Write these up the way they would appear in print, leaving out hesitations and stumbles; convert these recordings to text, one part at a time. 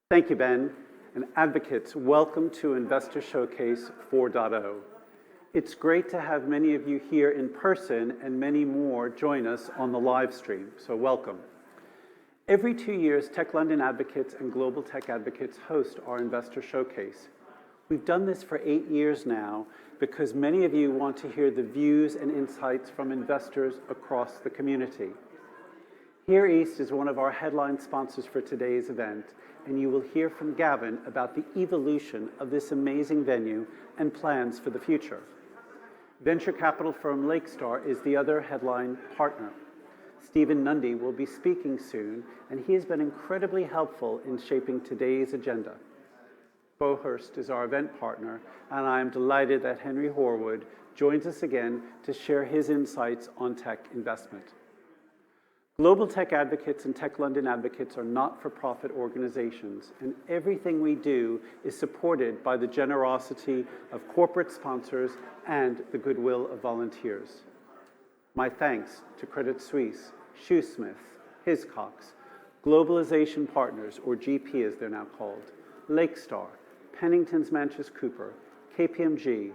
Thank you, Ben. And advocates, welcome to Investor Showcase 4.0. It's great to have many of you here in person and many more join us on the live stream, so welcome. Every 2 years, Tech London Advocates and Global Tech Advocates host our Investor Showcase. We've done this for 8 years now because many of you want to hear the views and insights from investors across the community. Here East is one of our headline sponsors for today's event, and you will hear from Gavin about the evolution of this amazing venue and plans for the future. Venture capital firm Lakestar is the other headline partner. Stephen Nundy will be speaking soon, and he has been incredibly helpful in shaping today's agenda. Bowhurst is our event partner, and I am delighted that Henry Horwood joins us again to share his insights on tech investment. Global Tech Advocates and Tech London Advocates are not-for-profit organizations, and everything we do is supported by the generosity of corporate sponsors and the goodwill of volunteers. My thanks to Credit Suisse, Shoesmith, Hiscox, Globalization Partners, or GP as they're now called, Lakestar, Pennington's Manchester Cooper, KPMG,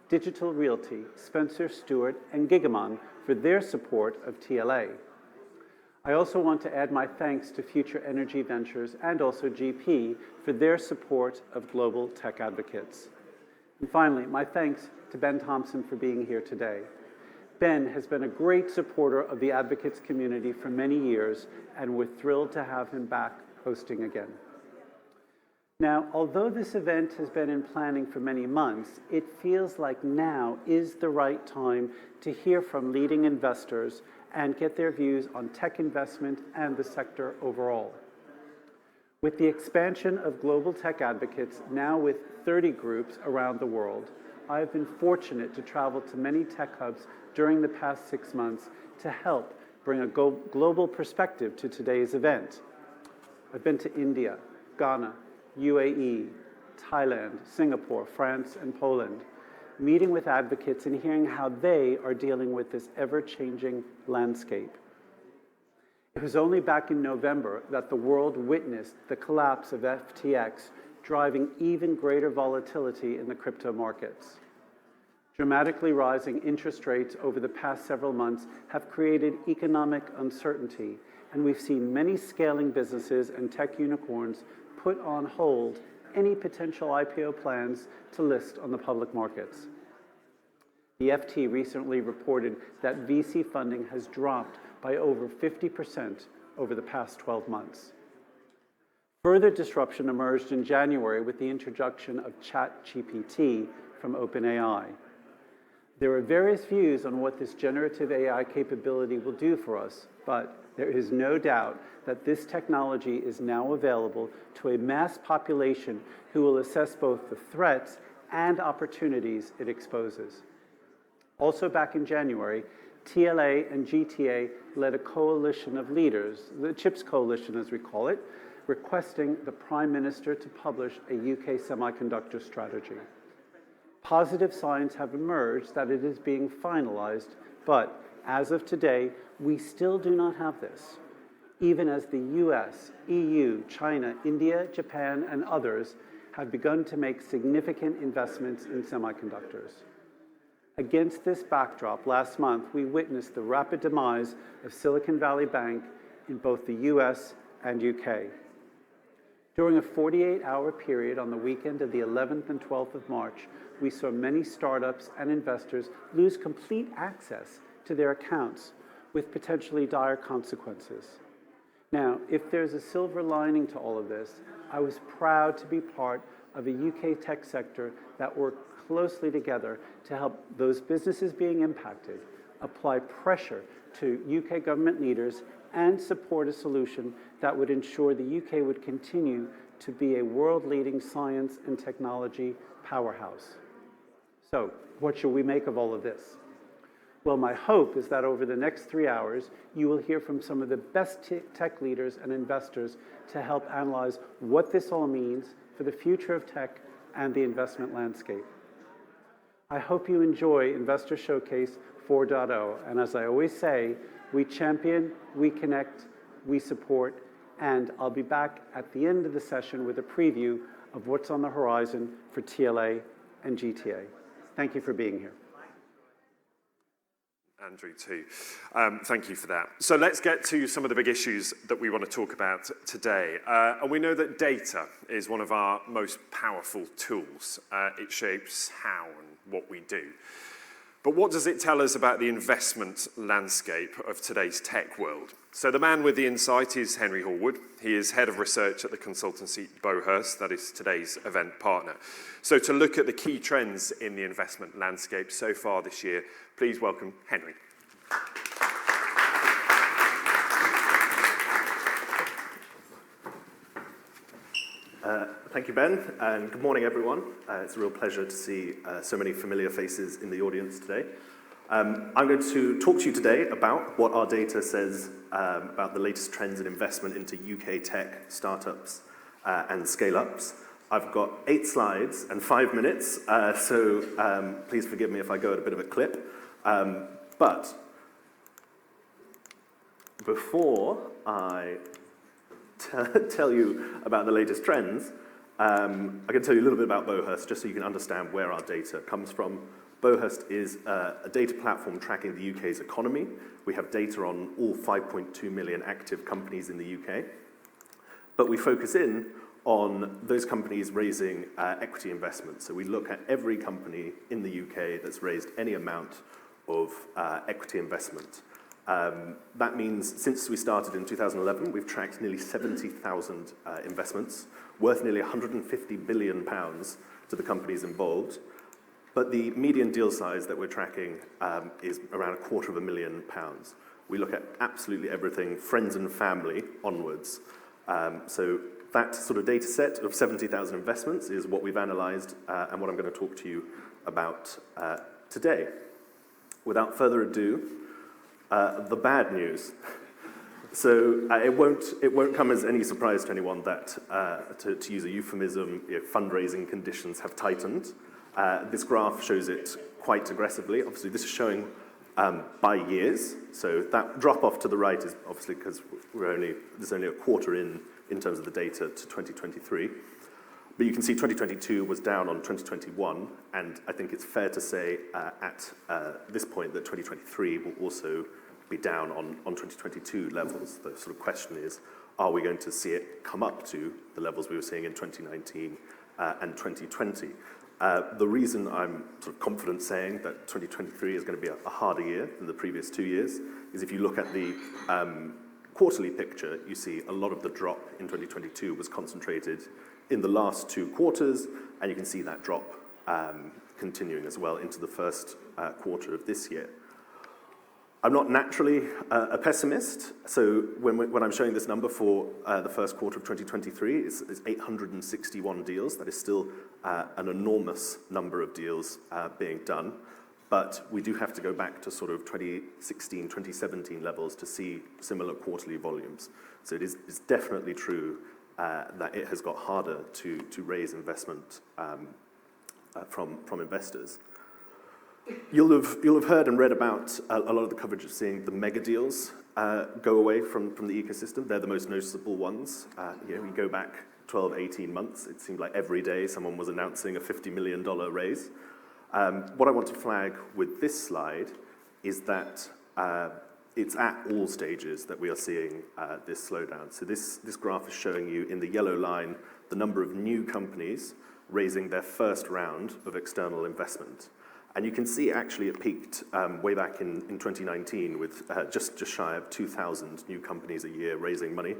Digital Realty, Spencer Stewart, and Gigamon for their support of TLA. I also want to add my thanks to Future Energy Ventures and also GP for their support of Global Tech Advocates. And finally, my thanks to Ben Thompson for being here today. Ben has been a great supporter of the advocates community for many years, and we're thrilled to have him back hosting again. Now, although this event has been in planning for many months, it feels like now is the right time to hear from leading investors and get their views on tech investment and the sector overall. With the expansion of Global Tech Advocates, now with 30 groups around the world, I have been fortunate to travel to many tech hubs during the past 6 months to help bring a global perspective to today's event. I've been to India, Ghana, UAE, Thailand, Singapore, France, and Poland, meeting with advocates and hearing how they are dealing with this ever-changing landscape. It was only back in November that the world witnessed the collapse of FTX, driving even greater volatility in the crypto markets. Dramatically rising interest rates over the past several months have created economic uncertainty, and we've seen many scaling businesses and tech unicorns put on hold any potential IPO plans to list on the public markets. The FT recently reported that VC funding has dropped by over 50% over the past 12 months. Further disruption emerged in January with the introduction of ChatGPT from OpenAI. There are various views on what this generative AI capability will do for us, but there is no doubt that this technology is now available to a mass population who will assess both the threats and opportunities it exposes. Also back in January, TLA and GTA led a coalition of leaders, the CHIPS Coalition as we call it, requesting the Prime Minister to publish a UK semiconductor strategy. Positive signs have emerged that it is being finalized, but as of today, we still do not have this, even as the US, EU, China, India, Japan, and others have begun to make significant investments in semiconductors. Against this backdrop, last month, we witnessed the rapid demise of Silicon Valley Bank in both the US and UK. During a 48-hour period on the weekend of the 11th and 12th of March, we saw many startups and investors lose complete access to their accounts with potentially dire consequences. Now, if there's a silver lining to all of this, I was proud to be part of a UK tech sector that worked closely together to help those businesses being impacted apply pressure to UK government leaders and support a solution that would ensure the UK would continue to be a world-leading science and technology powerhouse. So, what should we make of all of this? Well, my hope is that over the next 3 hours, you will hear from some of the best tech leaders and investors to help analyze what this all means for the future of tech and the investment landscape. I hope you enjoy Investor Showcase 4.0, and as I always say, we champion, we connect, we support, And I'll be back at the end of the session with a preview of what's on the horizon for TLA and GTA. Thank you for being here. Andrew, too. Thank you for that. So let's get to some of the big issues that we want to talk about today. And we know that data is one of our most powerful tools. It shapes how and what we do. But what does it tell us about the investment landscape of today's tech world? So the man with the insight is Henry Hallwood. He is head of research at the consultancy Bowhurst, that is today's event partner. So to look at the key trends in the investment landscape so far this year, please welcome Henry. Thank you, Ben, and good morning, everyone. It's a real pleasure to see so many familiar faces in the audience today. I'm going to talk to you today about what our data says about the latest trends in investment into UK tech, startups, and scale-ups. I've got 8 slides and 5 minutes, so please forgive me if I go at a bit of a clip. But before I tell you about the latest trends, I can tell you a little bit about Bowhurst, just so you can understand where our data comes from. Bowhurst is a data platform tracking the UK's economy. We have data on all 5.2 million active companies in the UK. But we focus in on those companies raising equity investments. So we look at every company in the UK that's raised any amount of equity investment. That means since we started in 2011, we've tracked nearly 70,000 investments, worth nearly £150 billion to the companies involved. But the median deal size that we're tracking is around £250,000. We look at absolutely everything, friends and family onwards. So that sort of data set of 70,000 investments is what we've analysed and what I'm going to talk to you about today. Without further ado, the bad news. So it won't come as any surprise to anyone that, to use a euphemism, fundraising conditions have tightened. This graph shows it quite aggressively. Obviously, this is showing by years. So that drop off to the right is obviously because there's only a quarter in terms of the data to 2023. But you can see 2022 was down on 2021, and I think it's fair to say at this point that 2023 will also be down on 2022 levels. The sort of question is, are we going to see it come up to the levels we were seeing in 2019 and 2020? The reason I'm sort of confident saying that 2023 is going to be a harder year than the previous 2 years is if you look at the quarterly picture, you see a lot of the drop in 2022 was concentrated in the last 2 quarters, and you can see that drop continuing as well into the first quarter of this year. I'm not naturally a pessimist, so when I'm showing this number for the first quarter of 2023, it's 861 deals. That is still an enormous number of deals being done, but we do have to go back to sort of 2016, 2017 levels to see similar quarterly volumes. So it's definitely true that it has got harder to raise investment from investors. You'll have heard and read about a lot of the coverage of seeing the mega deals go away from the ecosystem. They're the most noticeable ones. We go back 12, 18 months. It seemed like every day someone was announcing a $50 million raise. What I want to flag with this slide is that it's at all stages that we are seeing this slowdown. So this graph is showing you in the yellow line the number of new companies raising their first round of external investment. And you can see actually it peaked way back in 2019 with just shy of 2,000 new companies a year raising money.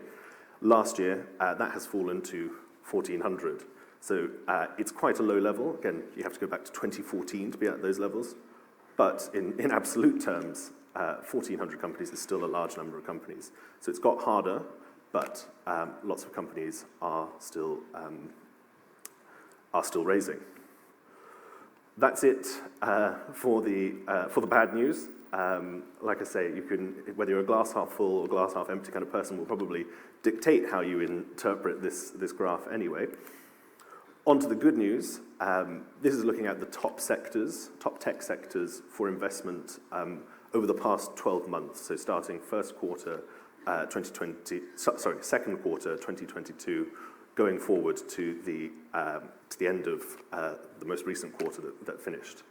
Last year, that has fallen to 1,400. So it's quite a low level. Again, you have to go back to 2014 to be at those levels. But in absolute terms, 1,400 companies is still a large number of companies. So it's got harder, but lots of companies are still raising. That's it for the bad news. Like I say, you can, whether you're a glass half full or glass half empty kind of person, will probably dictate how you interpret this graph anyway. On to the good news. This is looking at the top tech sectors for investment over the past 12 months. So starting first quarter second quarter 2022, going forward to the end of the most recent quarter that finished.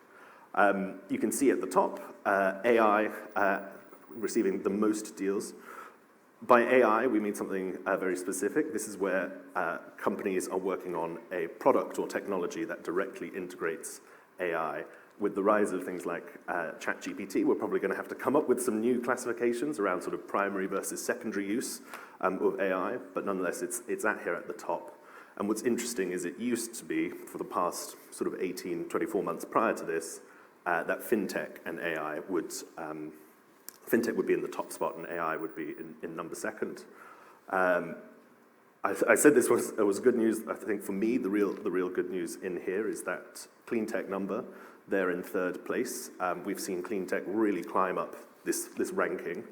You can see at the top, AI receiving the most deals. By AI, we mean something very specific. This is where companies are working on a product or technology that directly integrates AI. With the rise of things like ChatGPT, we're probably going to have to come up with some new classifications around sort of primary versus secondary use of AI, but nonetheless, it's here at the top. And what's interesting is it used to be, for the past sort of 18, 24 months prior to this, that fintech and AI would be in the top spot and AI would be in number second. I said this was good news. I think for me, the real good news in here is that clean tech number. They're in third place. We've seen clean tech really climb up this ranking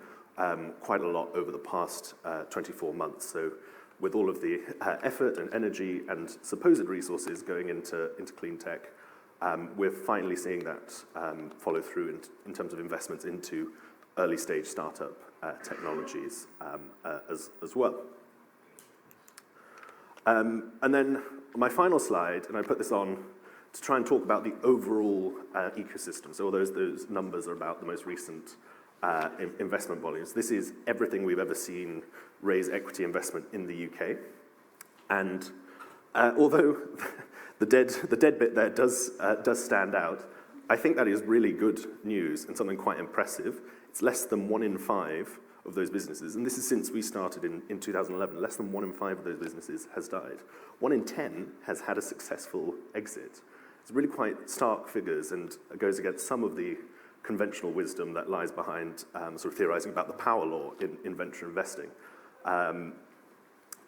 quite a lot over the past 24 months. So with all of the effort and energy and supposed resources going into clean tech, we're finally seeing that follow through in terms of investments into early stage startup technologies as well. And then my final slide, and I put this on to try and talk about the overall ecosystem. So all those numbers are about the most recent investment volumes. This is everything we've ever seen raise equity investment in the UK. And although the dead bit there does stand out, I think that is really good news and something quite impressive. It's less than 1 in 5 of those businesses, and this is since we started in 2011, less than 1 in 5 of those businesses has died. 1 in 10 has had a successful exit. It's really quite stark figures, and it goes against some of the conventional wisdom that lies behind sort of theorizing about the power law in venture investing.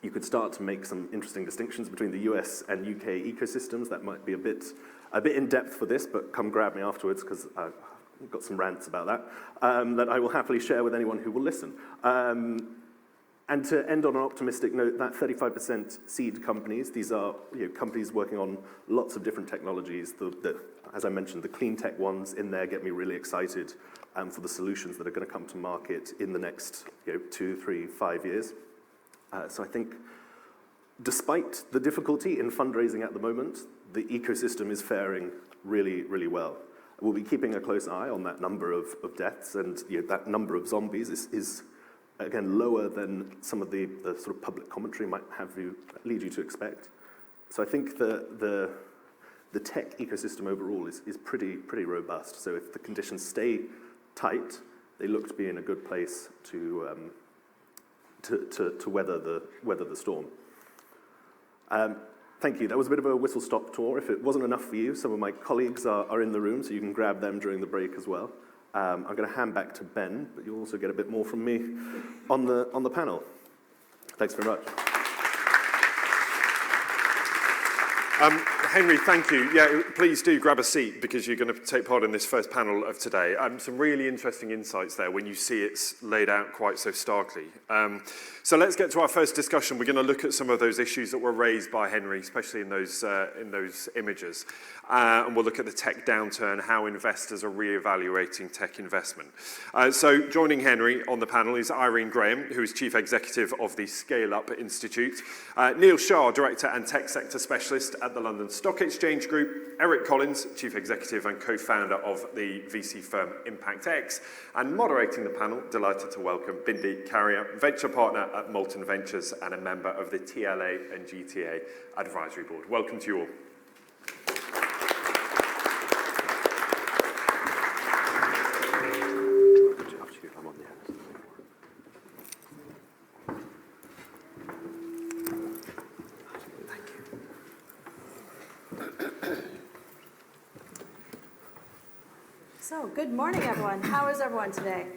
You could start to make some interesting distinctions between the US and UK ecosystems. That might be a bit in depth for this, but come grab me afterwards because I've got some rants about that that I will happily share with anyone who will listen. And to end on an optimistic note, that 35% seed companies, these are companies working on lots of different technologies. As I mentioned, the clean tech ones in there get me really excited for the solutions that are going to come to market in the next 2, 3, 5 years. So I think despite the difficulty in fundraising at the moment, the ecosystem is faring really, really well. We'll be keeping a close eye on that number of deaths, and that number of zombies is again, lower than some of the sort of public commentary might lead you to expect. So I think the tech ecosystem overall is pretty robust. So if the conditions stay tight, they look to be in a good place to weather the storm. Thank you. That was a bit of a whistle-stop tour. If it wasn't enough for you, some of my colleagues are in the room, so you can grab them during the break as well. I'm going to hand back to Ben, but you'll also get a bit more from me on the panel. Thanks very much. Henry, thank you. Yeah, please do grab a seat because you're going to take part in this first panel of today. Some really interesting insights there when you see it's laid out quite so starkly. So let's get to our first discussion. We're going to look at some of those issues that were raised by Henry, especially in those images. And we'll look at the tech downturn, how investors are reevaluating tech investment. So joining Henry on the panel is Irene Graham, who is Chief Executive of the Scale Up Institute, Neil Shah, Director and Tech Sector Specialist at the London Stock Exchange Group, Eric Collins, Chief Executive and co-founder of the VC firm Impact X, and moderating the panel, delighted to welcome Bindi Carrier, Venture Partner at Molten Ventures and a member of the TLA and GTA Advisory Board. Welcome to you all. So, good morning, everyone. How is everyone today?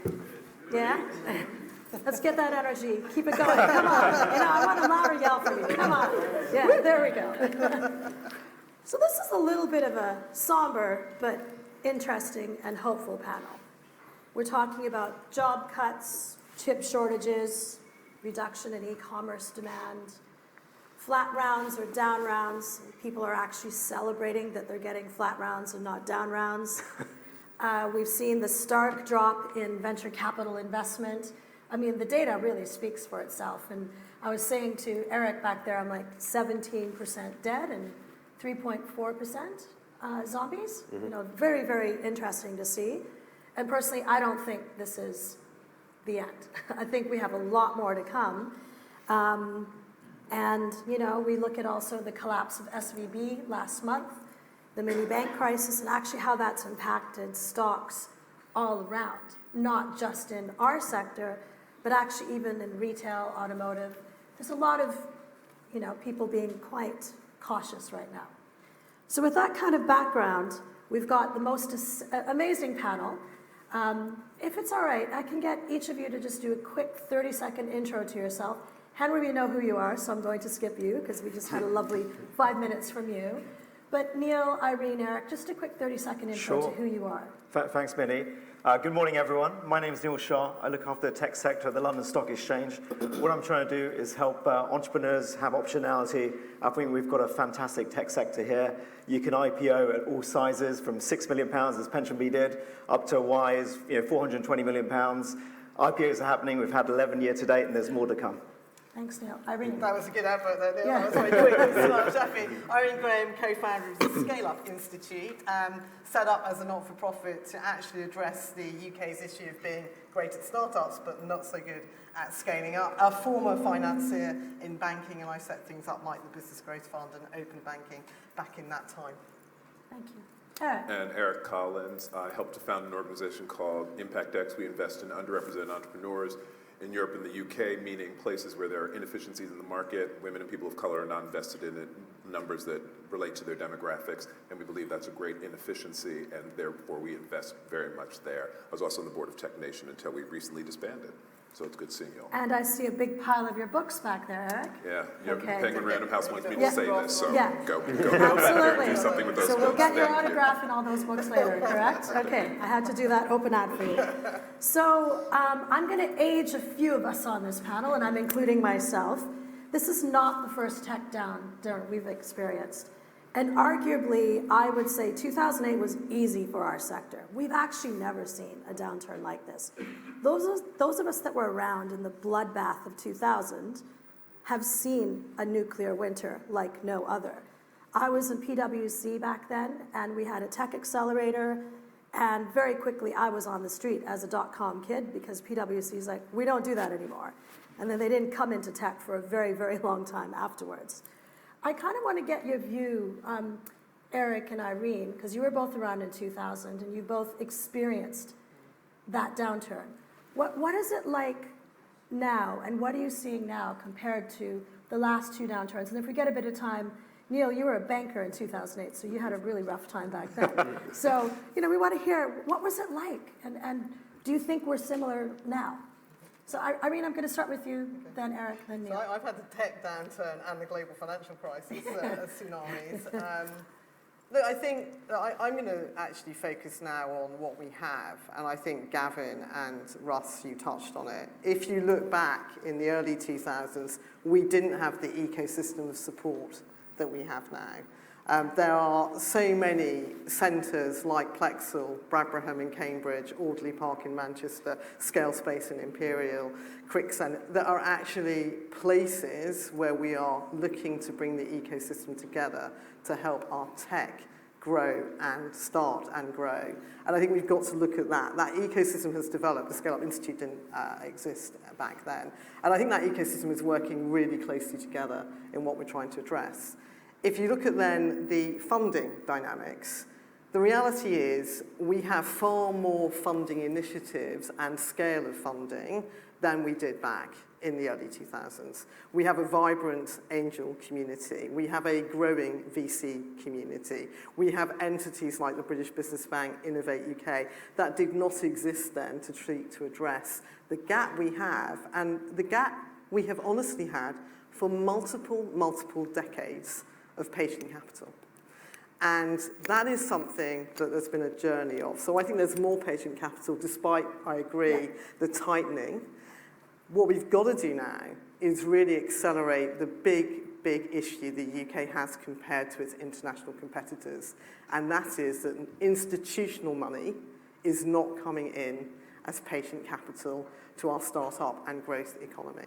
Yeah? Let's get that energy. Keep it going. Come on. I want a louder yell from you. Come on. Yeah, there we go. So this is a little bit of a somber but interesting and hopeful panel. We're talking about job cuts, chip shortages, reduction in e-commerce demand, flat rounds or down rounds. People are actually celebrating that they're getting flat rounds and not down rounds. We've seen the stark drop in venture capital investment I mean, the data really speaks for itself. And I was saying to Eric back there, I'm like 17% dead and 3.4% zombies. You know, very, very interesting to see. And personally, I don't think this is the end. I think we have a lot more to come. And, you know, we look at also the collapse of SVB last month, the mini bank crisis, and actually how that's impacted stocks all around, not just in our sector, but actually even in retail, automotive. There's a lot of, you know, people being quite cautious right now. So with that kind of background, we've got the most amazing panel. If it's all right, I can get each of you to just do a quick 30-second intro to yourself. Henry, we know who you are, so I'm going to skip you because we just had a lovely 5 minutes from you. But Neil, Irene, Eric, just a quick 30-second intro to who you are. Thanks, Minnie. Good morning, everyone. My name is Neil Shah. I look after the tech sector at the London Stock Exchange. What I'm trying to do is help entrepreneurs have optionality. I think we've got a fantastic tech sector here. You can IPO at all sizes, from £6 million, as PensionBee did, up to Wise, £420 million. IPOs are happening. We've had 11 year to date, and there's more to come. Thanks, Neil. Irene. That was a good advert there, Neil. Yeah. That was very quick. Smart, Jeffy. Irene Graham, co-founder of the Scale Up Institute, set up as a not-for-profit to actually address the UK's issue of being great at startups, but not so good at scaling up. A former financier in banking, and I set things up like the Business Growth Fund and Open Banking back in that time. Thank you. Eric. And Eric Collins. I helped to found an organization called ImpactX. We invest in underrepresented entrepreneurs in Europe and the UK, meaning places where there are inefficiencies in the market. Women and people of color are not invested in it, numbers that relate to their demographics, and we believe that's a great inefficiency, and therefore we invest very much there. I was also on the board of Tech Nation until we recently disbanded. So it's good seeing you all. And I see a big pile of your books back there, Eric. Yeah, Okay. Penguin Random House wants me Yeah. to say this, so Yeah. go Absolutely. do something with those So we'll books. get your Thank you. autograph and all those books later, correct? Okay, I had to do that open ad for you. So I'm going to age a few of us on this panel, and I'm including myself. This is not the first tech downturn we've experienced. And arguably, I would say 2008 was easy for our sector. We've actually never seen a downturn like this. Those of us that were around in the bloodbath of 2000 have seen a nuclear winter like no other. I was in PwC back then, and we had a tech accelerator, and very quickly I was on the street as a dot-com kid because PwC's like, we don't do that anymore. And then they didn't come into tech for a very, very long time afterwards. I kind of want to get your view, Eric and Irene, because you were both around in 2000 and you both experienced that downturn. What is it like now, and what are you seeing now compared to the last two downturns? And if we get a bit of time, Neil, you were a banker in 2008, so you had a really rough time back then. So, we want to hear, what was it like? And do you think we're similar now? So, Irene, I'm going to start with you, then Eric, then Neil. So I've had the tech downturn and the global financial crisis as tsunamis. Look, I think I'm going to actually focus now on what we have, and I think Gavin and Russ, you touched on it. If you look back in the early 2000s, we didn't have the ecosystem of support that we have now. There are so many centres like Plexel, Bradbraham in Cambridge, Audley Park in Manchester, Scale Space in Imperial, Crickson, that are actually places where we are looking to bring the ecosystem together to help our tech grow and start and grow. And I think we've got to look at that. That ecosystem has developed. The Scale Up Institute didn't exist back then. And I think that ecosystem is working really closely together in what we're trying to address. If you look at then the funding dynamics, the reality is we have far more funding initiatives and scale of funding than we did back in the early 2000s. We have a vibrant angel community. We have a growing VC community. We have entities like the British Business Bank, Innovate UK, that did not exist then to address the gap we have, and the gap we have honestly had for multiple decades of patient capital. And that is something that there's been a journey of. So I think there's more patient capital, despite, I agree, the tightening. What we've got to do now is really accelerate the big issue the UK has compared to its international competitors. And that is that institutional money is not coming in as patient capital to our startup and growth economy.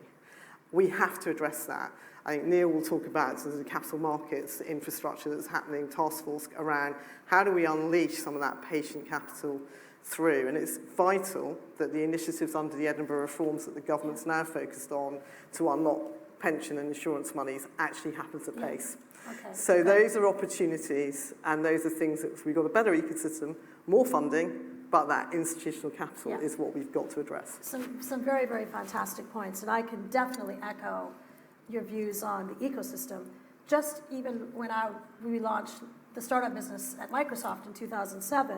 We have to address that. I think Neil will talk about the capital markets infrastructure that's happening, task force around how do we unleash some of that patient capital through. And it's vital that the initiatives under the Edinburgh reforms that the government's now focused on to unlock pension and insurance monies actually happens at pace. Okay. So those are opportunities, and those are things that we've got a better ecosystem, more funding, but that institutional capital is what we've got to address. Some very, very fantastic points, and I can definitely echo your views on the ecosystem. Just even when we launched the startup business at Microsoft in 2007,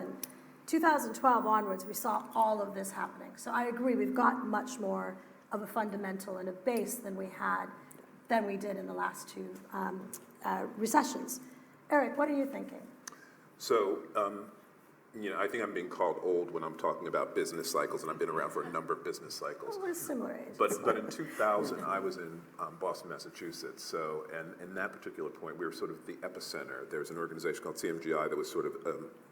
2012 onwards, we saw all of this happening. So I agree, we've got much more of a fundamental and a base than we did in the last two recessions. Eric, what are you thinking? So, I think I'm being called old when I'm talking about business cycles, and I've been around for a number of business cycles. Well, we're similar ages. But in 2000, I was in Boston, Massachusetts. So, and in that particular point, we were sort of the epicenter. There was an organization called CMGI that was sort of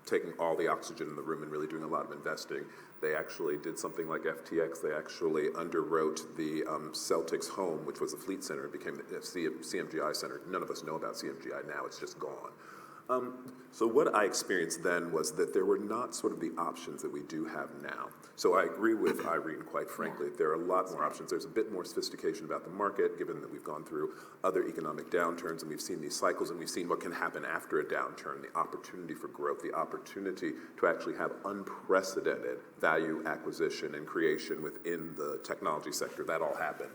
taking all the oxygen in the room and really doing a lot of investing. They actually did something like FTX. They actually underwrote the Celtics home, which was the Fleet Center. It became the CMGI Center. None of us know about CMGI now. It's just gone. So what I experienced then was that there were not sort of the options that we do have now. So I agree with Irene, quite frankly. There are a lot more options. There's a bit more sophistication about the market, given that we've gone through other economic downturns, and we've seen these cycles, and we've seen what can happen after a downturn, the opportunity for growth, the opportunity to actually have unprecedented value acquisition and creation within the technology sector. That all happened.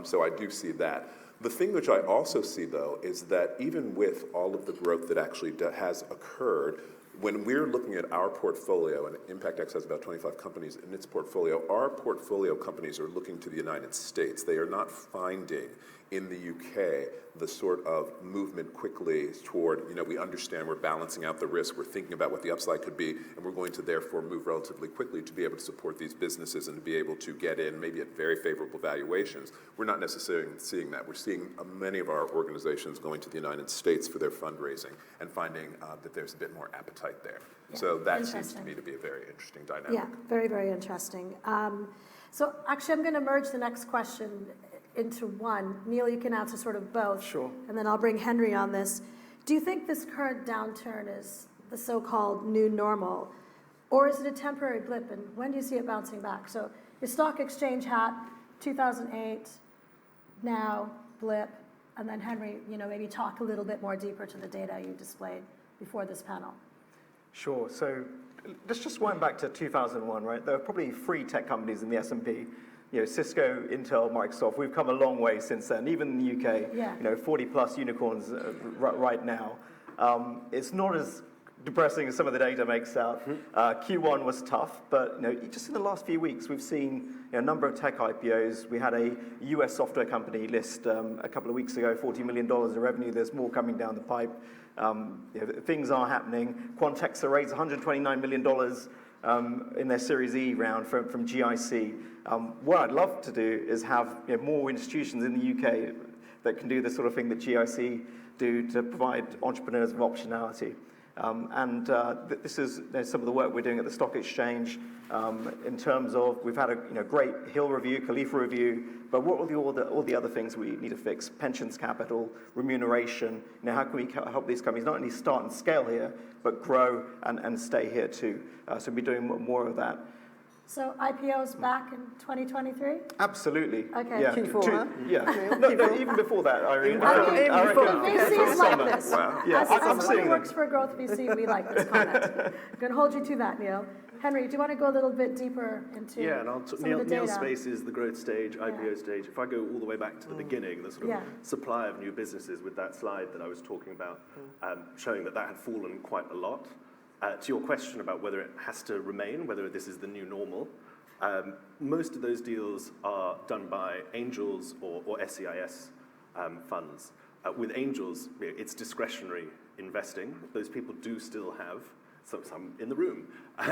So I do see that. The thing which I also see, though, is that even with all of the growth that actually has occurred, when we're looking at our portfolio, and ImpactX has about 25 companies in its portfolio, our portfolio companies are looking to the United States. They are not finding in the UK the sort of movement quickly toward, we understand we're balancing out the risk, we're thinking about what the upside could be, and we're going to therefore move relatively quickly to be able to support these businesses and to be able to get in maybe at very favorable valuations. We're not necessarily seeing that. We're seeing many of our organizations going to the United States for their fundraising and finding that there's a bit more appetite there. Yeah. So that seems to me to be a very interesting dynamic. Yeah, very, very interesting. So actually, I'm going to merge the next question into one. Neil, you can answer sort of both. Sure. And then I'll bring Henry on this. Do you think this current downturn is the so-called new normal, or is it a temporary blip, and when do you see it bouncing back? So your stock exchange hat, 2008, now, blip, and then Henry, maybe talk a little bit more deeper to the data you displayed before this panel. Sure. So let's just wind back to 2001, right? There were probably 3 tech companies in the S&P. Cisco, Intel, Microsoft. We've come a long way since then. Even in the UK, 40 plus unicorns right now. It's not as depressing as some of the data makes out. Q1 was tough, but just in the last few weeks, we've seen a number of tech IPOs. We had a US software company list a couple of weeks ago, $40 million of revenue. There's more coming down the pipe. Things are happening. Quantexa raised $129 million in their Series E round from GIC. What I'd love to do is have more institutions in the UK that can do the sort of thing that GIC do to provide entrepreneurs with optionality. This is some of the work we're doing at the stock exchange in terms of we've had a great Hill review, Khalifa review, but what are all the other things we need to fix? Pensions capital, remuneration. How can we help these companies not only start and scale here, but grow and stay here too? So we'll be doing more of that. So IPOs back in 2023? Absolutely. Okay. Yeah. Q4, huh? Yeah. No, even before that, Irene. VCs like this. Wow. Yeah, As I'm someone seeing who them. works for a growth VC, we like this comment. I'm going to hold you to that, Neil. Henry, do you want to go a little bit deeper into Yeah, and some of the data? Neil's space is the growth stage, IPO stage. If I go all the way back to the beginning, the sort of supply of new businesses with that slide that I was talking about, showing that had fallen quite a lot. To your question about whether it has to remain, whether this is the new normal, most of those deals are done by angels or SEIS funds. With angels, it's discretionary investing. Those people do still have, some in the room,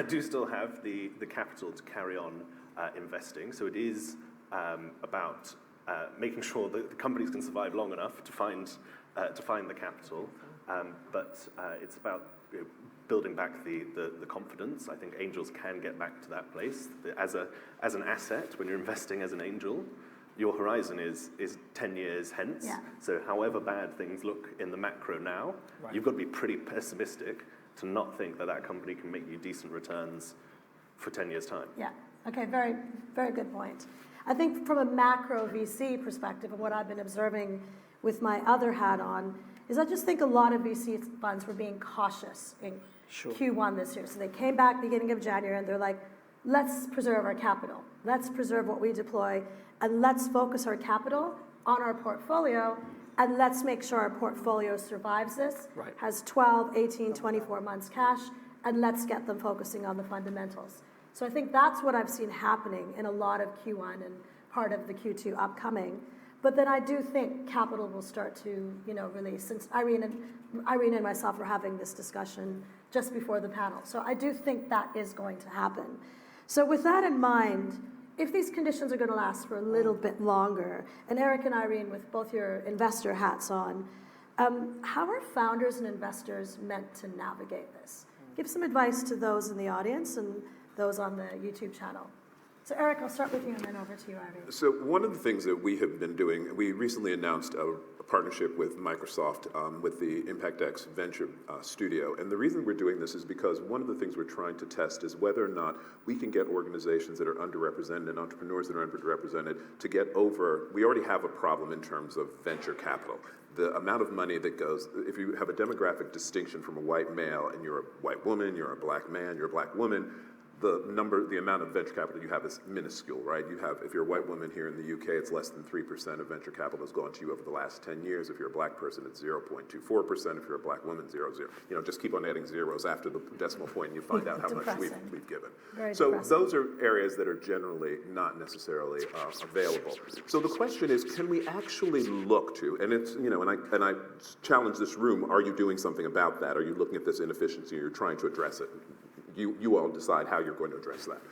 do still have the capital to carry on investing. So it is about making sure that the companies can survive long enough to find the capital. But it's about building back the confidence. I think angels can get back to that place. As an asset, when you're investing as an angel, your horizon is 10 years hence. Yeah. So however bad things look in the macro now, you've got to be pretty pessimistic to not think that that company can make you decent returns for 10 years' time. Yeah, okay, very, very good point. I think from a macro VC perspective, and what I've been observing with my other hat on, is I just think a lot of VC funds were being cautious in Q1 this year. So they came back beginning of January and they're like, let's preserve our capital. Let's preserve what we deploy and let's focus our capital on our portfolio and let's make sure our portfolio survives this, has 12, 18, 24 months cash, and let's get them focusing on the fundamentals. So I think that's what I've seen happening in a lot of Q1 and part of the Q2 upcoming. But then I do think capital will start to, release, since Irene and myself were having this discussion just before the panel. So I do think that is going to happen. So with that in mind, if these conditions are going to last for a little bit longer, and Eric and Irene, with both your investor hats on, how are founders and investors meant to navigate this? Give some advice to those in the audience and those on the YouTube channel. So Eric, I'll start with you and then over to you, Irene. So one of the things that we have been doing, we recently announced a partnership with Microsoft with the ImpactX Venture Studio. And the reason we're doing this is because one of the things we're trying to test is whether or not we can get organizations that are underrepresented and entrepreneurs that are underrepresented to get over, we already have a problem in terms of venture capital. The amount of money that goes, if you have a demographic distinction from a white male and you're a white woman, you're a black man, you're a black woman, the amount of venture capital you have is minuscule, right? You have, if you're a white woman here in the UK, it's less than 3% of venture capital has gone to you over the last 10 years. If you're a black person, it's 0.24%. If you're a black woman, 0.0. Just keep on adding zeros after the decimal point and you find out how much we've given. So those are areas that are generally not necessarily available. So the question is, can we actually look to, and it's, and I challenge this room, are you doing something about that? Are you looking at this inefficiency or you're trying to address it? You all decide how you're going to address that.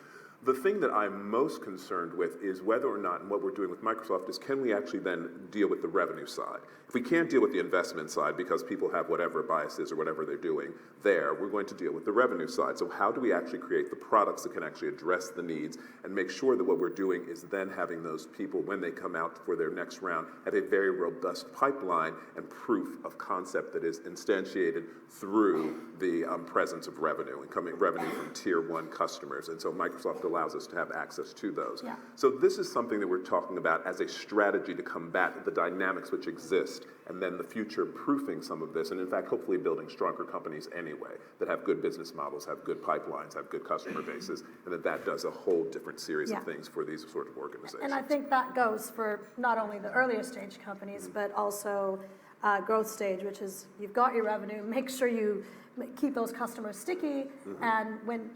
The thing that I'm most concerned with is whether or not, and what we're doing with Microsoft is, can we actually then deal with the revenue side? If we can't deal with the investment side because people have whatever biases or whatever they're doing there, we're going to deal with the revenue side. So how do we actually create the products that can actually address the needs and make sure that what we're doing is then having those people, when they come out for their next round, have a very robust pipeline and proof of concept that is instantiated through the presence of revenue and coming revenue from tier 1 customers. And so Microsoft allows us to have access to those. Yeah. So this is something that we're talking about as a strategy to combat the dynamics which exist, and then the future proofing some of this, and in fact, hopefully building stronger companies anyway, that have good business models, have good pipelines, have good customer bases, and that does a whole different series of things for these sort of organizations. And I think that goes for not only the earlier stage companies, but also growth stage, which is you've got your revenue, make sure you keep those customers sticky, and when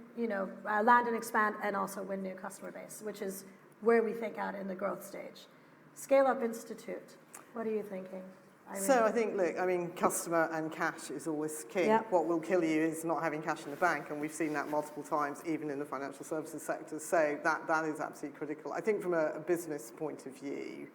land and expand, and also win new customer base, which is where we think out in the growth stage. Scale Up Institute, what are you thinking, Irene? So I think, customer and cash is always king. Yep. What will kill you is not having cash in the bank, and we've seen that multiple times, even in the financial services sector. So that is absolutely critical. I think from a business point of view,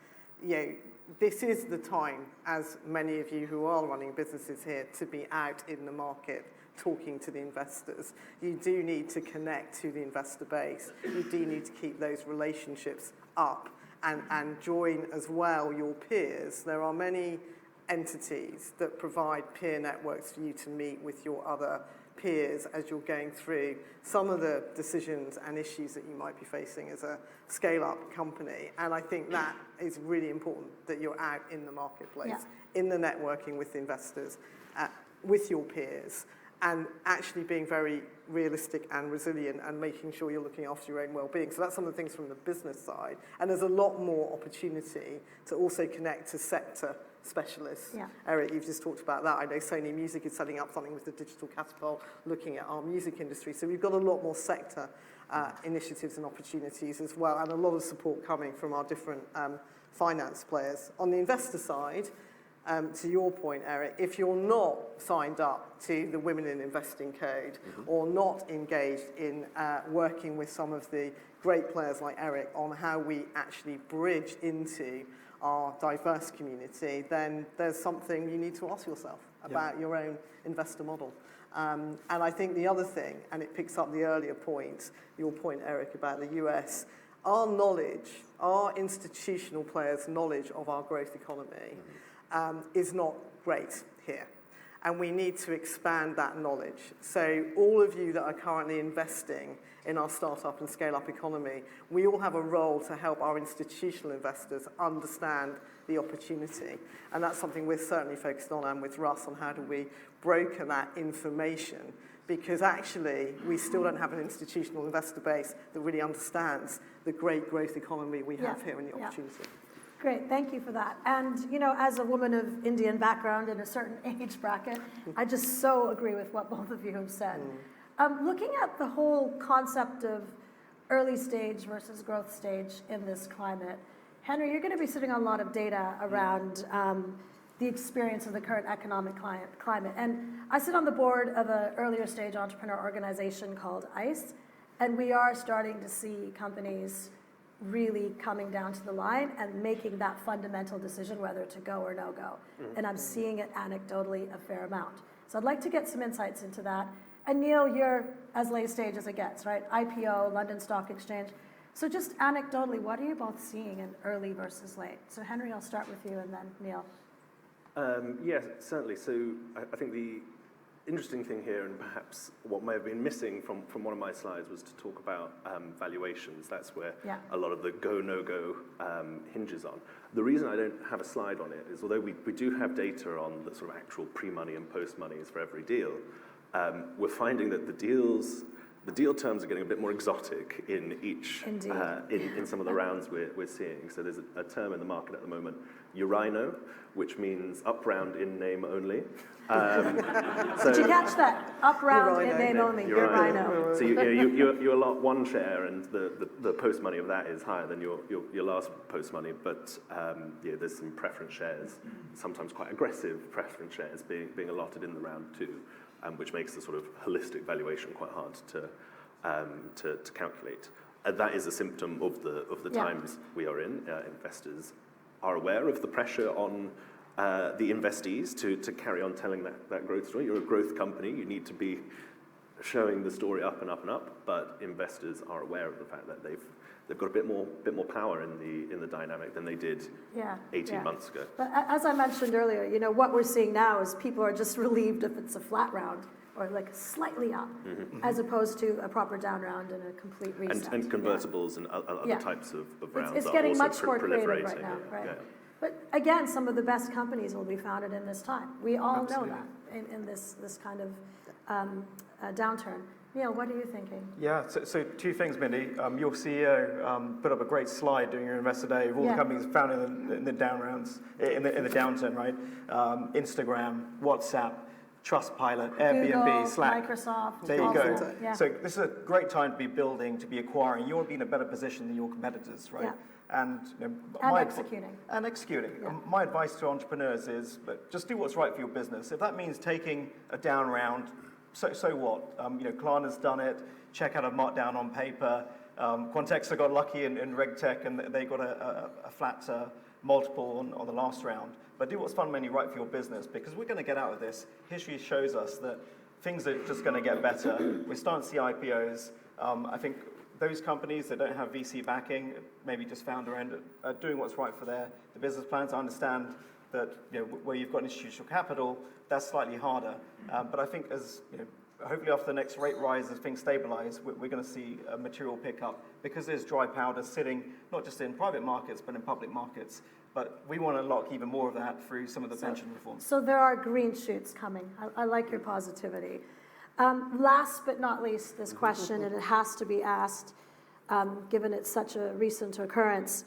this is the time, as many of you who are running businesses here, to be out in the market talking to the investors. You do need to connect to the investor base. You do need to keep those relationships up and join as well your peers. There are many entities that provide peer networks for you to meet with your other peers as you're going through some of the decisions and issues that you might be facing as a scale-up company. And I think that is really important, that you're out in the marketplace, in the networking with investors, with your peers, and actually being very realistic and resilient and making sure you're looking after your own well-being. So that's some of the things from the business side. And there's a lot more opportunity to also connect to sector specialists. Yeah. Eric, you've just talked about that. I know Sony Music is setting up something with the Digital Catapult, looking at our music industry. So we've got a lot more sector initiatives and opportunities as well, and a lot of support coming from our different finance players. On the investor side, to your point, Eric, if you're not signed up to the Women in Investing Code or not engaged in working with some of the great players like Eric on how we actually bridge into our diverse community, then there's something you need to ask yourself about your own investor model. And I think the other thing, and it picks up the earlier point, your point, Eric, about the US, our knowledge, our institutional players' knowledge of our growth economy is not great here. And we need to expand that knowledge. So all of you that are currently investing in our startup and scale-up economy, we all have a role to help our institutional investors understand the opportunity. And that's something we're certainly focused on, and with Russ, on how do we broker that information, because actually we still don't have an institutional investor base that really understands the great growth economy we have here and the opportunity. Great, thank you for that. And, you know, as a woman of Indian background in a certain age bracket, I just so agree with what both of you have said. Looking at the whole concept of early stage versus growth stage in this climate, Henry, you're going to be sitting on a lot of data around the experience of the current economic climate. And I sit on the board of an earlier stage entrepreneur organization called ICE, and we are starting to see companies really coming down to the line and making that fundamental decision whether to go or no go. And I'm seeing it anecdotally a fair amount. So I'd like to get some insights into that. And Neil, you're as late stage as it gets, right? IPO, London Stock Exchange. So just anecdotally, what are you both seeing in early versus late? So Henry, I'll start with you and then Neil. Yes, certainly. So I think the interesting thing here, and perhaps what may have been missing from one of my slides, was to talk about valuations. That's where a lot of the go, no-go hinges on. The reason I don't have a slide on it is, although we do have data on the sort of actual pre-money and post-monies for every deal, we're finding that the deal terms are getting a bit more exotic in each, in some of the rounds we're seeing. So there's a term in the market at the moment, Eurino, which means up round in name only. Did you catch that? Up round in name only, Eurino. So you allot one share, and the post money of that is higher than your last post money. But there's some preference shares, sometimes quite aggressive preference shares being allotted in the round too, which makes the sort of holistic valuation quite hard to calculate. That is a symptom of the times we are in. Investors are aware of the pressure on the investees to carry on telling that growth story. You're a growth company, you need to be showing the story up and up and up, but investors are aware of the fact that they've got a bit more power in the dynamic than they did 18 months ago. But as I mentioned earlier, you know, what we're seeing now is people are just relieved if it's a flat round or like slightly up, as opposed to a proper down round and a complete reset. And convertibles and other types of rounds it's are getting also much more creative proliferating right now, right? Yeah. But again, some of the best companies will be founded in this time. We all know that in this kind of downturn. Neil, what are you thinking? Yeah, so two things, Mindy. Your CEO put up a great slide during your Investor Day of all the companies founded in the down rounds, in the downturn, right? Instagram, WhatsApp, Trustpilot, Airbnb, Google, Slack. Microsoft. There you go. Yeah. So this is a great time to be building, to be acquiring. You'll be in a better position than your competitors, right? Yeah. And, Executing. And executing. Yeah. My advice to entrepreneurs is that just do what's right for your business. If that means taking a down round, so what? Klarna's done it. Check out a markdown on paper. Quantexa got lucky in RegTech, and they got a flat multiple on the last round. But do what's fundamentally right for your business, because we're going to get out of this. History shows us that things are just going to get better. We're starting to see IPOs. I think those companies that don't have VC backing, maybe just founder-owned, are doing what's right for their business plans. I understand that where you've got institutional capital, that's slightly harder. But I think as hopefully after the next rate rise, as things stabilize, we're going to see a material pickup, because there's dry powder sitting not just in private markets but in public markets. But we want to unlock even more of that through some of the pension reforms. So there are green shoots coming. I like your positivity. Last but not least, this question, and it has to be asked, given it's such a recent occurrence.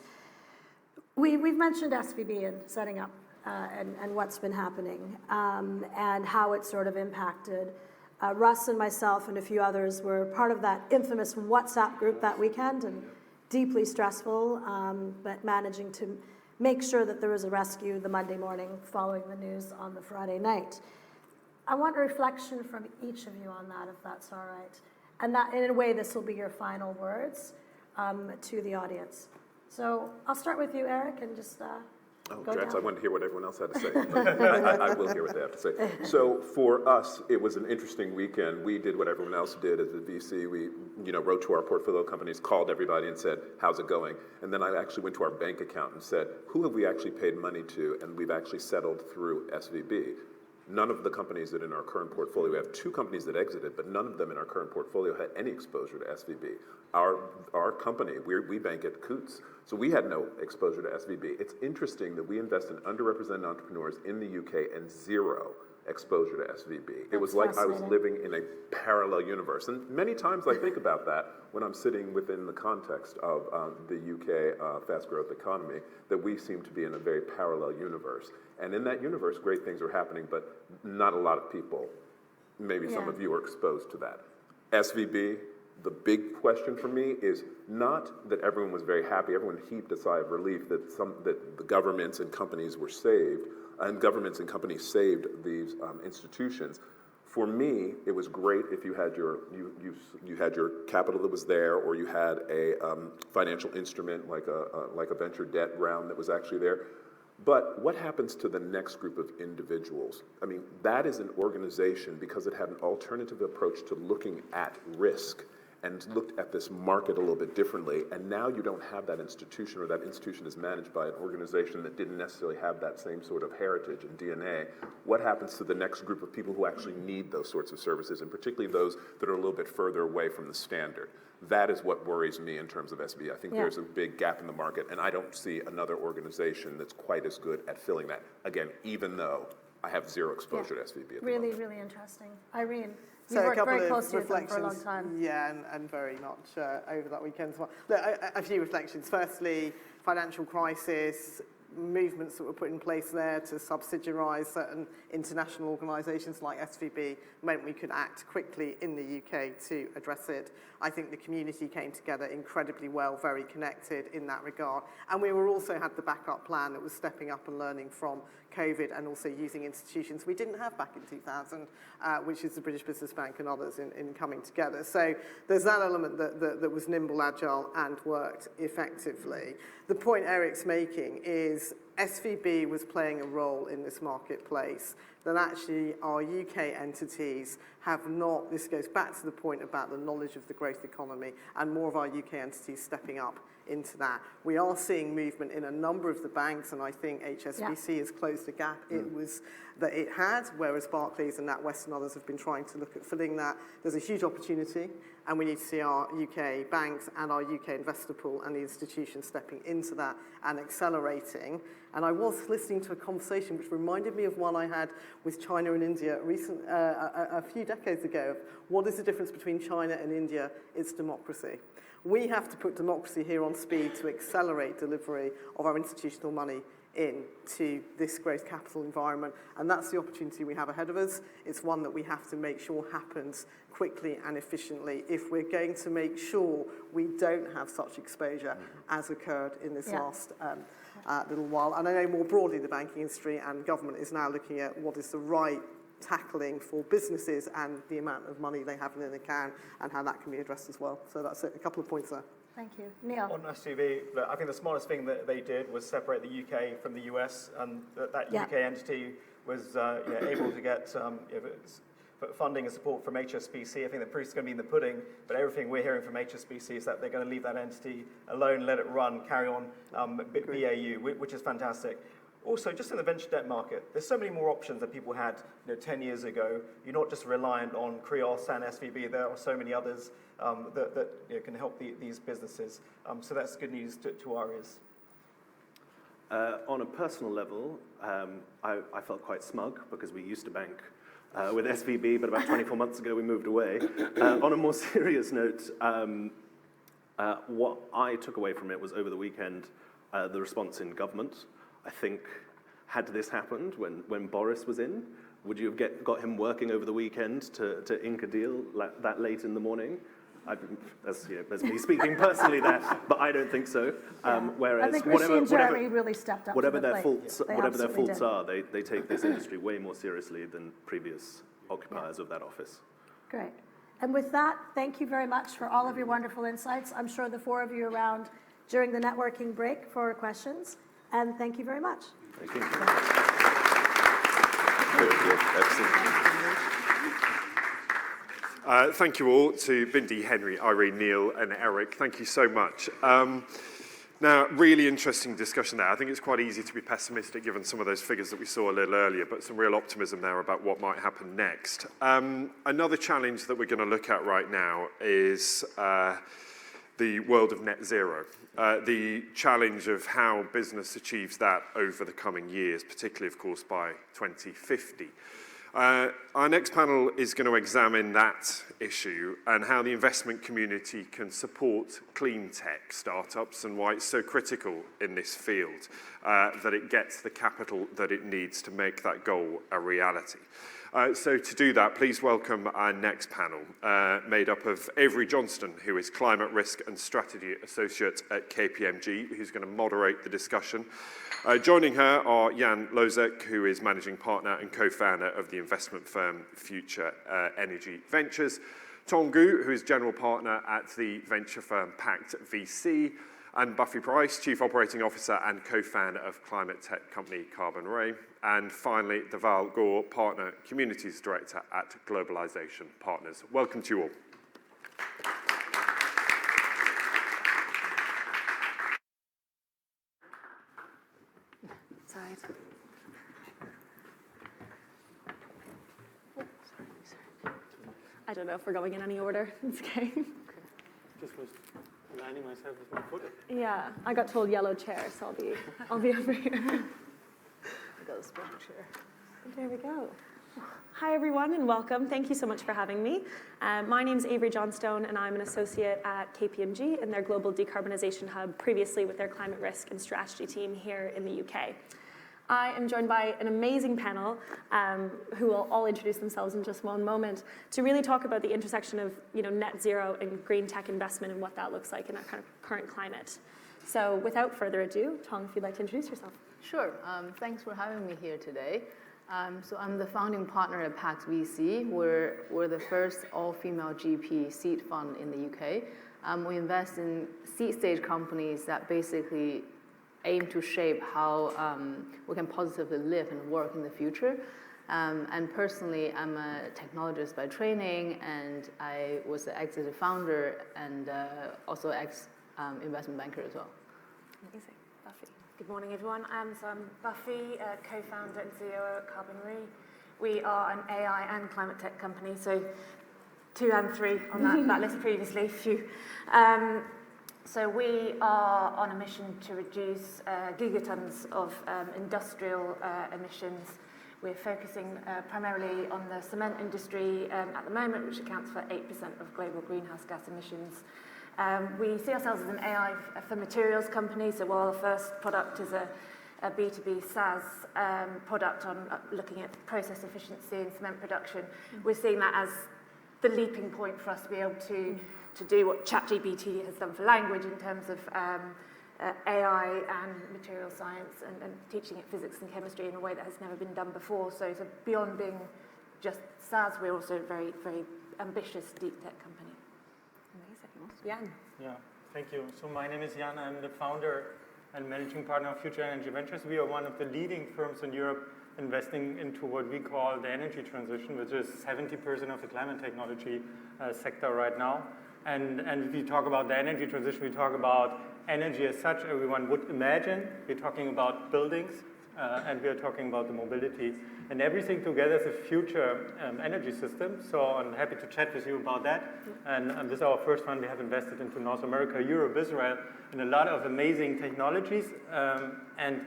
We've mentioned SVB and setting up and what's been happening and how it sort of impacted. Russ and myself and a few others were part of that infamous WhatsApp group that weekend, and deeply stressful, but managing to make sure that there was a rescue the Monday morning following the news on the Friday night. I want a reflection from each of you on that, if that's all right. And that, in a way, this will be your final words to the audience. So I'll start with you, Eric, and just Oh, Go Drats, I down. wanted to hear what everyone else had to say. But I will hear what they have to say. So for us, it was an interesting weekend. We did what everyone else did as a VC. We, wrote to our portfolio companies, called everybody and said, how's it going? And then I actually went to our bank account and said, who have we actually paid money to? And we've actually settled through SVB. None of the companies that in our current portfolio, we have 2 companies that exited, but none of them in our current portfolio had any exposure to SVB. Our company, we bank at Coots, so we had no exposure to SVB. It's interesting that we invest in underrepresented entrepreneurs in the UK and 0 exposure to SVB. It was like I was living in a parallel universe. And many times I think about that when I'm sitting within the context of the UK fast growth economy, that we seem to be in a very parallel universe. And in that universe, great things are happening, but not a lot of people, maybe some of you, are exposed to that. SVB, the big question for me is not that everyone was very happy. Everyone heaved a sigh of relief that the governments and companies were saved, and governments and companies saved these institutions. For me, it was great if you had you had your capital that was there, or you had a financial instrument like a venture debt round that was actually there. But what happens to the next group of individuals? I mean, that is an organization because it had an alternative approach to looking at risk and looked at this market a little bit differently. And now you don't have that institution, or that institution is managed by an organization that didn't necessarily have that same sort of heritage and DNA. What happens to the next group of people who actually need those sorts of services, and particularly those that are a little bit further away from the standard? That is what worries me in terms of SBA. I think there's a big gap in the market, and I don't see another organization that's quite as good at filling that. Again, even though I have 0 exposure to SVB at the moment. Really interesting. Irene, So you've a worked couple very of closely with them reflections, for a long time. Yeah, and very much over that weekend as well. Look, a few reflections. Firstly, financial crisis, movements that were put in place there to subsidiarise certain international organisations like SVB meant we could act quickly in the UK to address it. I think the community came together incredibly well, very connected in that regard. And we also had the backup plan that was stepping up and learning from COVID, and also using institutions we didn't have back in 2000, which is the British Business Bank and others in coming together. So there's that element that was nimble, agile, and worked effectively. The point Eric's making is SVB was playing a role in this marketplace that actually our UK entities have not. This goes back to the point about the knowledge of the growth economy, and more of our UK entities stepping up into that. We are seeing movement in a number of the banks, and I think HSBC has closed the gap that it had, whereas Barclays and NatWest and others have been trying to look at filling that. There's a huge opportunity, and we need to see our UK banks and our UK investor pool and the institutions stepping into that and accelerating. And I was listening to a conversation which reminded me of one I had with China and India a few decades ago. What is the difference between China and India? It's democracy. We have to put democracy here on speed to accelerate delivery of our institutional money into this growth capital environment, and that's the opportunity we have ahead of us. It's one that we have to make sure happens quickly and efficiently if we're going to make sure we don't have such exposure as occurred in this last little while. And I know more broadly the banking industry and government is now looking at what is the right tackling for businesses and the amount of money they have in an account and how that can be addressed as well. So that's it, a couple of points there. Thank you. Neil? On SUV, I think the smartest thing that they did was separate the UK from the US, and that UK entity was able to get funding and support from HSBC. I think the proof is going to be in the pudding, but everything we're hearing from HSBC is that they're going to leave that entity alone, let it run, carry on BAU, which is fantastic. Also, just in the venture debt market, there's so many more options that people had 10 years ago. You're not just reliant on Creos and SVB. There are so many others that can help these businesses. So that's good news to our ears. On a personal level, I felt quite smug because we used to bank with SVB, but about 24 months ago we moved away. On a more serious note, what I took away from it was over the weekend, the response in government. I think, had this happened when Boris was in, would you have got him working over the weekend to ink a deal that late in the morning? That's me speaking personally there, but I don't think so. Whereas I think Rishi and Jeremy really stepped up whatever to the their plate. whatever their faults are, they take this industry way more seriously than previous occupiers of that office. Great. And with that, thank you very much for all of your wonderful insights. I'm sure the 4 of you are around during the networking break for questions. And thank you very much. Thank you. Thank you all to Bindi, Henry, Irene, Neil, and Eric. Thank you so much. Now, really interesting discussion there. I think it's quite easy to be pessimistic given some of those figures that we saw a little earlier, but some real optimism there about what might happen next. Another challenge that we're going to look at right now is the world of net zero. The challenge of how business achieves that over the coming years, particularly, of course, by 2050. Our next panel is going to examine that issue and how the investment community can support clean tech startups and why it's so critical in this field that it gets the capital that it needs to make that goal a reality. So to do that, please welcome our next panel, made up of Avery Johnston, who is Climate Risk and Strategy Associate at KPMG, who's going to moderate the discussion. Joining her are Jan Lozek, who is Managing Partner and Co-founder of the investment firm Future Energy Ventures, Tom Gu, who is General Partner at the venture firm Pact VC, and Buffy Price, Chief Operating Officer and co-founder of climate tech company Carbon Ray, and finally, Deval Gore, Partner Communities Director at Globalization Partners. Welcome to you all. Sorry. I don't know if we're going in any order. It's okay. Just was aligning myself with my foot. Yeah, I got told yellow chair, so I'll be over here. I got a special chair. There we go. Hi everyone and welcome. Thank you so much for having me. My name's Avery Johnstone and I'm an associate at KPMG in their Global Decarbonization Hub, previously with their Climate Risk and Strategy team here in the UK. I am joined by an amazing panel who will all introduce themselves in just one moment to really talk about the intersection of net zero and green tech investment and what that looks like in our kind of current climate. So without further ado, Tom, if you'd like to introduce yourself. Sure. Thanks for having me here today. So I'm the founding partner at Pact VC. We're the first all-female GP seed fund in the UK. We invest in seed stage companies that basically aim to shape how we can positively live and work in the future. And personally, I'm a technologist by training, and I was the executive founder and also ex-investment banker as well. Amazing. Buffy. Good morning, everyone. So I'm Buffy, co-founder and CEO at Carbon Ray. We are an AI and climate tech company, so 2 and 3 on that list previously. Phew. So we are on a mission to reduce gigatons of industrial emissions. We're focusing primarily on the cement industry at the moment, which accounts for 8% of global greenhouse gas emissions. We see ourselves as an AI for materials company, so while our first product is a B2B SaaS product on looking at process efficiency and cement production, we're seeing that as the leaping point for us to be able to do what ChatGPT has done for language in terms of AI and material science and teaching it physics and chemistry in a way that has never been done before. So beyond being just SaaS, we're also a very, very ambitious deep tech company. Amazing. Jan. Yeah, thank you. So my name is Jan. I'm the founder and managing partner of Future Energy Ventures. We are one of the leading firms in Europe investing into what we call the energy transition, which is 70% of the climate technology sector right now. And if you talk about the energy transition, we talk about energy as such, everyone would imagine. We're talking about buildings, and we're talking about the mobility. And everything together is a future energy system. So I'm happy to chat with you about that. And this is our first one. We have invested into North America, Europe, Israel, and a lot of amazing technologies. And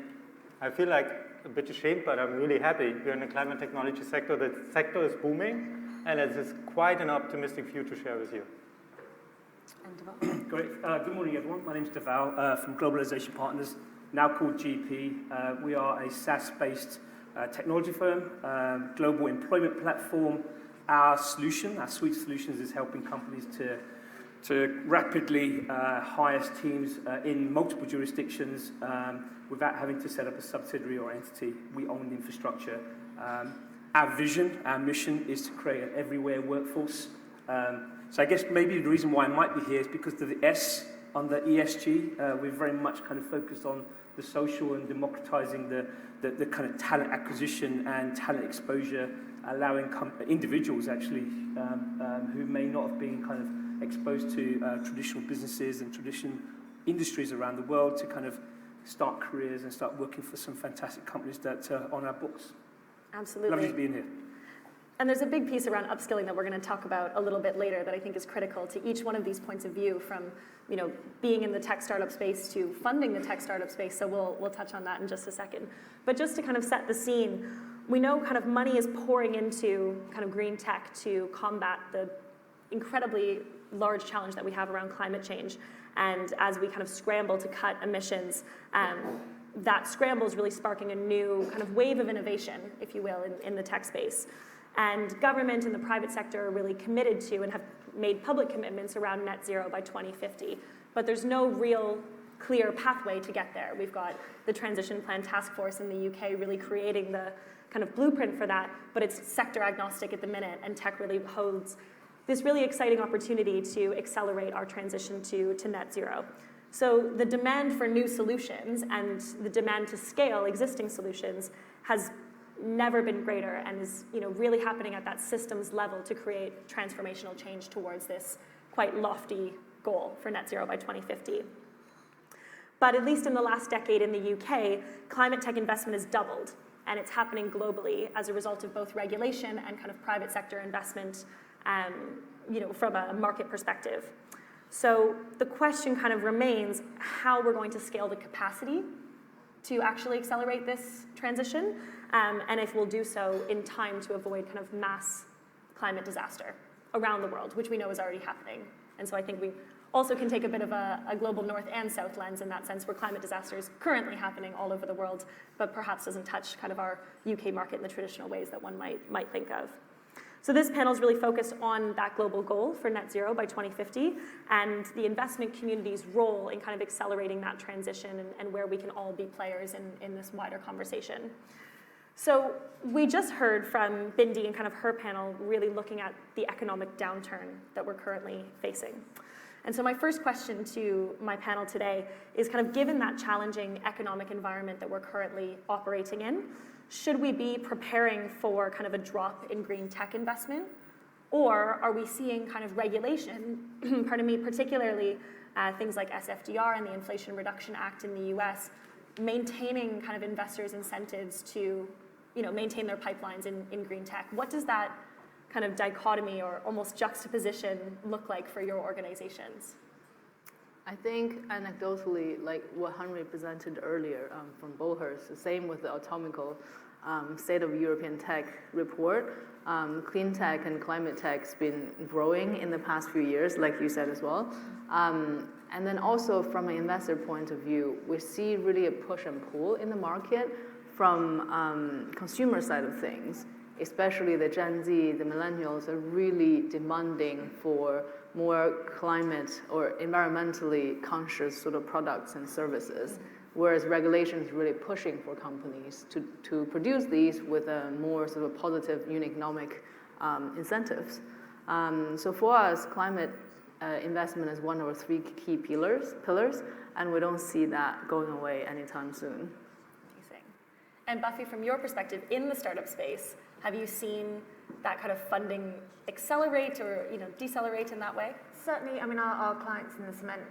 I feel like a bit ashamed, but I'm really happy. We're in the climate technology sector. The sector is booming, and it is quite an optimistic future to share with you. Great. Good morning, everyone. My name is Deval from Globalization Partners, now called GP. We are a SaaS-based technology firm, global employment platform. Our solution, our suite of solutions, is helping companies to rapidly hire teams in multiple jurisdictions without having to set up a subsidiary or entity. We own the infrastructure. Our vision, our mission is to create an everywhere workforce. So I guess maybe the reason why I might be here is because of the S on the ESG. We're very much kind of focused on the social and democratizing the kind of talent acquisition and talent exposure, allowing individuals actually who may not have been kind of exposed to traditional businesses and traditional industries around the world to kind of start careers and start working for some fantastic companies that are on our books. Absolutely. Lovely to be in here. And there's a big piece around upskilling that we're going to talk about a little bit later that I think is critical to each one of these points of view, from being in the tech startup space to funding the tech startup space. So we'll touch on that in just a second. But just to kind of set the scene, we know kind of money is pouring into kind of green tech to combat the incredibly large challenge that we have around climate change. And as we kind of scramble to cut emissions, that scramble is really sparking a new kind of wave of innovation, if you will, in the tech space. And government and the private sector are really committed to and have made public commitments around net zero by 2050. But there's no real clear pathway to get there. We've got the Transition Plan Task Force in the UK really creating the kind of blueprint for that, but it's sector agnostic at the minute, and tech really holds this really exciting opportunity to accelerate our transition to net zero. So the demand for new solutions and the demand to scale existing solutions has never been greater, and is really happening at that systems level to create transformational change towards this quite lofty goal for net zero by 2050. But at least in the last decade in the UK, climate tech investment has doubled, and it's happening globally as a result of both regulation and kind of private sector investment from a market perspective. So the question kind of remains how we're going to scale the capacity to actually accelerate this transition, and if we'll do so in time to avoid kind of mass climate disaster around the world, which we know is already happening. And so I think we also can take a bit of a global north and south lens in that sense, where climate disaster is currently happening all over the world, but perhaps doesn't touch kind of our UK market in the traditional ways that one might think of. So this panel is really focused on that global goal for net zero by 2050 and the investment community's role in kind of accelerating that transition and where we can all be players in this wider conversation. So we just heard from Bindi and kind of her panel really looking at the economic downturn that we're currently facing. And so my first question to my panel today is kind of, given that challenging economic environment that we're currently operating in, should we be preparing for kind of a drop in green tech investment? Or are we seeing kind of regulation, particularly things like SFDR and the Inflation Reduction Act in the US, maintaining kind of investors' incentives to maintain their pipelines in green tech? What does that kind of dichotomy or almost juxtaposition look like for your organizations? I think anecdotally, like what Henry presented earlier from Bohurst, the same with the Atomical State of European Tech report. Clean tech and climate tech's been growing in the past few years, like you said as well. And then also from an investor point of view, we see really a push and pull in the market from consumer side of things, especially the Gen Z, the millennials are really demanding for more climate or environmentally conscious sort of products and services, whereas regulation is really pushing for companies to produce these with a more sort of positive unit economic incentives. So for us, climate investment is one of our three key pillars, and we don't see that going away anytime soon. Amazing. And Buffy, from your perspective in the startup space, have you seen that kind of funding accelerate or decelerate in that way? Certainly, I mean, our clients in the cement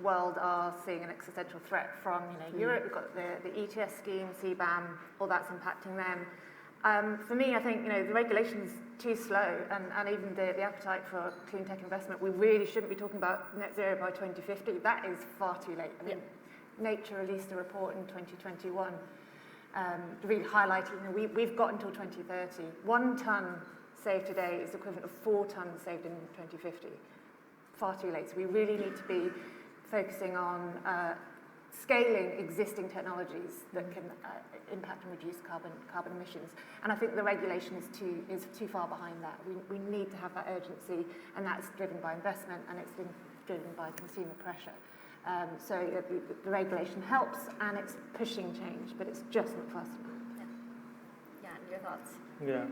world are seeing an existential threat from Europe. We've got the ETS scheme, CBAM, all that's impacting them. For me, I think the regulation's too slow, and even the appetite for clean tech investment. We really shouldn't be talking about net zero by 2050. That is far too late. I mean, Nature released a report in 2021. Really highlighting, we've got until 2030. 1 ton saved today is equivalent of 4 tons saved in 2050. Far too late. So we really need to be focusing on scaling existing technologies that can impact and reduce carbon emissions. And I think the regulation is too far behind that. We need to have that urgency, and that's driven by investment, and it's been driven by consumer pressure. So the regulation helps, and it's pushing change, but it's just not fast enough. Yeah, and your thoughts? Yeah,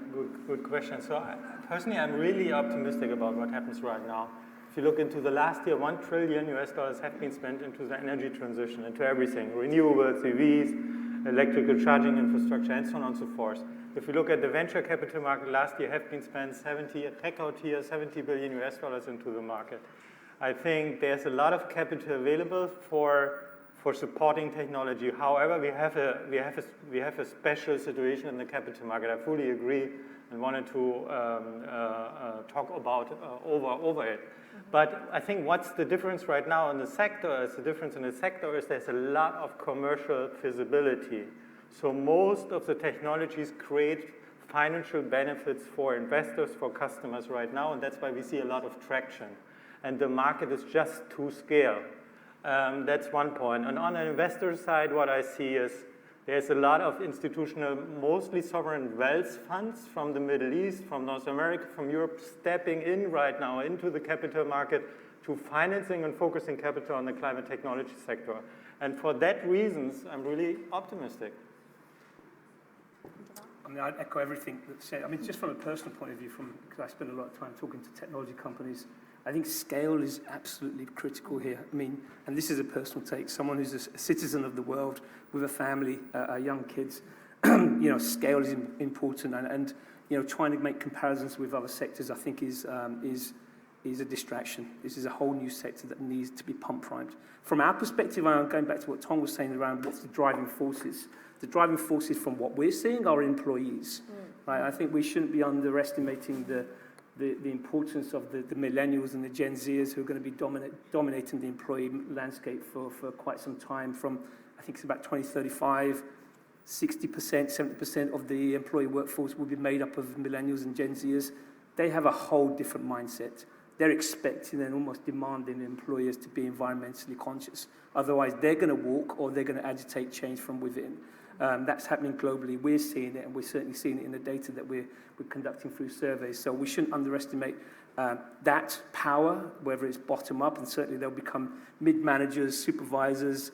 good question. So personally, I'm really optimistic about what happens right now. If you look into the last year, $1 trillion have been spent into the energy transition, into everything, renewables, EVs, electrical charging infrastructure, and so on and so forth. If you look at the venture capital market last year, have been spent $70 billion into the market. I think there's a lot of capital available for supporting technology. However, we have a special situation in the capital market. I fully agree and wanted to talk about over it. But I think what's the difference right now in the sector is there's a lot of commercial feasibility. So most of the technologies create financial benefits for investors, for customers right now, and that's why we see a lot of traction. And the market is just to scale. That's one point. And on the investor side, what I see is there's a lot of institutional, mostly sovereign wealth funds from the Middle East, from North America, from Europe, stepping in right now into the capital market to financing and focusing capital on the climate technology sector. And for that reasons, I'm really optimistic. I mean, I'd echo everything that's said. I mean, just from a personal point of view, because I spend a lot of time talking to technology companies, I think scale is absolutely critical here. I mean, and this is a personal take, someone who's a citizen of the world with a family, young kids, scale is important, and trying to make comparisons with other sectors, I think is a distraction. This is a whole new sector that needs to be pump primed. From our perspective, I'm going back to what Tom was saying around what's the driving forces. The driving forces from what we're seeing are employees. Right? I think we shouldn't be underestimating the importance of the millennials and the Gen Zers who are going to be dominating the employee landscape for quite some time. From, I think it's about 2035, 60%, 70% of the employee workforce will be made up of millennials and Gen Zers. They have a whole different mindset. They're expecting and almost demanding employers to be environmentally conscious. Otherwise, they're going to walk or they're going to agitate change from within. That's happening globally. We're seeing it, and we're certainly seeing it in the data that we're conducting through surveys. So we shouldn't underestimate that power, whether it's bottom up, and certainly they'll become mid-managers, supervisors,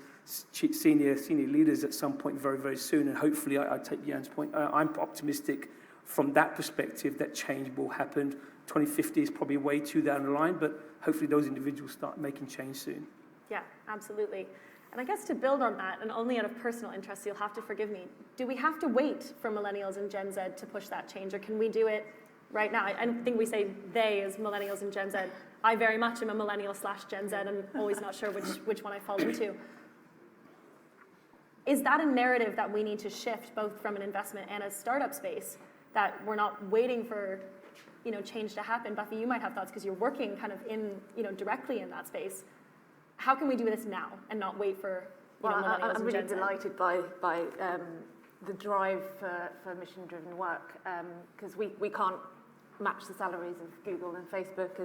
senior leaders at some point very, very soon. And hopefully, I take Jan's point, I'm optimistic from that perspective that change will happen. 2050 is probably way too down the line, but hopefully those individuals start making change soon. Yeah, absolutely. And I guess to build on that, and only out of personal interest, you'll have to forgive me, do we have to wait for millennials and Gen Z to push that change, or can we do it right now? I think we say they as millennials and Gen Z. I very much am a millennial/Gen Z and always not sure which one I fall into. Is that a narrative that we need to shift both from an investment and a startup space, that we're not waiting for change to happen? Buffy, you might have thoughts because you're working kind of in, directly in that space. How can we do this now and not wait for millennials and Gen Z? I'm really delighted by the drive for mission-driven work, because we can't match the salaries of Google and Facebook,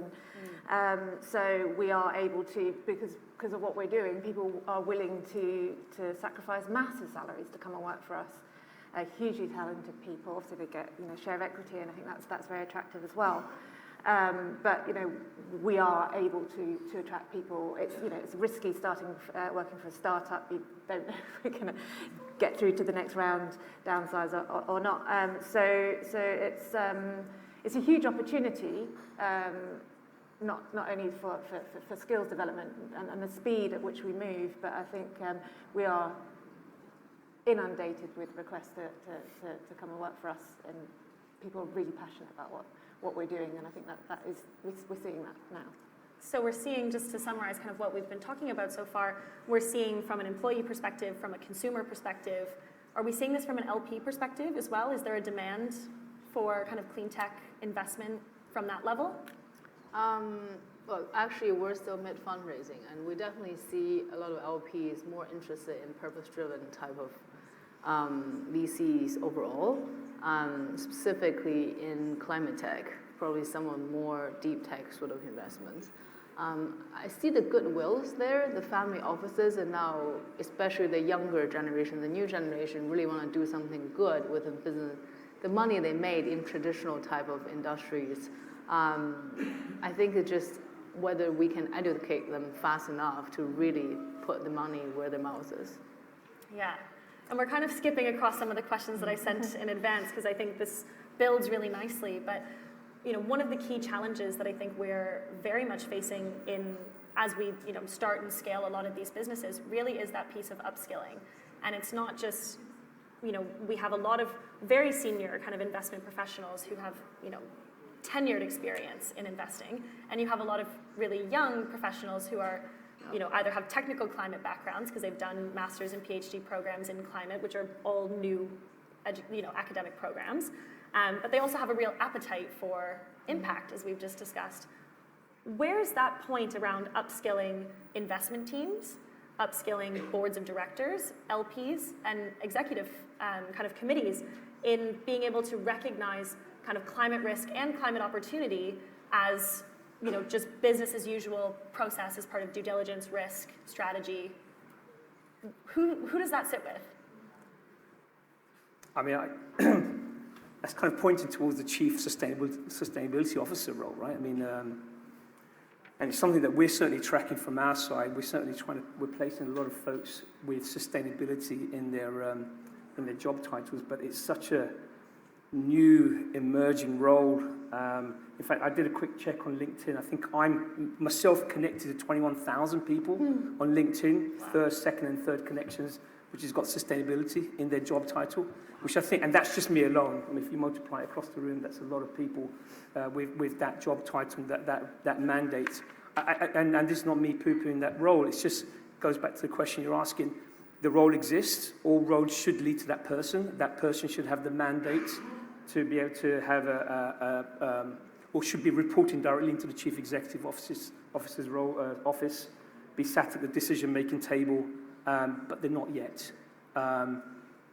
and so we are able to, because of what we're doing, people are willing to sacrifice massive salaries to come and work for us. Hugely talented people, obviously they get share of equity, and I think that's very attractive as well. But we are able to attract people. It's risky working for a startup. You don't know if we're going to get through to the next round, downsize or not. So it's a huge opportunity, not only for skills development and the speed at which we move, but I think we are inundated with requests to come and work for us, and people are really passionate about what we're doing, and I think that is, we're seeing that now. So we're seeing, just to summarize kind of what we've been talking about so far, we're seeing from an employee perspective, from a consumer perspective. Are we seeing this from an LP perspective as well? Is there a demand for kind of clean tech investment from that level? Well, actually, we're still mid-fundraising, and we definitely see a lot of LPs more interested in purpose-driven type of VCs overall, specifically in climate tech, probably some of more deep tech sort of investments. I see the goodwills there. The family offices, and now especially the younger generation, the new generation, really want to do something good with the business, the money they made in traditional type of industries. I think it's just whether we can educate them fast enough to really put the money where their mouth is. Yeah, and we're kind of skipping across some of the questions that I sent in advance, because I think this builds really nicely. But one of the key challenges that I think we're very much facing as we start and scale a lot of these businesses really is that piece of upskilling. And it's not just, we have a lot of very senior kind of investment professionals who have, tenured experience in investing, and you have a lot of really young professionals who are, either have technical climate backgrounds because they've done master's and PhD programs in climate, which are all new, academic programs, but they also have a real appetite for impact, as we've just discussed. Where's that point around upskilling investment teams, upskilling boards of directors, LPs, and executive kind of committees in being able to recognize kind of climate risk and climate opportunity as just business as usual process as part of due diligence, risk, strategy? Who does that sit with? I mean, that's kind of pointing towards the chief sustainability officer role, right? I mean, and it's something that we're certainly tracking from our side. We're placing a lot of folks with sustainability in their job titles, but it's such a new emerging role. In fact, I did a quick check on LinkedIn. I think I'm myself connected to 21,000 people on LinkedIn, first, second, and third connections, which has got sustainability in their job title, which I think, and that's just me alone. I mean, if you multiply it across the room, that's a lot of people with that job title, that mandate. And this is not me poo-pooing that role. It just goes back to the question you're asking. The role exists. All roads should lead to that person. That person should have the mandate to be able to have or should be reporting directly into the chief executive officer's office, be sat at the decision-making table, but they're not yet. And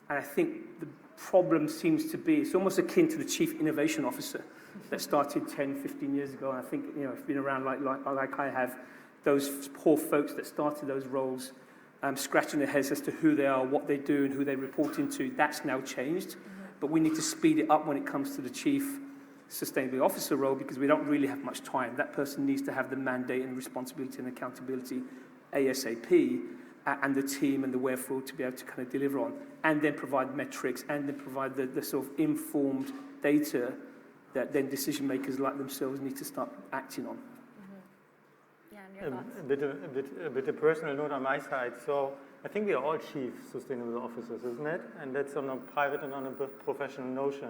I think the problem seems to be, it's almost akin to the chief innovation officer that started 10, 15 years ago. And I think, I've been around like I have, those poor folks that started those roles, scratching their heads as to who they are, what they do, and who they report into. That's now changed. But we need to speed it up when it comes to the chief sustainability officer role, because we don't really have much time. That person needs to have the mandate and responsibility and accountability ASAP, and the team and the wherefore to be able to kind of deliver on, and then provide metrics, and then provide the sort of informed data that then decision makers like themselves need to start acting on. Yeah, and your thoughts? A bit of personal note on my side. So I think we are all chief sustainable officers, isn't it? And that's on a private and on a professional notion.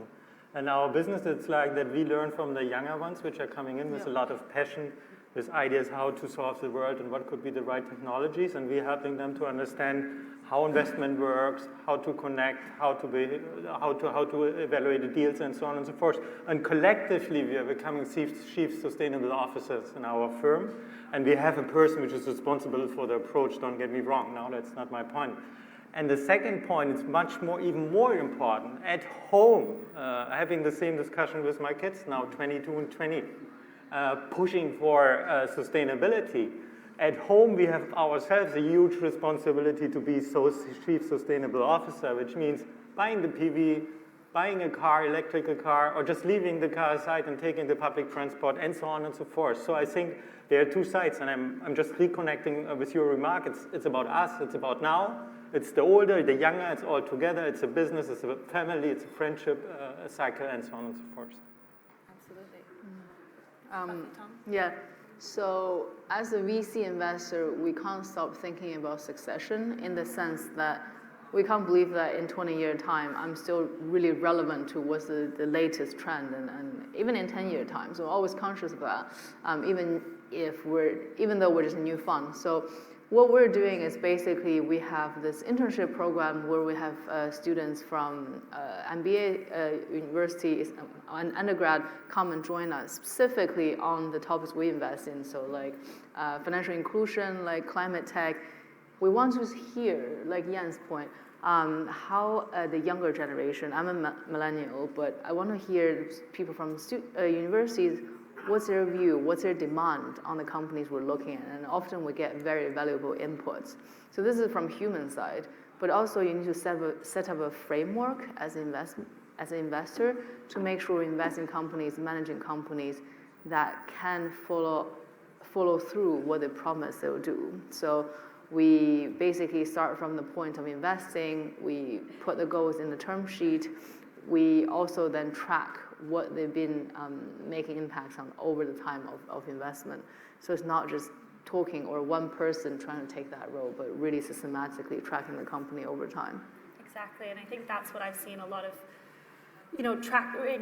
And our business, it's like that we learn from the younger ones, which are coming in with a lot of passion, with ideas how to solve the world and what could be the right technologies, and we're helping them to understand how investment works, how to connect, how to evaluate the deals, and so on and so forth. And collectively, we are becoming chief sustainable officers in our firm, and we have a person which is responsible for the approach. Don't get me wrong. Now, that's not my point. And the second point is even more important. At home, having the same discussion with my kids now, 22 and 20. Pushing for sustainability. At home, we have ourselves a huge responsibility to be chief sustainable officer, which means buying the PV, buying a car, electrical car, or just leaving the car aside and taking the public transport, and so on and so forth. So I think there are two sides, and I'm just reconnecting with your remark. It's about us, it's about now. It's the older, the younger, it's all together. It's a business, it's a family, it's a friendship, a cycle, and so on and so forth. Yeah, so as a VC investor, we can't stop thinking about succession in the sense that we can't believe that in 20-year time, I'm still really relevant to what's the latest trend, and even in 10-year time. So always conscious of that, even though we're just a new fund. So what we're doing is basically we have this internship program where we have students from MBA universities and undergrad come and join us specifically on the topics we invest in. So like financial inclusion, like climate tech. We want to hear, like Jan's point, how the younger generation, I'm a millennial, but I want to hear people from universities, what's their view, what's their demand on the companies we're looking at, and often we get very valuable inputs. So this is from human side, but also you need to set up a framework as an investor to make sure we invest in companies, managing companies that can follow through what they promise they'll do. So we basically start from the point of investing, we put the goals in the term sheet, we also then track what they've been making impacts on over the time of investment. So it's not just talking or one person trying to take that role, but really systematically tracking the company over time. Exactly, and I think that's what I've seen a lot of,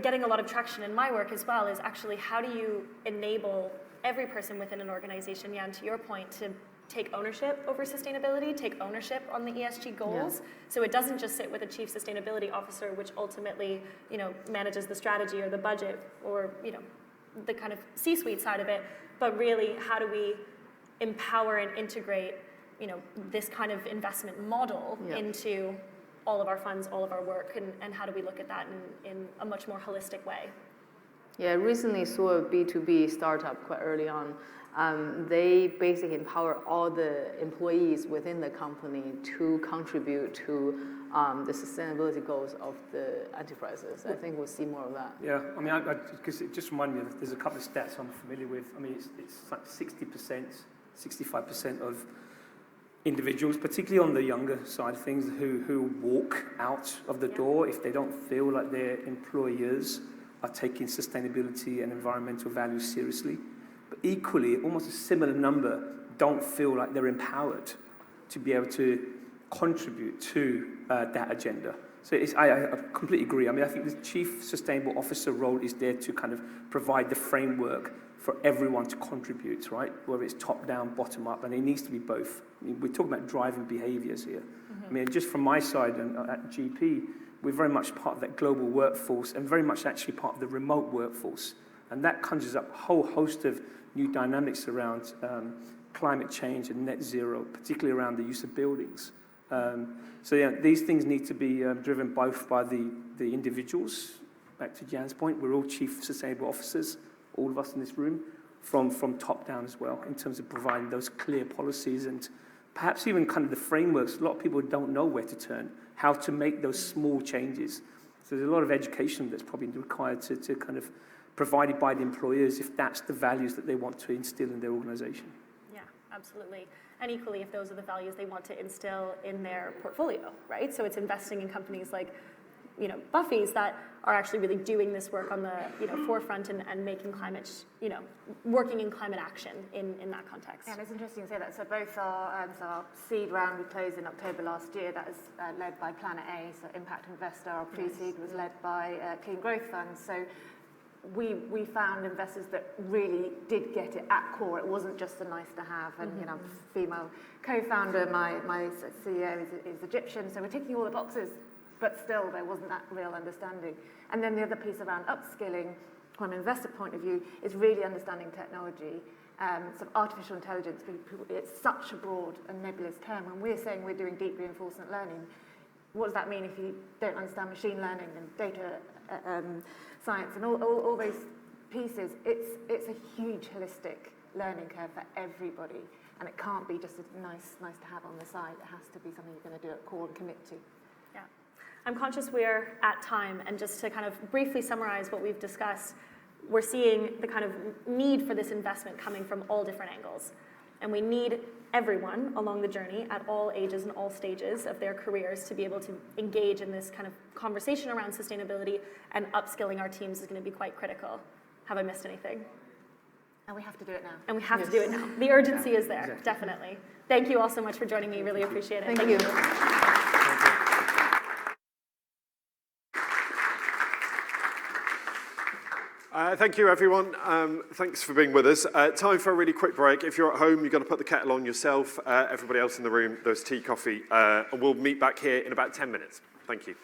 getting a lot of traction in my work as well, is actually how do you enable every person within an organization, Jan, to your point, to take ownership over sustainability, take ownership on the ESG goals. Yeah. So it doesn't just sit with a chief sustainability officer, which ultimately, manages the strategy or the budget or, the kind of C-suite side of it, but really how do we empower and integrate, this kind of investment model into all of our funds, all of our work, and how do we look at that in a much more holistic way? Yeah, I recently saw a B2B startup quite early on. They basically empower all the employees within the company to contribute to the sustainability goals of the enterprises. I think we'll see more of that. Yeah, I mean, because it just reminded me, there's a couple of stats I'm familiar with. I mean, it's like 60%, 65% of individuals, particularly on the younger side of things, who walk out of the door if they don't feel like their employers are taking sustainability and environmental values seriously. But equally, almost a similar number don't feel like they're empowered to be able to contribute to that agenda. So I completely agree. I mean, I think the Chief Sustainable Officer role is there to kind of provide the framework for everyone to contribute, right? Whether it's top down, bottom up, and it needs to be both. I mean, we're talking about driving behaviors here. Mm-hmm. I mean, just from my side and at GP, we're very much part of that global workforce and very much actually part of the remote workforce. And that conjures up a whole host of new dynamics around climate change and net zero, particularly around the use of buildings. So yeah, these things need to be driven both by the individuals. Back to Jan's point, we're all chief sustainable officers, all of us in this room, from top down as well, in terms of providing those clear policies and perhaps even kind of the frameworks. A lot of people don't know where to turn, how to make those small changes. So there's a lot of education that's probably required to kind of provided by the employers if that's the values that they want to instill in their organization. Yeah, absolutely. And equally, if those are the values they want to instill in their portfolio, right? So it's investing in companies like, Buffy's that are actually really doing this work on the, forefront and making climate, working in climate action in that context. Yeah, and it's interesting to say that. So both our seed round we closed in October last year, that was led by Planet A, so Impact Investor. Our pre-seed was led by Clean Growth Funds. So we found investors that really did get it at core. It wasn't just a nice to have. And female co-founder, my CEO is Egyptian, so we're ticking all the boxes, but still there wasn't that real understanding. And then the other piece around upskilling, from an investor point of view, is really understanding technology. Sort of artificial intelligence, it's such a broad and nebulous term. When we're saying we're doing deep reinforcement learning, what does that mean if you don't understand machine learning and data science and all those pieces? It's a huge holistic learning curve for everybody, and it can't be just a nice to have on the side. It has to be something you're going to do at core and commit to. Yeah, I'm conscious we're at time, and just to kind of briefly summarize what we've discussed, we're seeing the kind of need for this investment coming from all different angles, and we need everyone along the journey at all ages and all stages of their careers to be able to engage in this kind of conversation around sustainability, and upskilling our teams is going to be quite critical. Have I missed anything? And we have to do it now. And we have to do it now. The urgency is there, definitely. Thank you all so much for joining me. Really appreciate it. Thank you. Thank you, everyone. Thanks for being with us. Time for a really quick break. If you're at home, you've got to put the kettle on yourself. Everybody else in the room, there's tea, coffee. And we'll meet back here in about 10 minutes. Thank you.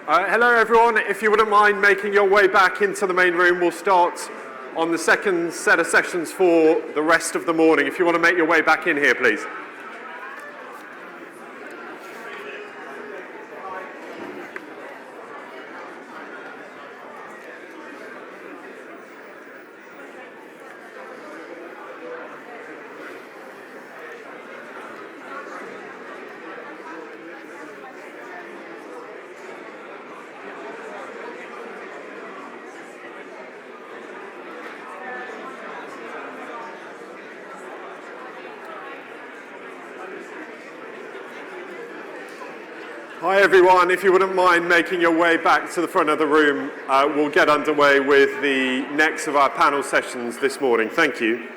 Hello everyone, if you wouldn't mind making your way back into the main room, we'll start on the second set of sessions for the rest of the morning. If you want to make your way back in here, please. Hi everyone, if you wouldn't mind making your way back to the front of the room, we'll get underway with the next of our panel sessions this morning. Thank you.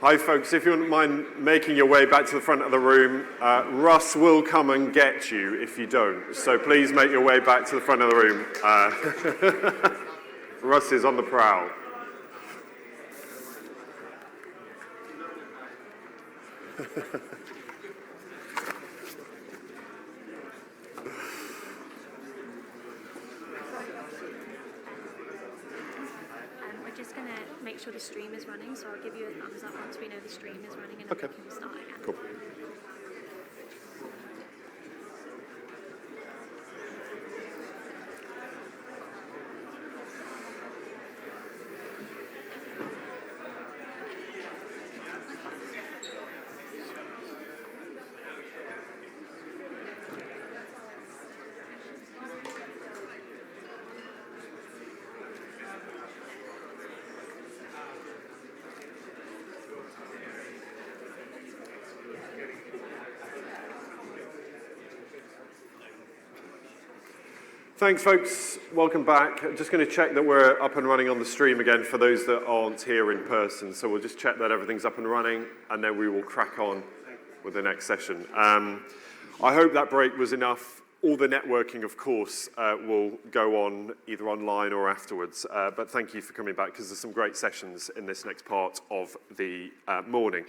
Hi folks, if you wouldn't mind making your way back to the front of the room, Russ will come and get you if you don't. So please make your way back to the front of the room. Russ is on the prowl. We're just going to make sure the stream is running, so I'll give you a thumbs up once we know the stream is running and then we can start again. Cool. Thanks, folks. Welcome back. Just going to check that we're up and running on the stream again for those that aren't here in person. So we'll just check that everything's up and running, and then we will crack on with the next session. I hope that break was enough. All the networking, of course, will go on either online or afterwards. But thank you for coming back, because there's some great sessions in this next part of the morning.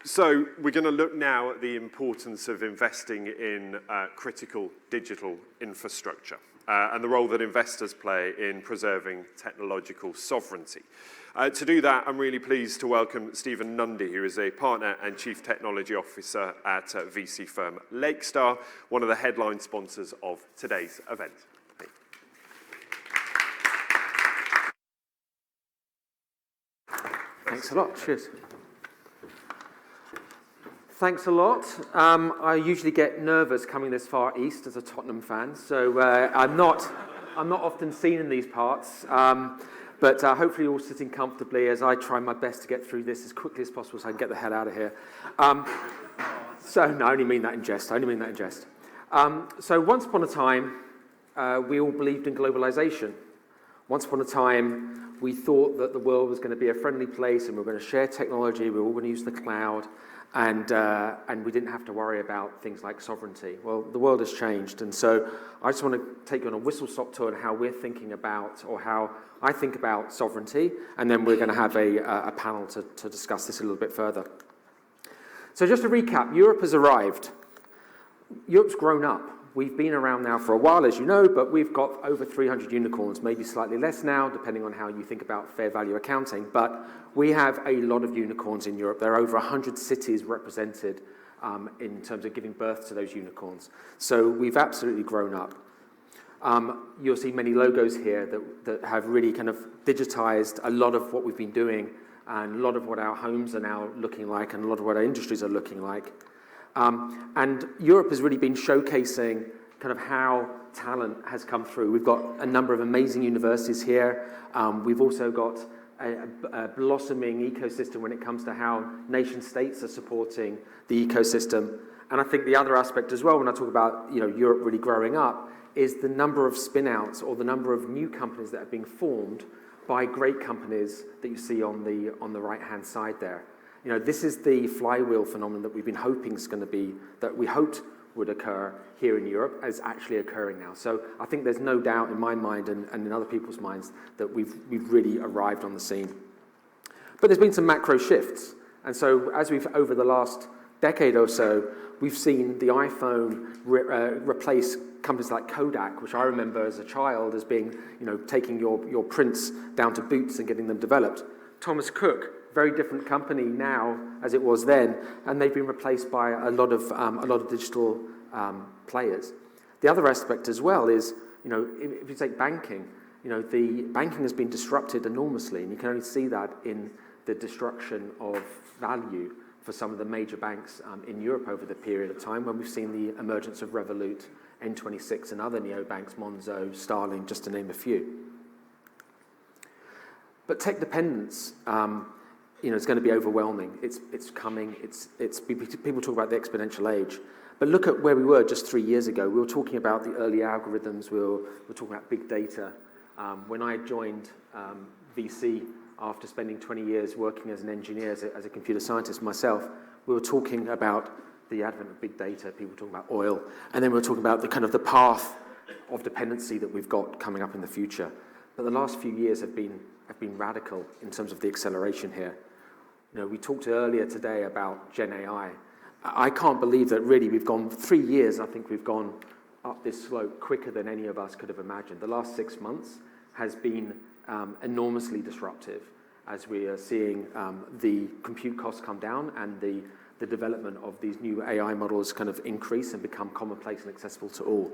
So we're going to look now at the importance of investing in critical digital infrastructure and the role that investors play in preserving technological sovereignty. To do that, I'm really pleased to welcome Stephen Nundy, who is a partner and chief technology officer at VC firm Lakestar, one of the headline sponsors of today's event. Thanks a lot. Cheers. Thanks a lot. I usually get nervous coming this far east as a Tottenham fan, so I'm not often seen in these parts. But hopefully you're all sitting comfortably as I try my best to get through this as quickly as possible so I can get the hell out of here. So no, I only mean that in jest. So once upon a time, we all believed in globalization. Once upon a time, we thought that the world was going to be a friendly place and we were going to share technology, we were all going to use the cloud, and we didn't have to worry about things like sovereignty. Well, the world has changed, and so I just want to take you on a whistle-stop tour on how we're thinking about, or how I think about sovereignty, and then we're going to have a panel to discuss this a little bit further. So just to recap, Europe has arrived. Europe's grown up. We've been around now for a while, as you know, but we've got over 300 unicorns, maybe slightly less now, depending on how you think about fair value accounting. But we have a lot of unicorns in Europe. There are over 100 cities represented in terms of giving birth to those unicorns. So we've absolutely grown up. You'll see many logos here that have really kind of digitized a lot of what we've been doing and a lot of what our homes are now looking like and a lot of what our industries are looking like. And Europe has really been showcasing kind of how talent has come through. We've got a number of amazing universities here. We've also got a blossoming ecosystem when it comes to how nation states are supporting the ecosystem. And I think the other aspect as well, when I talk about Europe really growing up, is the number of spin-outs or the number of new companies that are being formed by great companies that you see on the right-hand side there. This is the flywheel phenomenon that we've been hoping is going to be, that we hoped would occur here in Europe, is actually occurring now. So I think there's no doubt in my mind and in other people's minds that we've really arrived on the scene. But there's been some macro shifts. And so as we've, over the last decade or so, we've seen the iPhone replace companies like Kodak, which I remember as a child as being, taking your prints down to Boots and getting them developed. Thomas Cook, very different company now as it was then, and they've been replaced by a lot of digital players. The other aspect as well is, if you take banking, the banking has been disrupted enormously, and you can only see that in the destruction of value for some of the major banks in Europe over the period of time when we've seen the emergence of Revolut, N26, and other neobanks, Monzo, Starling, just to name a few. But tech dependence, is going to be overwhelming. It's coming. People talk about the exponential age, but look at where we were just 3 years ago. We were talking about the early algorithms. We were talking about big data. When I joined VC after spending 20 years working as an engineer, as a computer scientist myself, we were talking about the advent of big data. People were talking about oil, and then we were talking about the kind of the path of dependency that we've got coming up in the future. But the last few years have been radical in terms of the acceleration here. We talked earlier today about Gen AI. I can't believe that really we've gone 3 years. I think we've gone up this slope quicker than any of us could have imagined. The last 6 months has been enormously disruptive as we are seeing the compute costs come down and the development of these new AI models kind of increase and become commonplace and accessible to all.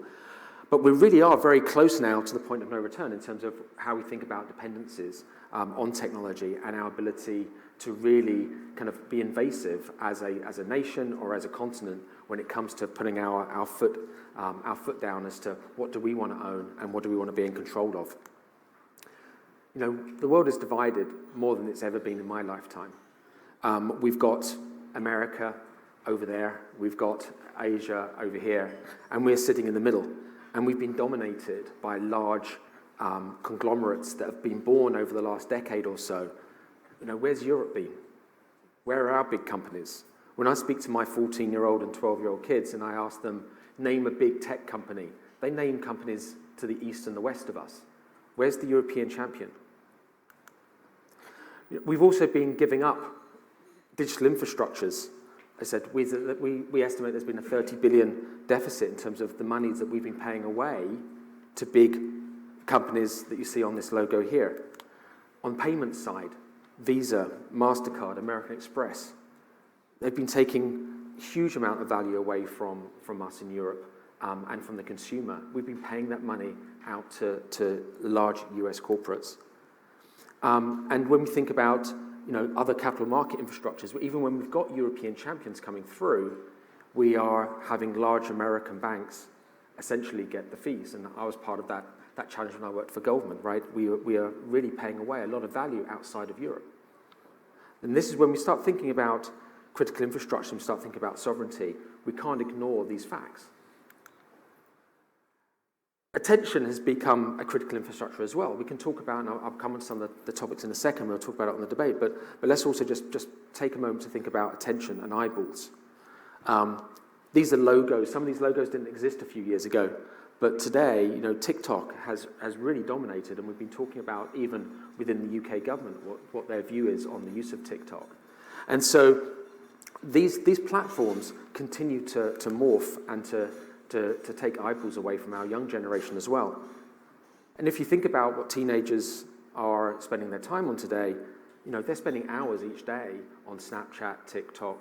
But we really are very close now to the point of no return in terms of how we think about dependencies on technology and our ability to really kind of be invasive as a nation or as a continent when it comes to putting our foot down as to what do we want to own and what do we want to be in control of. The world is divided more than it's ever been in my lifetime. We've got America over there, we've got Asia over here, and we're sitting in the middle. And we've been dominated by large conglomerates that have been born over the last decade or so. Where's Europe been? Where are our big companies? When I speak to my 14-year-old and 12-year-old kids and I ask them, name a big tech company, they name companies to the east and the west of us. Where's the European champion? We've also been giving up digital infrastructures. I said we estimate there's been a 30 billion deficit in terms of the monies that we've been paying away to big companies that you see on this logo here. On payment side, Visa, MasterCard, American Express, they've been taking a huge amount of value away from us in Europe and from the consumer. We've been paying that money out to large US corporates. And when we think about other capital market infrastructures, even when we've got European champions coming through, we are having large American banks essentially get the fees. And I was part of that challenge when I worked for Goldman, right? We are really paying away a lot of value outside of Europe. And this is when we start thinking about critical infrastructure and start thinking about sovereignty. We can't ignore these facts. Attention has become a critical infrastructure as well. We can talk about, and I'll come on some of the topics in a second, we'll talk about it on the debate, but let's also just take a moment to think about attention and eyeballs. These are logos. Some of these logos didn't exist a few years ago, but today, TikTok has really dominated, and we've been talking about even within the UK government what their view is on the use of TikTok. And so these platforms continue to morph and to take eyeballs away from our young generation as well. And if you think about what teenagers are spending their time on today, they're spending hours each day on Snapchat, TikTok,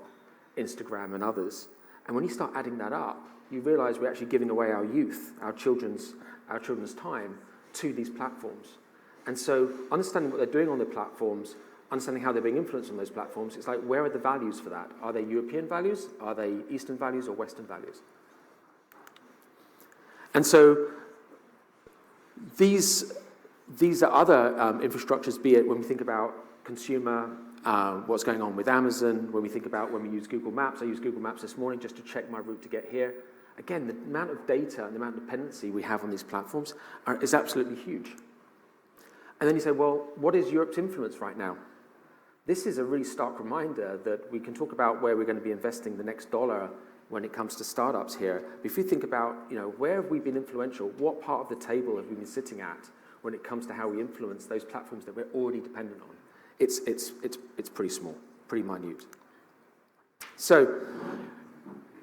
Instagram, and others. And when you start adding that up, you realize we're actually giving away our youth, our children's time to these platforms. And so understanding what they're doing on the platforms, understanding how they're being influenced on those platforms, it's like, where are the values for that? Are they European values? Are they Eastern values or Western values? And so these are other infrastructures, be it when we think about consumer, what's going on with Amazon, when we think about when we use Google Maps. I used Google Maps this morning just to check my route to get here. Again, the amount of data and the amount of dependency we have on these platforms is absolutely huge. And then you say, well, what is Europe's influence right now? This is a really stark reminder that we can talk about where we're going to be investing the next dollar when it comes to startups here. But if you think about, where have we been influential? What part of the table have we been sitting at when it comes to how we influence those platforms that we're already dependent on? It's pretty small, pretty minute. So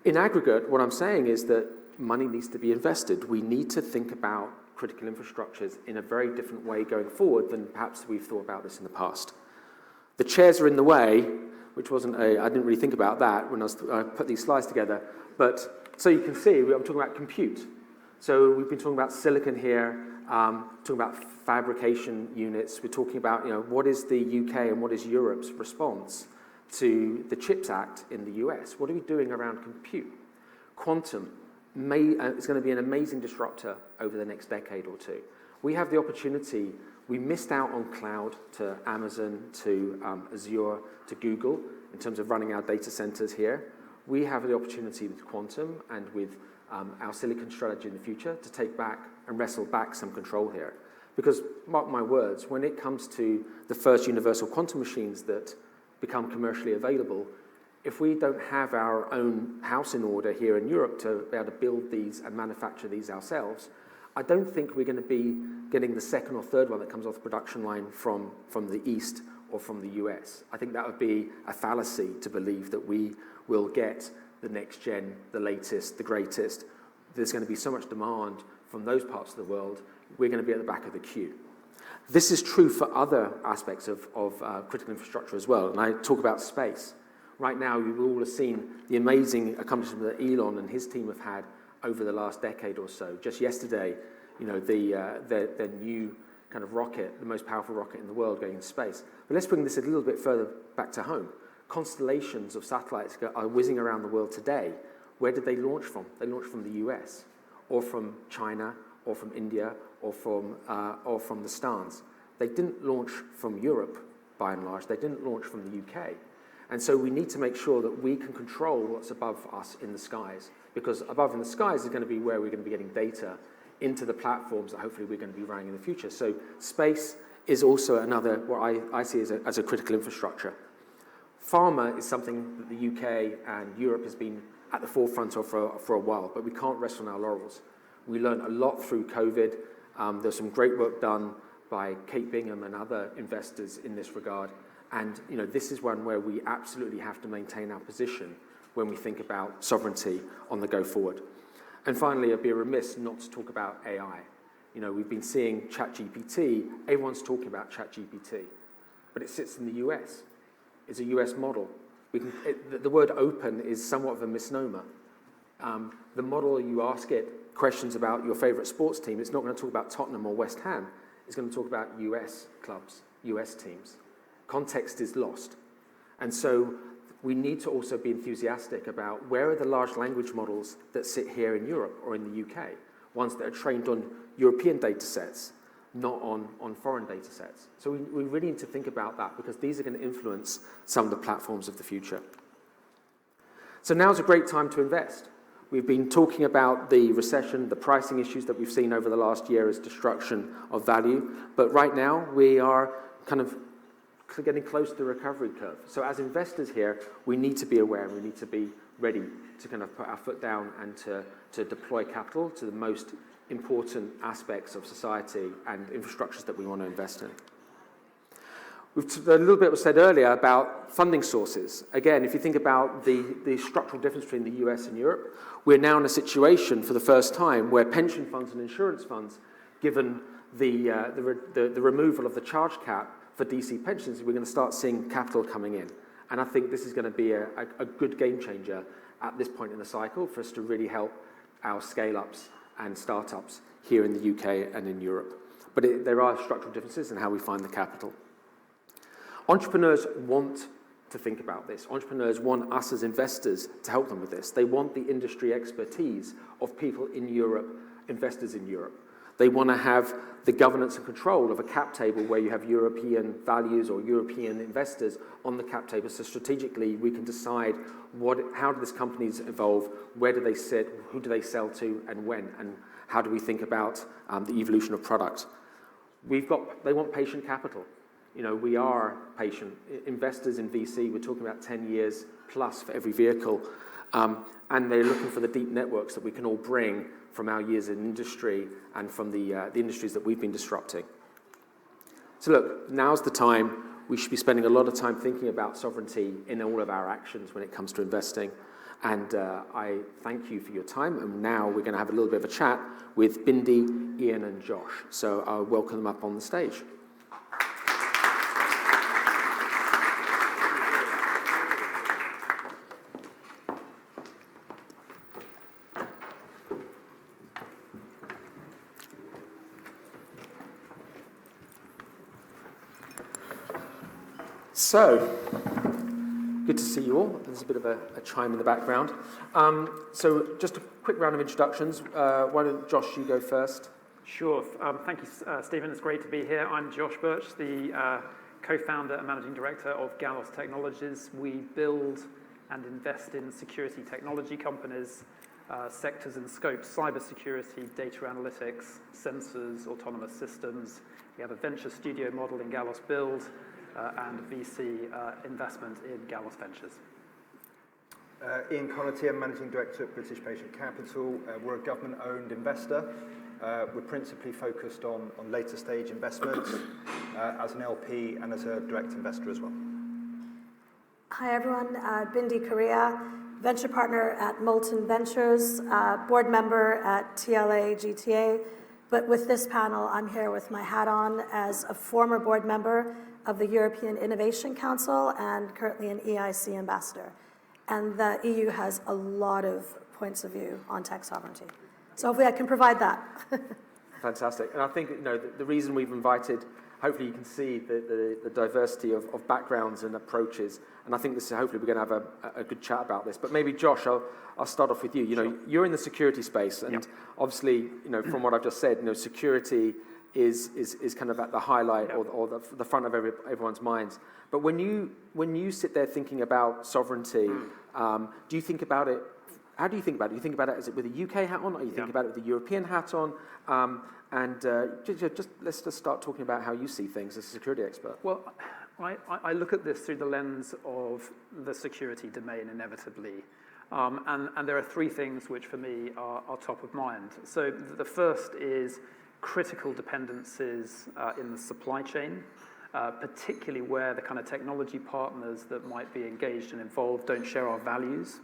in aggregate, what I'm saying is that money needs to be invested. We need to think about critical infrastructures in a very different way going forward than perhaps we've thought about this in the past. The chairs are in the way, which wasn't I didn't really think about that when I put these slides together. But so you can see, I'm talking about compute. So we've been talking about silicon here, talking about fabrication units. We're talking about, what is the UK and what is Europe's response to the CHIPS Act in the US? What are we doing around compute? Quantum is going to be an amazing disruptor over the next decade or two. We have the opportunity. We missed out on cloud to Amazon, to Azure, to Google in terms of running our data centers here. We have the opportunity with quantum and with our silicon strategy in the future to take back and wrestle back some control here. Because, mark my words, when it comes to the first universal quantum machines that become commercially available, if we don't have our own house in order here in Europe to be able to build these and manufacture these ourselves, I don't think we're going to be getting the second or third one that comes off the production line from the East or from the US. I think that would be a fallacy to believe that we will get the next gen, the latest, the greatest. There's going to be so much demand from those parts of the world, we're going to be at the back of the queue. This is true for other aspects of critical infrastructure as well, and I talk about space. Right now, you all have seen the amazing accomplishment that Elon and his team have had over the last decade or so. Just yesterday, their new kind of rocket, the most powerful rocket in the world, going into space. But let's bring this a little bit further back to home. Constellations of satellites are whizzing around the world today. Where did they launch from? They launched from the US, or from China, or from India, or from the stars. They didn't launch from Europe, by and large. They didn't launch from the UK. And so we need to make sure that we can control what's above us in the skies, because above in the skies is going to be where we're going to be getting data into the platforms that hopefully we're going to be running in the future. So space is also another, what I see as a critical infrastructure. Pharma is something that the UK and Europe has been at the forefront of for a while, but we can't rest on our laurels. We learned a lot through COVID. There's some great work done by Kate Bingham and other investors in this regard. And this is one where we absolutely have to maintain our position when we think about sovereignty on the go forward. And finally, I'd be remiss not to talk about AI. We've been seeing ChatGPT. Everyone's talking about ChatGPT, but it sits in the US. It's a US model. The word open is somewhat of a misnomer. The model, you ask it questions about your favorite sports team, it's not going to talk about Tottenham or West Ham. It's going to talk about US clubs, US teams. Context is lost. And so we need to also be enthusiastic about where are the large language models that sit here in Europe or in the UK, ones that are trained on European data sets, not on foreign data sets. So we really need to think about that, because these are going to influence some of the platforms of the future. So now's a great time to invest. We've been talking about the recession, the pricing issues that we've seen over the last year as destruction of value. But right now, we are kind of getting close to the recovery curve. So as investors here, we need to be aware, and we need to be ready to kind of put our foot down and to deploy capital to the most important aspects of society and infrastructures that we want to invest in. A little bit was said earlier about funding sources. Again, if you think about the structural difference between the US and Europe, we're now in a situation for the first time where pension funds and insurance funds, given the removal of the charge cap for DC pensions, we're going to start seeing capital coming in. And I think this is going to be a good game changer at this point in the cycle for us to really help our scale-ups and startups here in the UK and in Europe. But there are structural differences in how we find the capital. Entrepreneurs want to think about this. Entrepreneurs want us as investors to help them with this. They want the industry expertise of people in Europe, investors in Europe. They want to have the governance and control of a cap table where you have European values or European investors on the cap table. So strategically, we can decide how do these companies evolve, where do they sit, who do they sell to, and when, and how do we think about the evolution of product. They want patient capital. You know, we are patient. Investors in VC, we're talking about 10 years plus for every vehicle. And they're looking for the deep networks that we can all bring from our years in industry and from the industries that we've been disrupting. So look, now's the time. We should be spending a lot of time thinking about sovereignty in all of our actions when it comes to investing. And I thank you for your time. And now we're going to have a little bit of a chat with Bindi, Ian, and Josh. So I'll welcome them up on the stage. So, good to see you all. There's a bit of a chime in the background. So just a quick round of introductions. Why don't, Josh, you go first? Sure. Thank you, Stephen. It's great to be here. I'm Josh Birch, the co-founder and managing director of Gallos Technologies. We build and invest in security technology companies, sectors and scopes, cybersecurity, data analytics, sensors, autonomous systems. We have a venture studio model in Gallos Build, and VC investment in Gallos Ventures. Ian Connaughty, I'm Managing Director at British Patient Capital. We're a government-owned investor. We're principally focused on later stage investments as an LP and as a direct investor as well. Hi everyone, Bindi Korea, venture partner at Molten Ventures, board member at TLA GTA. But with this panel, I'm here with my hat on as a former board member of the European Innovation Council and currently an EIC ambassador. And the EU has a lot of points of view on tech sovereignty. So hopefully I can provide that. Fantastic. And I think, you know, the reason we've invited, hopefully you can see the diversity of backgrounds and approaches. And I think this is, hopefully we're going to have a good chat about this. But maybe Josh, I'll start off with you. You know, you're in the security space, and obviously, you know, from what I've just said, you know, security is kind of at the highlight or the front of everyone's minds. But when you sit there thinking about sovereignty, do you think about it? How do you think about it? Do you think about it as with a UK hat on, or you think about it with a European hat on? Let's just start talking about how you see things as a security expert. Well, I look at this through the lens of the security domain inevitably. And there are three things which for me are top of mind. So the first is critical dependencies in the supply chain, particularly where the kind of technology partners that might be engaged and involved don't share our values,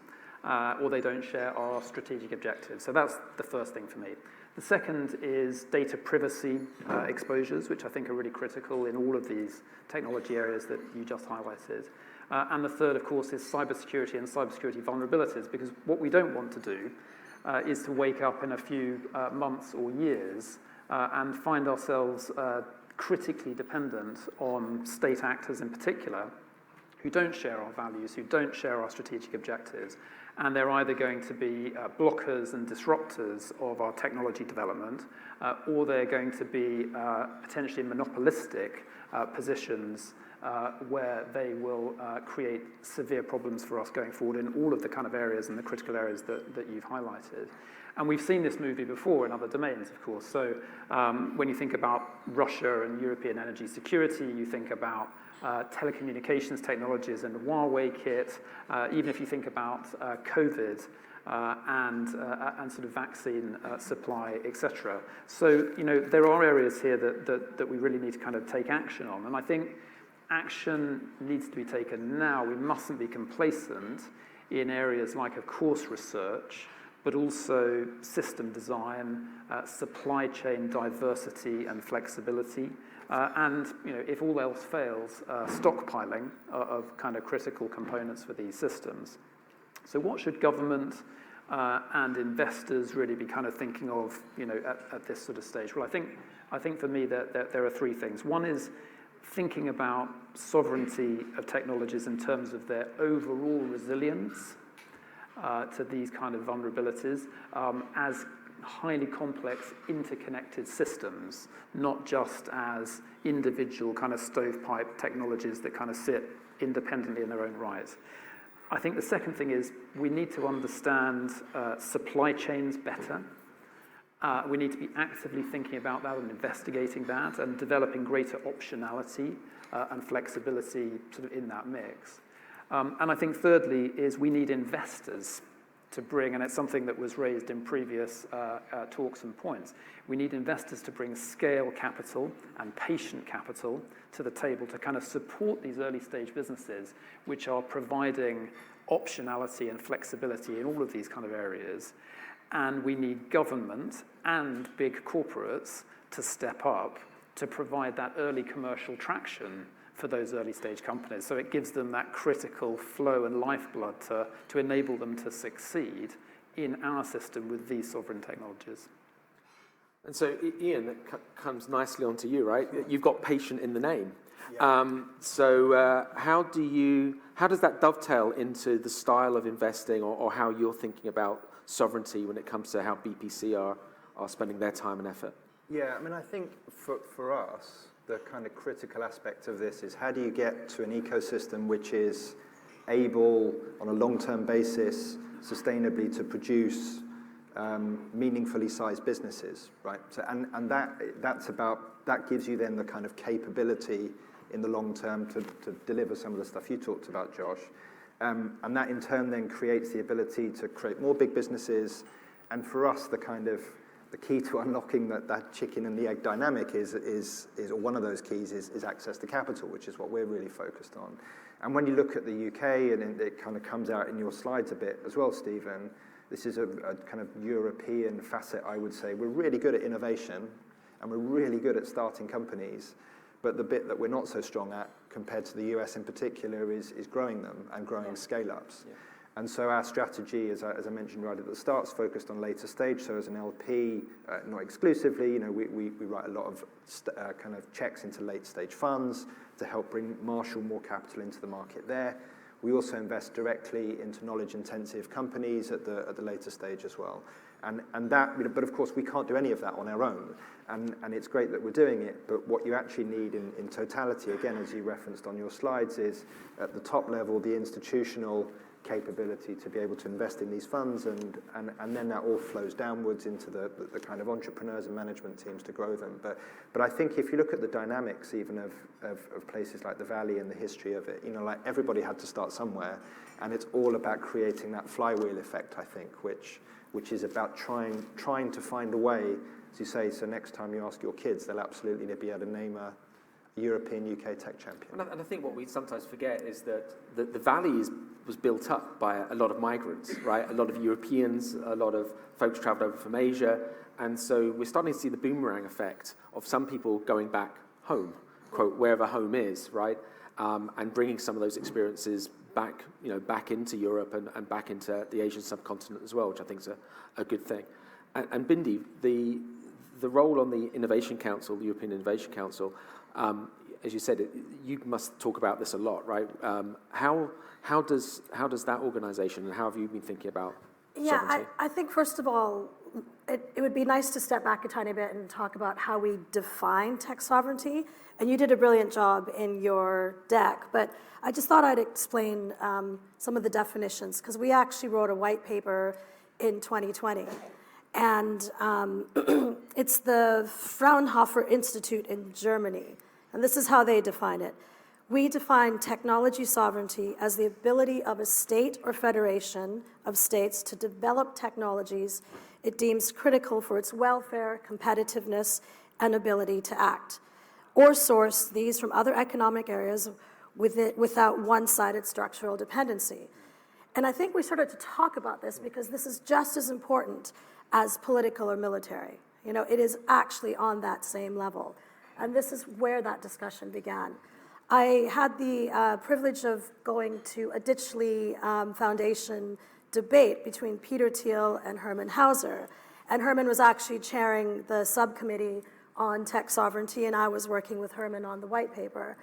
or they don't share our strategic objectives. So that's the first thing for me. The second is data privacy exposures, which I think are really critical in all of these technology areas that you just highlighted. And the third, of course, is cybersecurity and cybersecurity vulnerabilities, because what we don't want to do is to wake up in a few months or years and find ourselves critically dependent on state actors in particular who don't share our values, who don't share our strategic objectives, and they're either going to be blockers and disruptors of our technology development, or they're going to be potentially monopolistic positions where they will create severe problems for us going forward in all of the kind of areas and the critical areas that you've highlighted. And we've seen this movie before in other domains, of course. So when you think about Russia and European energy security, you think about telecommunications technologies and the Huawei kit, even if you think about COVID and sort of vaccine supply, etc. So, you know, there are areas here that we really need to kind of take action on. And I think action needs to be taken now. We mustn't be complacent in areas like, of course, research, but also system design, supply chain diversity and flexibility, and, you know, if all else fails, stockpiling of kind of critical components for these systems. So what should government and investors really be kind of thinking of, you know, at this sort of stage? Well, I think for me that there are three things. One is thinking about sovereignty of technologies in terms of their overall resilience to these kind of vulnerabilities as highly complex interconnected systems, not just as individual kind of stovepipe technologies that kind of sit independently in their own right. I think the second thing is we need to understand supply chains better. We need to be actively thinking about that and investigating that and developing greater optionality and flexibility sort of in that mix. And I think thirdly is we need investors to bring, and it's something that was raised in previous talks and points, we need investors to bring scale capital and patient capital to the table to kind of support these early stage businesses which are providing optionality and flexibility in all of these kind of areas. And we need government and big corporates to step up to provide that early commercial traction for those early stage companies. So it gives them that critical flow and lifeblood to enable them to succeed in our system with these sovereign technologies. And so, Ian, that comes nicely onto you, right? You've got patient in the name. Yeah. How does that dovetail into the style of investing or how you're thinking about sovereignty when it comes to how BPC are spending their time and effort? Yeah, I mean, I think for us, the kind of critical aspect of this is how do you get to an ecosystem which is able, on a long-term basis, sustainably to produce meaningfully sized businesses, right? So, and that gives you then the kind of capability in the long term to deliver some of the stuff you talked about, Josh. And that in turn then creates the ability to create more big businesses. And for us, the key to unlocking that chicken and the egg dynamic is or one of those keys is access to capital, which is what we're really focused on. And when you look at the UK, and it kind of comes out in your slides a bit as well, Stephen, this is a kind of European facet, I would say. We're really good at innovation, and we're really good at starting companies. But the bit that we're not so strong at, compared to the US in particular, is growing them and growing scale-ups. Yeah. And so our strategy, as I mentioned right at the start, is focused on later stage. So as an LP, not exclusively, we write a lot of kind of checks into late stage funds to help marshal more capital into the market there. We also invest directly into knowledge-intensive companies at the later stage as well. And that, but of course, we can't do any of that on our own. And it's great that we're doing it, but what you actually need in totality, again, as you referenced on your slides, is at the top level, the institutional capability to be able to invest in these funds, and then that all flows downwards into the kind of entrepreneurs and management teams to grow them. But I think if you look at the dynamics even of places like the Valley and the history of it, like everybody had to start somewhere, and it's all about creating that flywheel effect, I think, which is about trying to find a way, as you say, so next time you ask your kids, they'll absolutely be able to name a European UK tech champion. And I think what we sometimes forget is that the Valley was built up by a lot of migrants, right? A lot of Europeans, a lot of folks traveled over from Asia. And so we're starting to see the boomerang effect of some people going back home, quote, wherever home is, right? And bringing some of those experiences back into Europe and back into the Asian subcontinent as well, which I think is a good thing. And Bindi, the role on the Innovation Council, the European Innovation Council, as you said, you must talk about this a lot, right? How does that organisation, and how have you been thinking about sovereignty? I think first of all, it would be nice to step back a tiny bit and talk about how we define tech sovereignty. And you did a brilliant job in your deck, but I just thought I'd explain some of the definitions, because we actually wrote a white paper in 2020. And it's the Fraunhofer Institute in Germany. And this is how they define it. We define technology sovereignty as the ability of a state or federation of states to develop technologies it deems critical for its welfare, competitiveness, and ability to act, or source these from other economic areas without one-sided structural dependency. And I think we started to talk about this because this is just as important as political or military. It is actually on that same level. And this is where that discussion began. I had the privilege of going to a Ditchley Foundation debate between Peter Thiel and Herman Hauser. And Herman was actually chairing the subcommittee on tech sovereignty, and I was working with Herman on the white paper.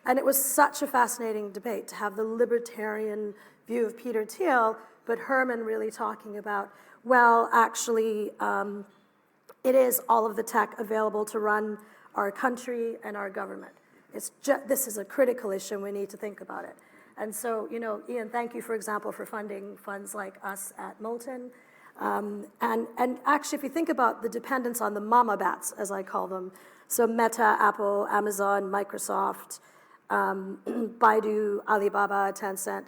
And it was such a fascinating debate to have the libertarian view of Peter Thiel, but Herman really talking about, well, actually, it is all of the tech available to run our country and our government. This is a critical issue, and we need to think about it. And so, Ian, thank you, for example, for funding funds like us at Moulton. And actually, if you think about the dependence on the mama bats, as I call them, so Meta, Apple, Amazon, Microsoft, Baidu, Alibaba, Tencent,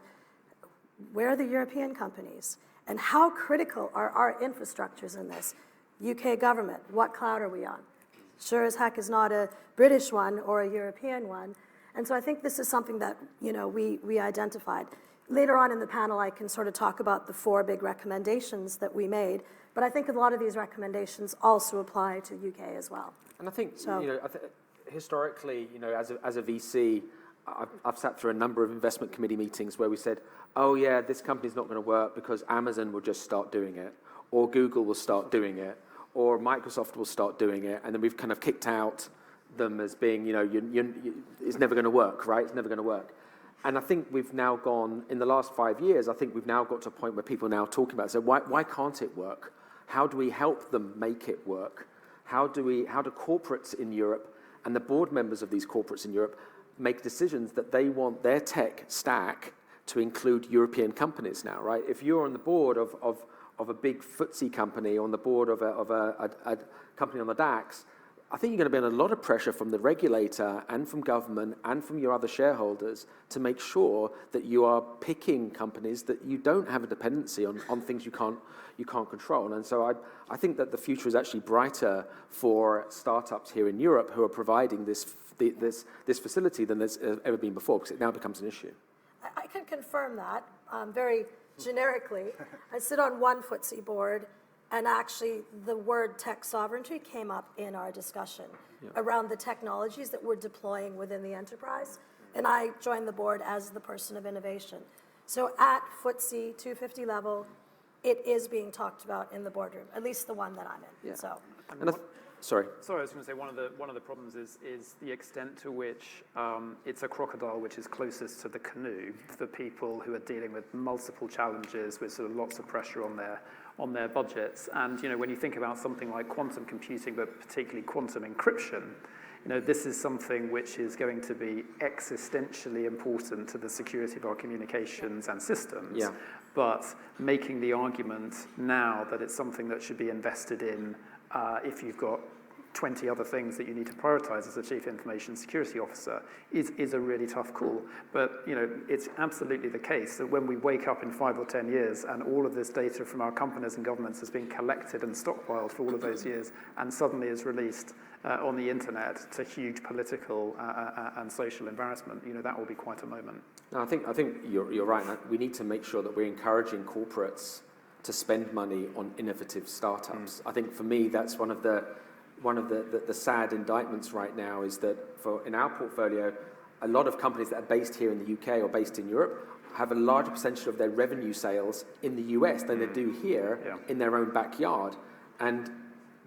where are the European companies? And how critical are our infrastructures in this? UK government, what cloud are we on? Sure as heck is not a British one or a European one. And so I think this is something that, we identified. Later on in the panel, I can sort of talk about the 4 big recommendations that we made, but I think a lot of these recommendations also apply to UK as well. And I think, historically, as a VC, I've sat through a number of investment committee meetings where we said, oh yeah, this company's not going to work because Amazon will just start doing it, or Google will start doing it, or Microsoft will start doing it, and then we've kind of kicked out them as being, it's never going to work, right? It's never going to work. And I think we've now gone, in the last 5 years, I think we've now got to a point where people are now talking about it. So why can't it work? How do we help them make it work? How do corporates in Europe and the board members of these corporates in Europe make decisions that they want their tech stack to include European companies now, right? If you're on the board of a big FTSE company, on the board of a company on the DAX, I think you're going to be under a lot of pressure from the regulator and from government and from your other shareholders to make sure that you are picking companies that you don't have a dependency on things you can't control. And so I think that the future is actually brighter for startups here in Europe who are providing this facility than there's ever been before, because it now becomes an issue. I can confirm that very generically. I sit on one FTSE board, and actually the word tech sovereignty came up in our discussion around the technologies that we're deploying within the enterprise. And I joined the board as the person of innovation. So at FTSE 250 level, it is being talked about in the boardroom, at least the one that I'm in. Yeah. So. Sorry. Sorry, I was going to say one of the problems is the extent to which it's a crocodile which is closest to the canoe for people who are dealing with multiple challenges with sort of lots of pressure on their budgets. And when you think about something like quantum computing, but particularly quantum encryption, this is something which is going to be existentially important to the security of our communications and systems. Yeah. But making the argument now that it's something that should be invested in if you've got 20 other things that you need to prioritize as a chief information security officer is a really tough call. But it's absolutely the case that when we wake up in 5 or 10 years and all of this data from our companies and governments has been collected and stockpiled for all of those years and suddenly is released on the internet to huge political and social embarrassment, that will be quite a moment. No, I think you're right. We need to make sure that we're encouraging corporates to spend money on innovative startups. I think for me that's one of the sad indictments right now is that in our portfolio, a lot of companies that are based here in the UK or based in Europe have a larger percentage of their revenue sales in the US than they do here in their own backyard. And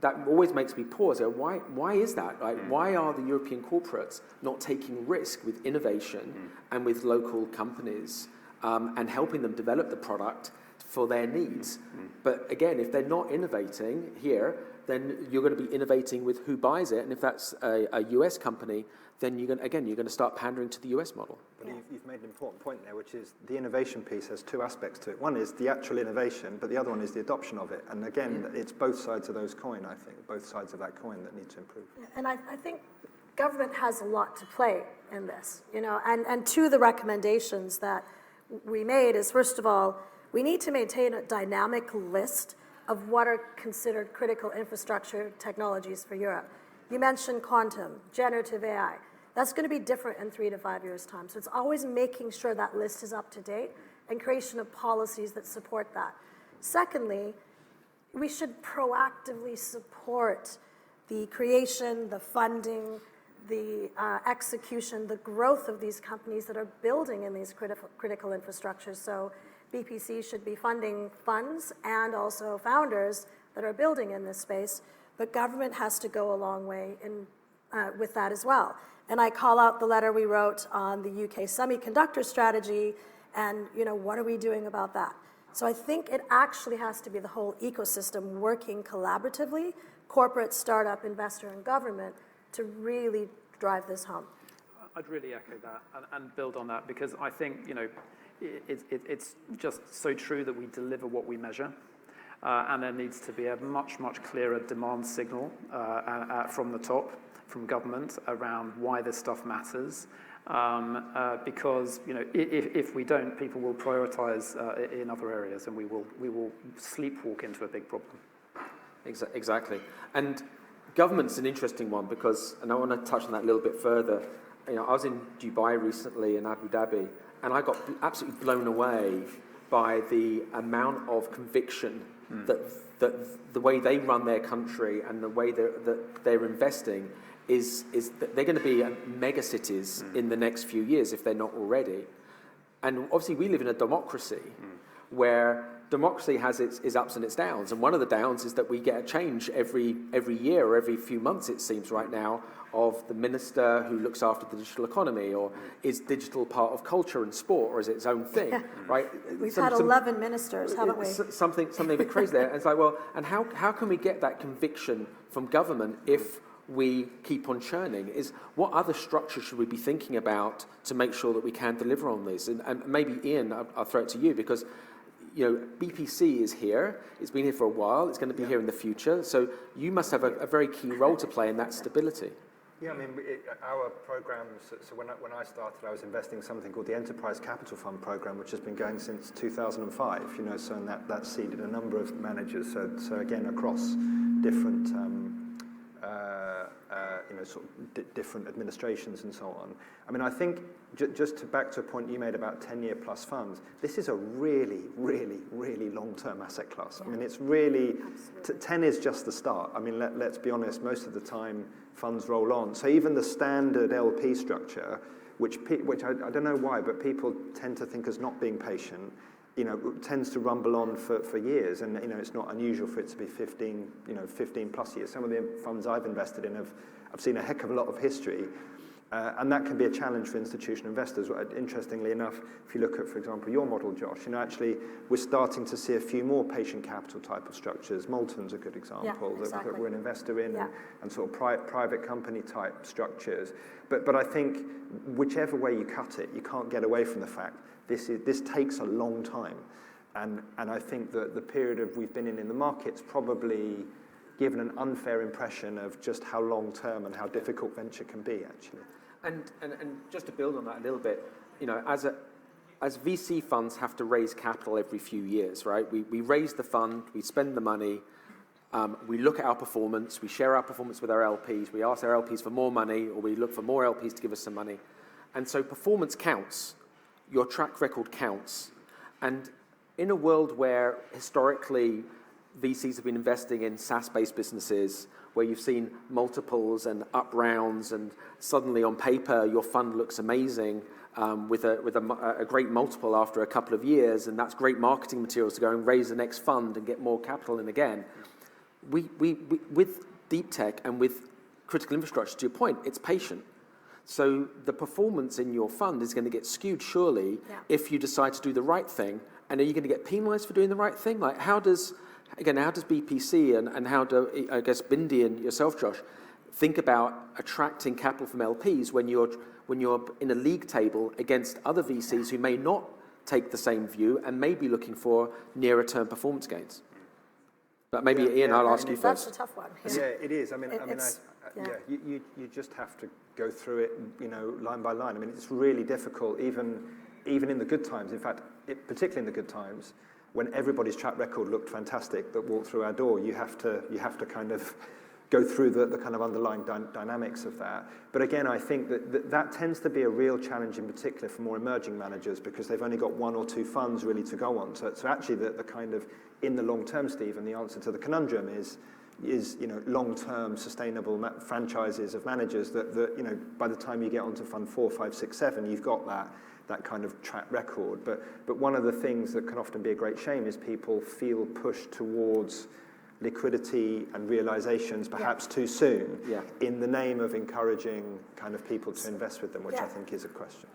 that always makes me pause. Why is that? Like, why are the European corporates not taking risk with innovation and with local companies and helping them develop the product for their needs? But again, if they're not innovating here, then you're going to be innovating with who buys it. And if that's a US company, then you're going to start pandering to the US model. But you've made an important point there, which is the innovation piece has 2 aspects to it. One is the actual innovation, but the other one is the adoption of it. And again, it's both sides of those coin, I think, both sides of that coin that need to improve. And I think government has a lot to play in this, and 2 of the recommendations that we made is, first of all, we need to maintain a dynamic list of what are considered critical infrastructure technologies for Europe. You mentioned quantum, generative AI. That's going to be different in 3 to 5 years' time. So it's always making sure that list is up to date and creation of policies that support that. Secondly, we should proactively support the creation, the funding, the execution, the growth of these companies that are building in these critical infrastructures. So BPC should be funding funds and also founders that are building in this space. but government has to go a long way with that as well. And I call out the letter we wrote on the UK semiconductor strategy, and what are we doing about that? So I think it actually has to be the whole ecosystem working collaboratively, corporate, startup, investor, and government, to really drive this home. I'd really echo that and build on that, because I think it's just so true that we deliver what we measure. And there needs to be a much, much clearer demand signal from the top, from government, around why this stuff matters. Because if we don't, people will prioritize in other areas, and we will sleepwalk into a big problem. Exactly. And government's an interesting one, because, and I want to touch on that a little bit further. I was in Dubai recently, in Abu Dhabi, and I got absolutely blown away by the amount of conviction that the way they run their country and the way that they're investing is that they're going to be mega cities in the next few years, if they're not already. And obviously we live in a democracy where democracy has its ups and its downs. And one of the downs is that we get a change every year or every few months, it seems right now, of the minister who looks after the digital economy, or is digital part of culture and sport, or is it its own thing, right? We've had 11 ministers, haven't we? Something a bit crazy there. And it's like, well, and how can we get that conviction from government if we keep on churning? Is what other structure should we be thinking about to make sure that we can deliver on this? And maybe Ian, I'll throw it to you, because BPC is here. It's been here for a while. It's going to be here in the future. So you must have a very key role to play in that stability. Yeah, I mean, our programs, so when I started, I was investing in something called the Enterprise Capital Fund program, which has been going since 2005, so and that seeded a number of managers, so again, across different, sort of different administrations and so on. I mean, I think, just back to a point you made about 10-year plus funds, this is a really, really, really long-term asset class. I mean, it's really, 10 is just the start. I mean, let's be honest, most of the time, funds roll on. So even the standard LP structure, which I don't know why, but people tend to think as not being patient, tends to rumble on for years, and it's not unusual for it to be 15 plus years. Some of the funds I've invested in I've seen a heck of a lot of history, and that can be a challenge for institutional investors. Interestingly enough, if you look at, for example, your model, Josh, actually we're starting to see a few more patient capital type of structures. Molten's a good example that we're an investor in, and sort of private company type structures. But I think whichever way you cut it, you can't get away from the fact this takes a long time, and I think that the period we've been in the market's probably given an unfair impression of just how long term and how difficult venture can be, actually. And just to build on that a little bit, as VC funds have to raise capital every few years, right? We raise the fund, we spend the money, we look at our performance, we share our performance with our LPs, we ask our LPs for more money, or we look for more LPs to give us some money. And so performance counts, your track record counts. And in a world where historically VCs have been investing in SaaS-based businesses, where you've seen multiples and up rounds, and suddenly on paper your fund looks amazing with a great multiple after a couple of years, and that's great marketing materials to go and raise the next fund and get more capital in again. We with deep tech and with critical infrastructure, to your point, it's patient. So the performance in your fund is going to get skewed, surely, if you decide to do the right thing. And are you going to get penalized for doing the right thing? Like, how does BPC and how do, I guess, Bindi and yourself, Josh, think about attracting capital from LPs when you're in a league table against other VCs who may not take the same view and may be looking for nearer term performance gains? But maybe, Ian, I'll ask you first. That's a tough one. Yeah, it is. I mean, you just have to go through it, line by line. I mean, it's really difficult, even in the good times. In fact, particularly in the good times, when everybody's track record looked fantastic that walked through our door, you have to kind of go through the kind of underlying dynamics of that. But again, I think that tends to be a real challenge in particular for more emerging managers, because they've only got one or two funds really to go on. So actually the kind of, in the long term, Steve, and the answer to the conundrum is long-term sustainable franchises of managers that by the time you get onto fund 4, 5, 6, 7, you've got that kind of track record. But one of the things that can often be a great shame is people feel pushed towards liquidity and realizations perhaps too soon in the name of encouraging kind of people to invest with them, which I think is a question.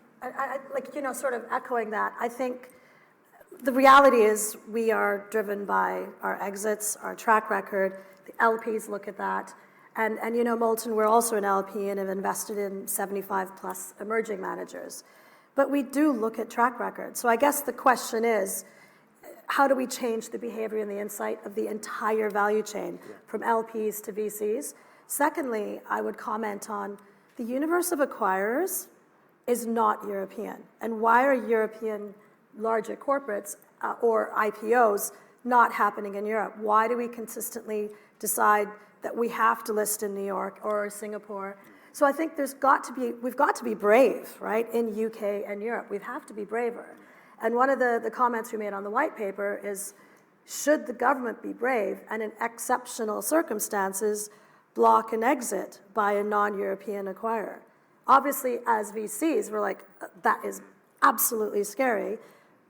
Sort of echoing that, I think the reality is we are driven by our exits, our track record. The LPs look at that. And Moulton, we're also an LP and have invested in 75 plus emerging managers. But we do look at track record. So I guess the question is, how do we change the behavior and the insight of the entire value chain from LPs to VCs? Secondly, I would comment on the universe of acquirers is not European. And why are European larger corporates or IPOs not happening in Europe? Why do we consistently decide that we have to list in New York or Singapore? So I think we've got to be brave, right, in UK and Europe. We have to be braver. And one of the comments we made on the white paper is, should the government be brave and in exceptional circumstances block an exit by a non-European acquirer? Obviously, as VCs, we're like, that is absolutely scary.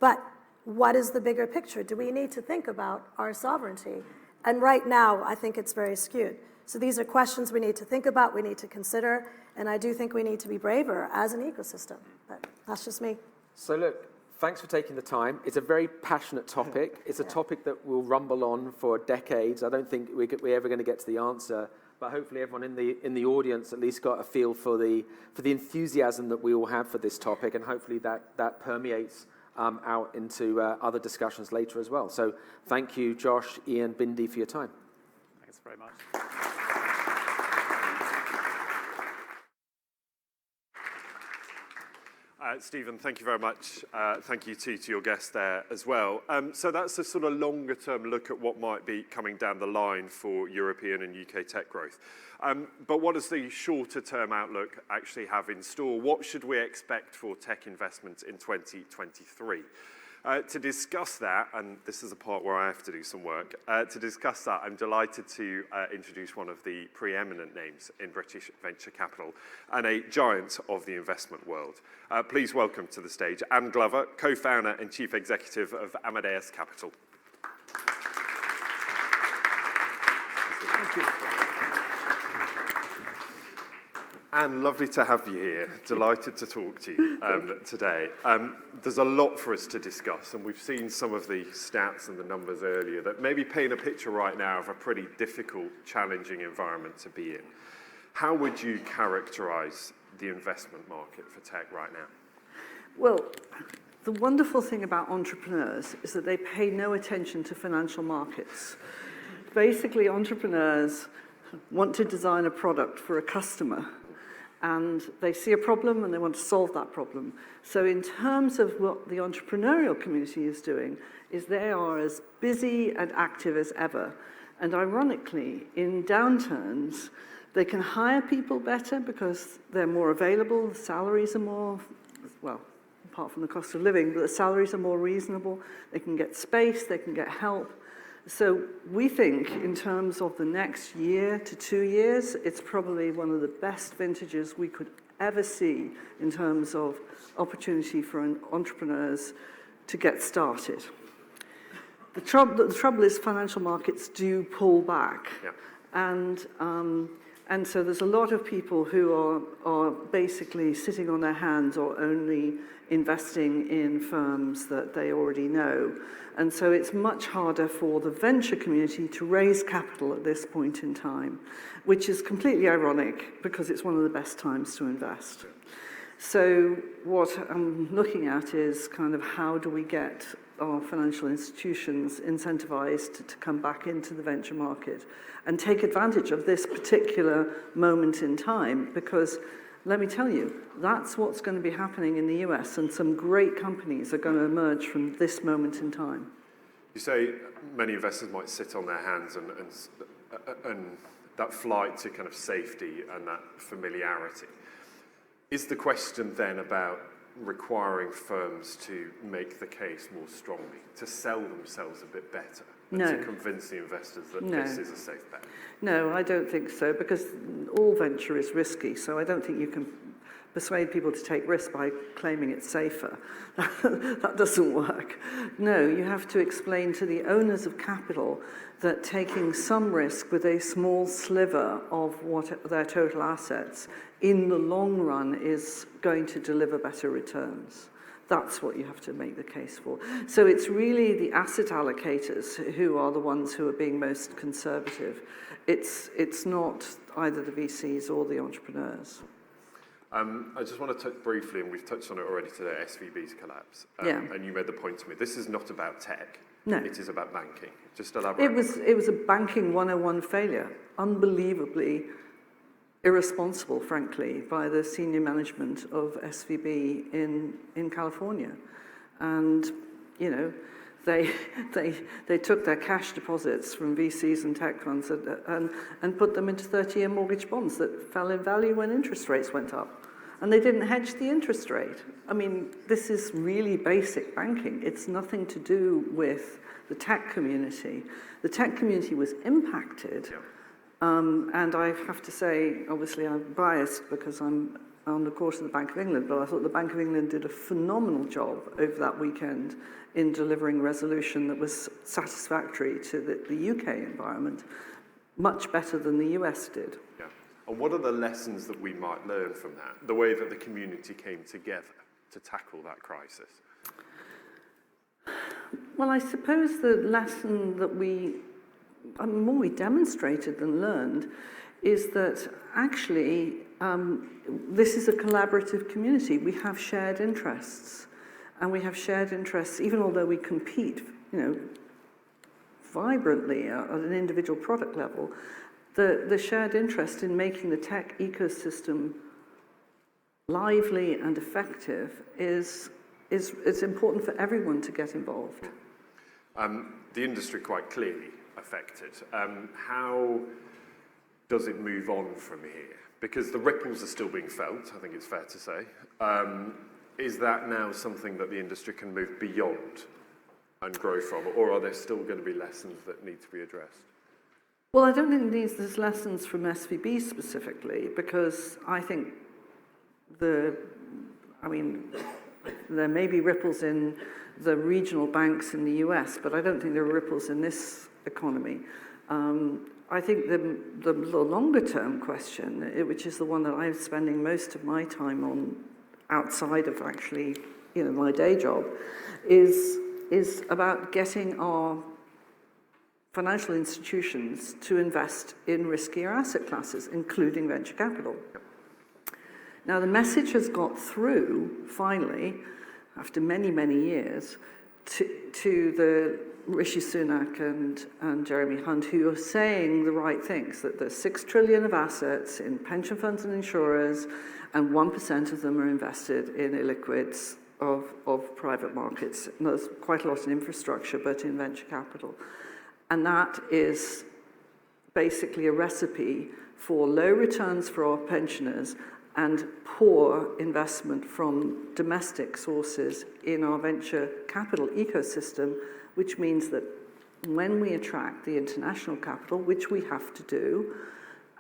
But what is the bigger picture? Do we need to think about our sovereignty? And right now, I think it's very skewed. So these are questions we need to think about, we need to consider, and I do think we need to be braver as an ecosystem. But that's just me. So look, thanks for taking the time. It's a very passionate topic. It's a topic that will rumble on for decades. I don't think we're ever going to get to the answer, but hopefully everyone in the audience at least got a feel for the enthusiasm that we all have for this topic, and hopefully that permeates out into other discussions later as well. So thank you, Josh, Ian, Bindi, for your time. Thanks very much. Stephen, thank you very much. Thank you to your guest there as well. So that's a sort of longer term look at what might be coming down the line for European and UK tech growth. But what does the shorter term outlook actually have in store? What should we expect for tech investment in 2023? To discuss that, and this is a part where I have to do some work, to discuss that, I'm delighted to introduce one of the preeminent names in British venture capital and a giant of the investment world. Please welcome to the stage Anne Glover, co-founder and chief executive of Amadeus Capital. Thank you. Anne, lovely to have you here. Delighted to talk to you today. There's a lot for us to discuss, and we've seen some of the stats and the numbers earlier that maybe paint a picture right now of a pretty difficult, challenging environment to be in. How would you characterize the investment market for tech right now? Well, the wonderful thing about entrepreneurs is that they pay no attention to financial markets. Basically, entrepreneurs want to design a product for a customer, and they see a problem and they want to solve that problem. So in terms of what the entrepreneurial community is doing, is they are as busy and active as ever. And ironically, in downturns, they can hire people better because they're more available, the salaries are more, well, apart from the cost of living, but the salaries are more reasonable, they can get space, they can get help. So we think in terms of the next year to 2 years, it's probably one of the best vintages we could ever see in terms of opportunity for entrepreneurs to get started. The trouble is financial markets do pull back. Yeah. And so there's a lot of people who are basically sitting on their hands or only investing in firms that they already know. And so it's much harder for the venture community to raise capital at this point in time, which is completely ironic because it's one of the best times to invest. So what I'm looking at is kind of how do we get our financial institutions incentivized to come back into the venture market and take advantage of this particular moment in time, because let me tell you, that's what's going to be happening in the US, and some great companies are going to emerge from this moment in time. You say many investors might sit on their hands and that flight to kind of safety and that familiarity. Is the question then about requiring firms to make the case more strongly, to sell themselves a bit better, and to convince the investors that this is a safe bet? No, I don't think so, because all venture is risky, so I don't think you can persuade people to take risk by claiming it's safer. That doesn't work. No, you have to explain to the owners of capital that taking some risk with a small sliver of what their total assets in the long run is going to deliver better returns. That's what you have to make the case for. So it's really the asset allocators who are the ones who are being most conservative. It's not either the VCs or the entrepreneurs. I just want to touch briefly, and we've touched on it already today, SVB's collapse. And you made the point to me, this is not about tech. No. It is about banking. Just elaborate. It was a banking 101 failure, unbelievably irresponsible, frankly, by the senior management of SVB in California. And, you know, they took their cash deposits from VCs and tech funds and put them into 30-year mortgage bonds that fell in value when interest rates went up. And they didn't hedge the interest rate. I mean, this is really basic banking. It's nothing to do with the tech community. The tech community was impacted. And I have to say, obviously, I'm biased because I'm on the course of the Bank of England, but I thought the Bank of England did a phenomenal job over that weekend in delivering resolution that was satisfactory to the UK environment, much better than the US did. Yeah. And what are the lessons that we might learn from that, the way that the community came together to tackle that crisis? Well, I suppose the lesson that more we demonstrated than learned is that actually this is a collaborative community. We have shared interests, and we have shared interests even although we compete, you know, vibrantly at an individual product level. The shared interest in making the tech ecosystem lively and effective is important for everyone to get involved. The industry quite clearly affected. How does it move on from here? Because the ripples are still being felt, I think it's fair to say. Is that now something that the industry can move beyond and grow from, or are there still going to be lessons that need to be addressed? Well, I don't think there's lessons from SVB specifically, because I think there may be ripples in the regional banks in the US, but I don't think there are ripples in this economy. I think the longer term question, which is the one that I'm spending most of my time on outside of actually, you know, my day job, is about getting our financial institutions to invest in riskier asset classes, including venture capital. Now, the message has got through, finally, after many, many years, to the Rishi Sunak and Jeremy Hunt, who are saying the right things, that there's 6 trillion of assets in pension funds and insurers, and 1% of them are invested in illiquids of private markets. And there's quite a lot in infrastructure, but in venture capital. And that is basically a recipe for low returns for our pensioners and poor investment from domestic sources in our venture capital ecosystem, which means that when we attract the international capital, which we have to do,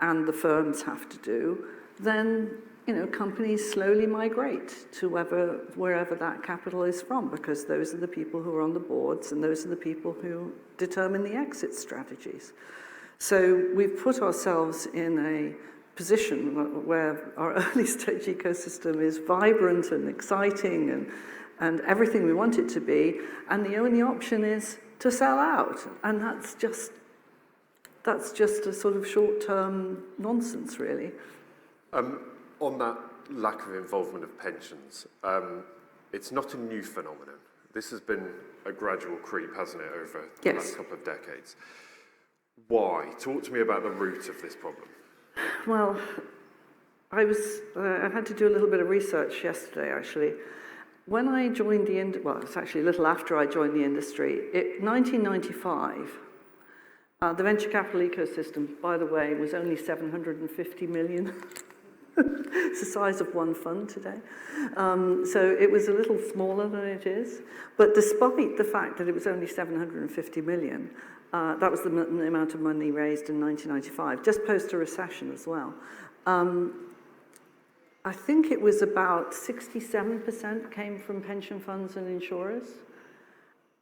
and the firms have to do, then, you know, companies slowly migrate to wherever that capital is from, because those are the people who are on the boards and those are the people who determine the exit strategies. So we've put ourselves in a position where our early stage ecosystem is vibrant and exciting and everything we want it to be, and the only option is to sell out. And that's just a sort of short-term nonsense, really. On that lack of involvement of pensions, it's not a new phenomenon. This has been a gradual creep, hasn't it, over the last couple of decades. Why? Talk to me about the root of this problem. Well, I had to do a little bit of research yesterday, actually. When I joined the industry, well, it's actually a little after I joined the industry, 1995, the venture capital ecosystem, by the way, was only 750 million. It's the size of one fund today. So it was a little smaller than it is. But despite the fact that it was only 750 million, that was the amount of money raised in 1995, just post a recession as well. And I think it was about 67% came from pension funds and insurers,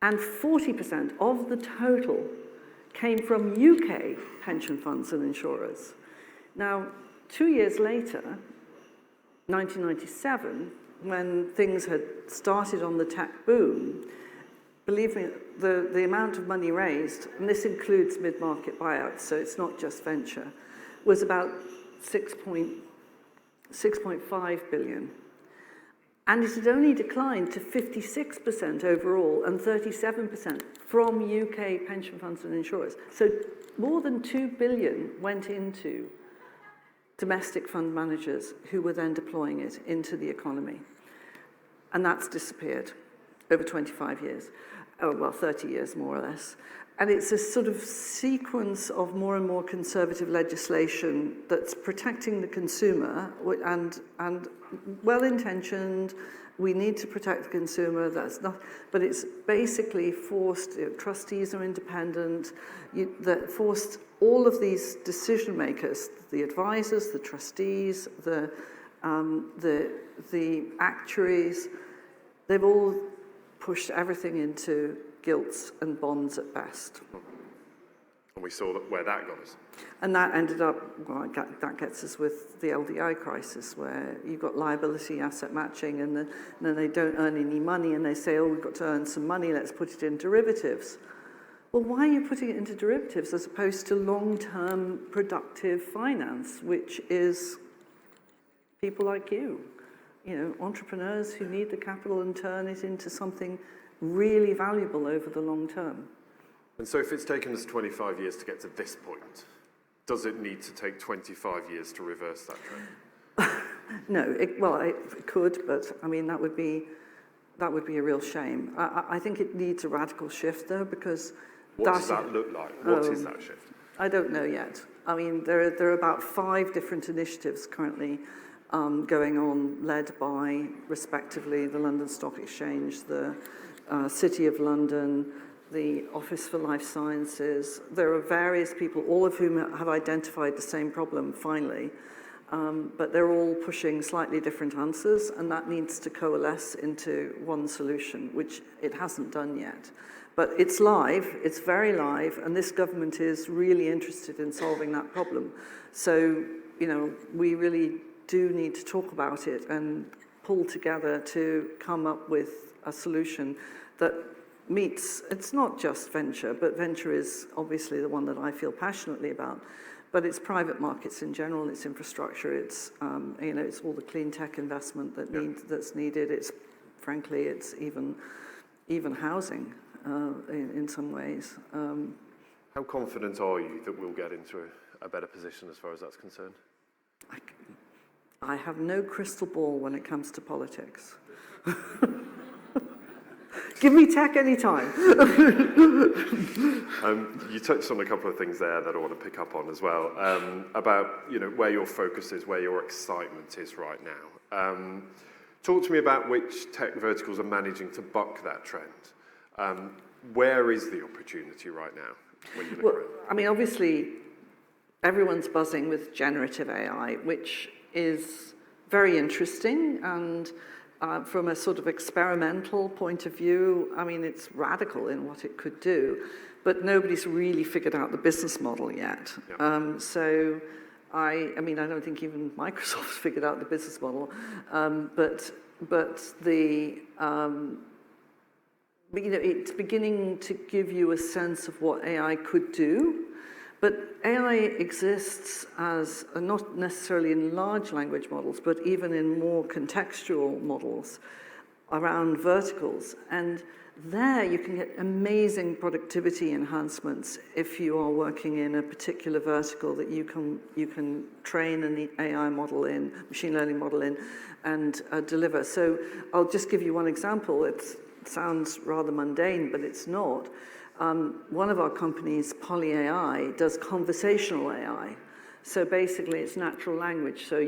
and 40% of the total came from UK pension funds and insurers. Now, 2 years later, 1997, when things had started on the tech boom, believe me, the amount of money raised, and this includes mid-market buyouts, so it's not just venture, was about 6.5 billion. And it had only declined to 56% overall and 37% from UK pension funds and insurers. So more than 2 billion went into domestic fund managers who were then deploying it into the economy. And that's disappeared over 25 years. Oh, well, 30 years more or less. And it's a sort of sequence of more and more conservative legislation that's protecting the consumer and well-intentioned. We need to protect the consumer. That's not, but it's basically forced. Trustees are independent. That forced all of these decision makers, the advisors, the trustees, the actuaries. They've all pushed everything into gilts and bonds at best. And we saw where that got us. And that ended up, well, that gets us with the LDI crisis, where you've got liability asset matching, and then they don't earn any money, and they say, oh, we've got to earn some money, let's put it in derivatives. Well, why are you putting it into derivatives as opposed to long-term productive finance, which is people like you, entrepreneurs who need the capital and turn it into something really valuable over the long term. And so if it's taken us 25 years to get to this point, does it need to take 25 years to reverse that trend? No, it could, but I mean, that would be a real shame. I think it needs a radical shift, though, because what does that look like? What is that shift? I don't know yet. I mean, there are about 5 different initiatives currently going on, led by, respectively, the London Stock Exchange, the City of London, the Office for Life Sciences. There are various people, all of whom have identified the same problem, finally, but they're all pushing slightly different answers, and that needs to coalesce into one solution, which it hasn't done yet. But it's live, it's very live, and this government is really interested in solving that problem. So, we really do need to talk about it and pull together to come up with a solution that meets, it's not just venture, but venture is obviously the one that I feel passionately about, but it's private markets in general, it's infrastructure, it's, it's all the clean tech investment that's needed, it's, frankly, it's even housing in some ways. How confident are you that we'll get into a better position as far as that's concerned? I have no crystal ball when it comes to politics. Give me tech anytime. You touched on a couple of things there that I want to pick up on as well, about where your focus is, where your excitement is right now. Talk to me about which tech verticals are managing to buck that trend. Where is the opportunity right now when you look around? I mean, obviously, everyone's buzzing with generative AI, which is very interesting, and from a sort of experimental point of view, I mean, it's radical in what it could do, but nobody's really figured out the business model yet. Yeah. So I mean, I don't think even Microsoft's figured out the business model, but it's beginning to give you a sense of what AI could do. But AI exists as, not necessarily in large language models, but even in more contextual models around verticals. And there you can get amazing productivity enhancements if you are working in a particular vertical that you can train an AI model in, machine learning model in, and deliver. So I'll just give you one example. It sounds rather mundane, but it's not. One of our companies, Poly AI, does conversational AI. So basically, it's natural language. So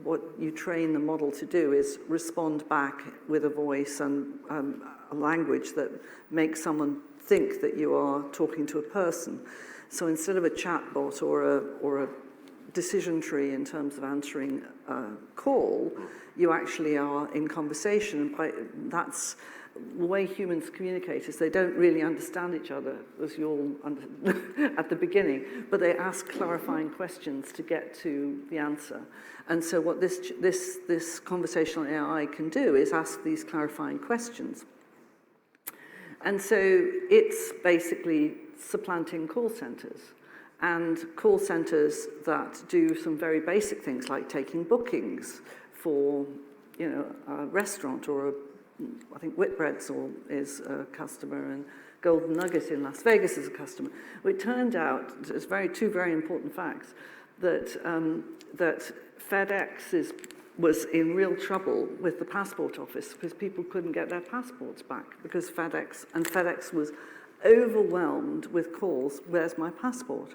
what you train the model to do is respond back with a voice and a language that makes someone think that you are talking to a person. So instead of a chatbot or a decision tree in terms of answering a call. You actually are in conversation. That's the way humans communicate is they don't really understand each other, as you all at the beginning, but they ask clarifying questions to get to the answer. And so what this conversational AI can do is ask these clarifying questions. And so it's basically supplanting call centers. And call centers that do some very basic things like taking bookings for, a restaurant or I think Whitbread's is a customer and Golden Nugget in Las Vegas is a customer. Well, it turned out, there's two very important facts, that FedEx was in real trouble with the passport office because people couldn't get their passports back because FedEx was overwhelmed with calls, where's my passport?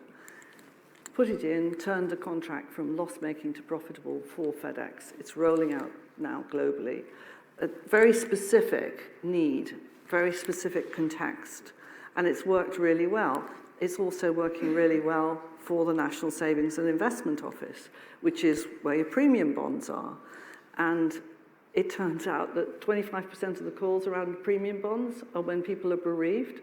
Put it in, turned the contract from loss-making to profitable for FedEx. It's rolling out now globally. A very specific need, very specific context, and it's worked really well. It's also working really well for the National Savings and Investment Office, which is where your premium bonds are. And it turns out that 25% of the calls around premium bonds are when people are bereaved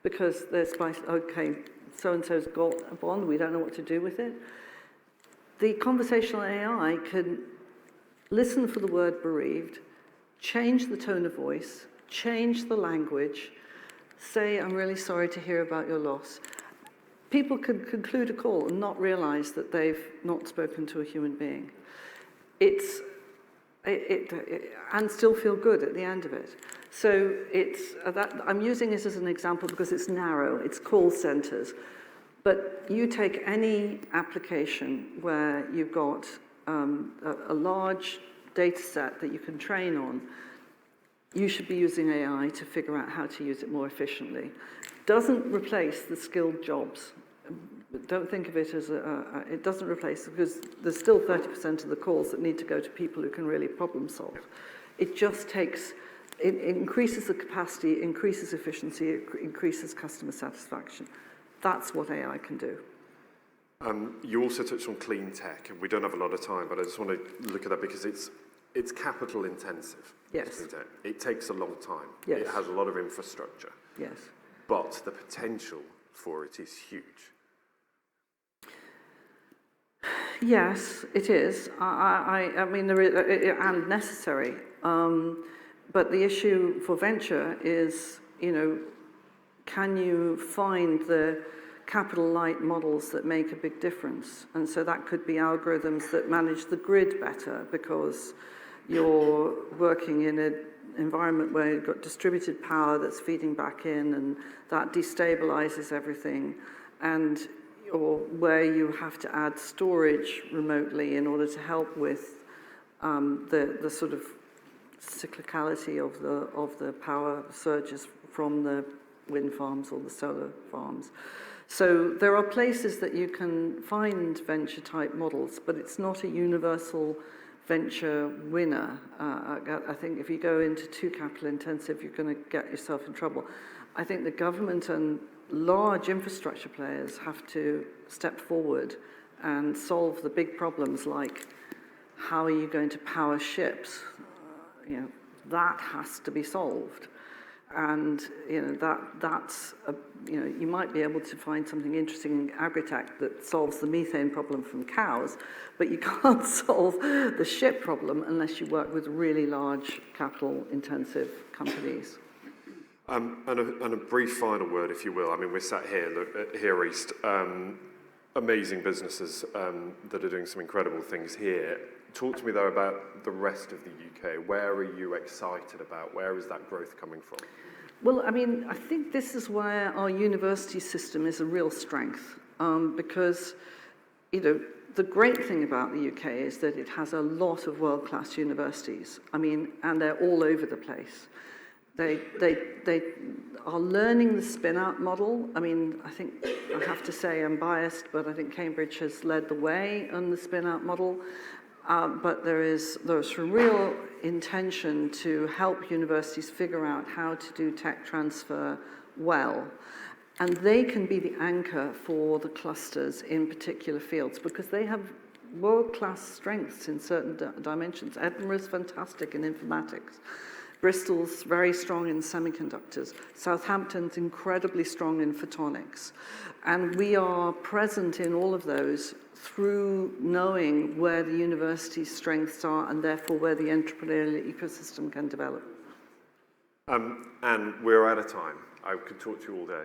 because okay, so-and-so's got a bond, we don't know what to do with it. The conversational AI can listen for the word bereaved, change the tone of voice, change the language, say, I'm really sorry to hear about your loss. People can conclude a call and not realize that they've not spoken to a human being. And still feel good at the end of it. So I'm using this as an example because it's narrow, it's call centers. But you take any application where you've got a large data set that you can train on, you should be using AI to figure out how to use it more efficiently. Doesn't replace the skilled jobs. Don't think of it as it doesn't replace, because there's still 30% of the calls that need to go to people who can really problem solve. It just it increases the capacity, increases efficiency, it increases customer satisfaction. That's what AI can do. You also touched on clean tech, and we don't have a lot of time, but I just want to look at that because it's capital intensive. Yes. It takes a long time. Yes. It has a lot of infrastructure. Yes. But the potential for it is huge. Yes, it is. I mean, there is, and necessary. But the issue for venture is, can you find the capital light models that make a big difference? And so that could be algorithms that manage the grid better because you're working in an environment where you've got distributed power that's feeding back in and that destabilizes everything, or where you have to add storage remotely in order to help with the sort of cyclicality of the power surges from the wind farms or the solar farms. So there are places that you can find venture type models, but it's not a universal venture winner. I think if you go into too capital intensive, you're going to get yourself in trouble. I think the government and large infrastructure players have to step forward and solve the big problems like how are you going to power ships? That has to be solved. And that's you might be able to find something interesting in agri-tech that solves the methane problem from cows, but you can't solve the ship problem unless you work with really large capital-intensive companies. And a brief final word, if you will. I mean, we're sat here East, amazing businesses that are doing some incredible things here. Talk to me, though, about the rest of the UK. Where are you excited about? Where is that growth coming from? Well, I mean, I think this is where our university system is a real strength, because, the great thing about the UK is that it has a lot of world-class universities. I mean, and they're all over the place. They are learning the spin-out model. I mean, I think I have to say I'm biased, but I think Cambridge has led the way on the spin-out model. But there's some real intention to help universities figure out how to do tech transfer well. And they can be the anchor for the clusters in particular fields because they have world-class strengths in certain dimensions. Edinburgh's fantastic in informatics. Bristol's very strong in semiconductors. Southampton's incredibly strong in photonics. And we are present in all of those through knowing where the university's strengths are and therefore where the entrepreneurial ecosystem can develop. And we're out of time. I could talk to you all day.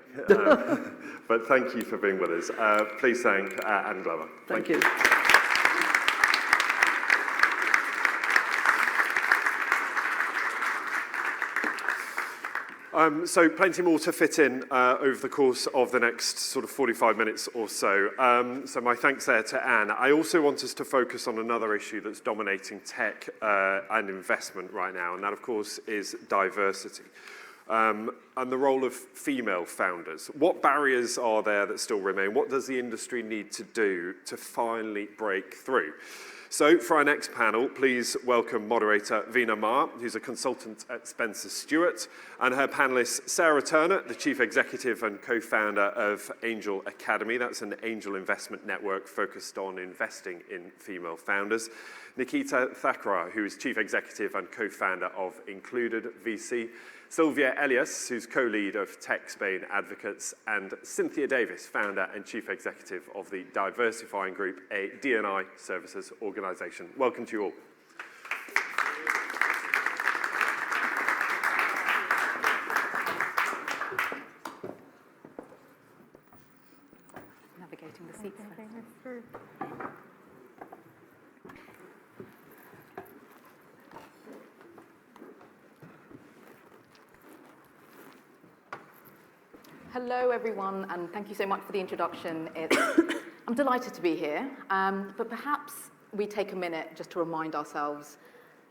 But thank you for being with us. Please thank Anne Glover. Thank you. So plenty more to fit in over the course of the next sort of 45 minutes or so. So my thanks there to Anne. I also want us to focus on another issue that's dominating tech and investment right now, and that, of course, is diversity. And the role of female founders. What barriers are there that still remain? What does the industry need to do to finally break through? So for our next panel, please welcome moderator Veena Ma, who's a consultant at Spencer Stuart, and her panelists Sarah Turner, the chief executive and co-founder of Angel Academy. That's an angel investment network focused on investing in female founders. Nikita Thakrar, who is chief executive and co-founder of Included VC. Sylvia Elias, who's co-lead of Tech Spain Advocates, and Cynthia Davis, founder and chief executive of the Diversifying Group, a D&I services organization. Welcome to you all. Navigating the seats. Hello, everyone, and thank you so much for the introduction. I'm delighted to be here, but perhaps we take a minute just to remind ourselves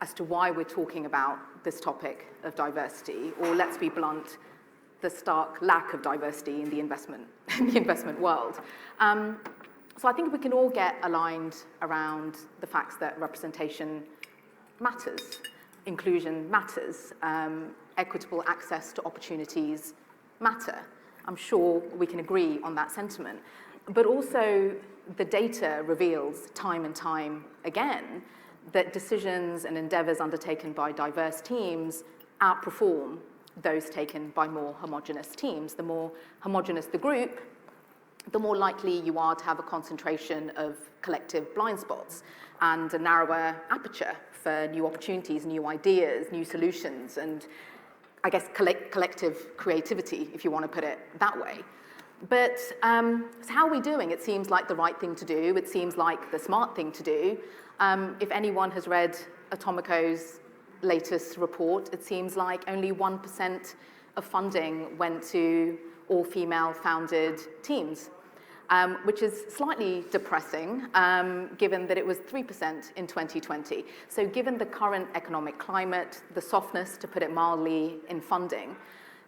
as to why we're talking about this topic of diversity, or let's be blunt, the stark lack of diversity in the investment world. So I think we can all get aligned around the facts that representation matters, inclusion matters, equitable access to opportunities matter. I'm sure we can agree on that sentiment. But also, the data reveals time and time again that decisions and endeavors undertaken by diverse teams outperform those taken by more homogeneous teams. The more homogeneous the group, the more likely you are to have a concentration of collective blind spots and a narrower aperture for new opportunities, new ideas, new solutions, and I guess collective creativity, if you want to put it that way. But so how are we doing? It seems like the right thing to do. It seems like the smart thing to do. If anyone has read Atomico's latest report, it seems like only 1% of funding went to all-female founded teams, which is slightly depressing, given that it was 3% in 2020. So given the current economic climate, the softness, to put it mildly, in funding,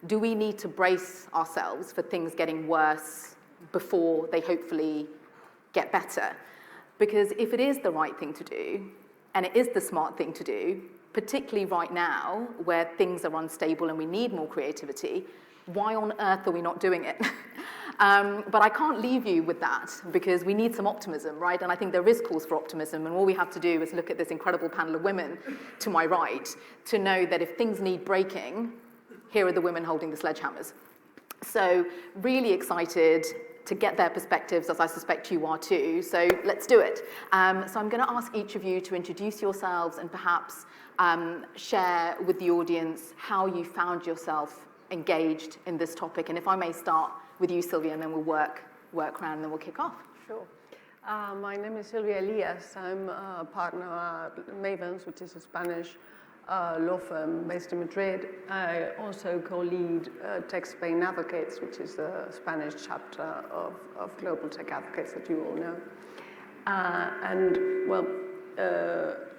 do we need to brace ourselves for things getting worse before they hopefully get better? Because if it is the right thing to do, and it is the smart thing to do, particularly right now, where things are unstable and we need more creativity, why on earth are we not doing it? But I can't leave you with that, because we need some optimism, right? And I think there is cause for optimism, and all we have to do is look at this incredible panel of women to my right to know that if things need breaking, here are the women holding the sledgehammers. So really excited to get their perspectives, as I suspect you are too. So let's do it. So I'm going to ask each of you to introduce yourselves and perhaps share with the audience how you found yourself engaged in this topic. And if I may start with you, Sylvia, and then we'll work around and then we'll kick off. Sure. My name is Sylvia Elias. I'm a partner at Mavens, which is a Spanish law firm based in Madrid. I also co-lead Tech Spain Advocates, which is the Spanish chapter of Global Tech Advocates that you all know.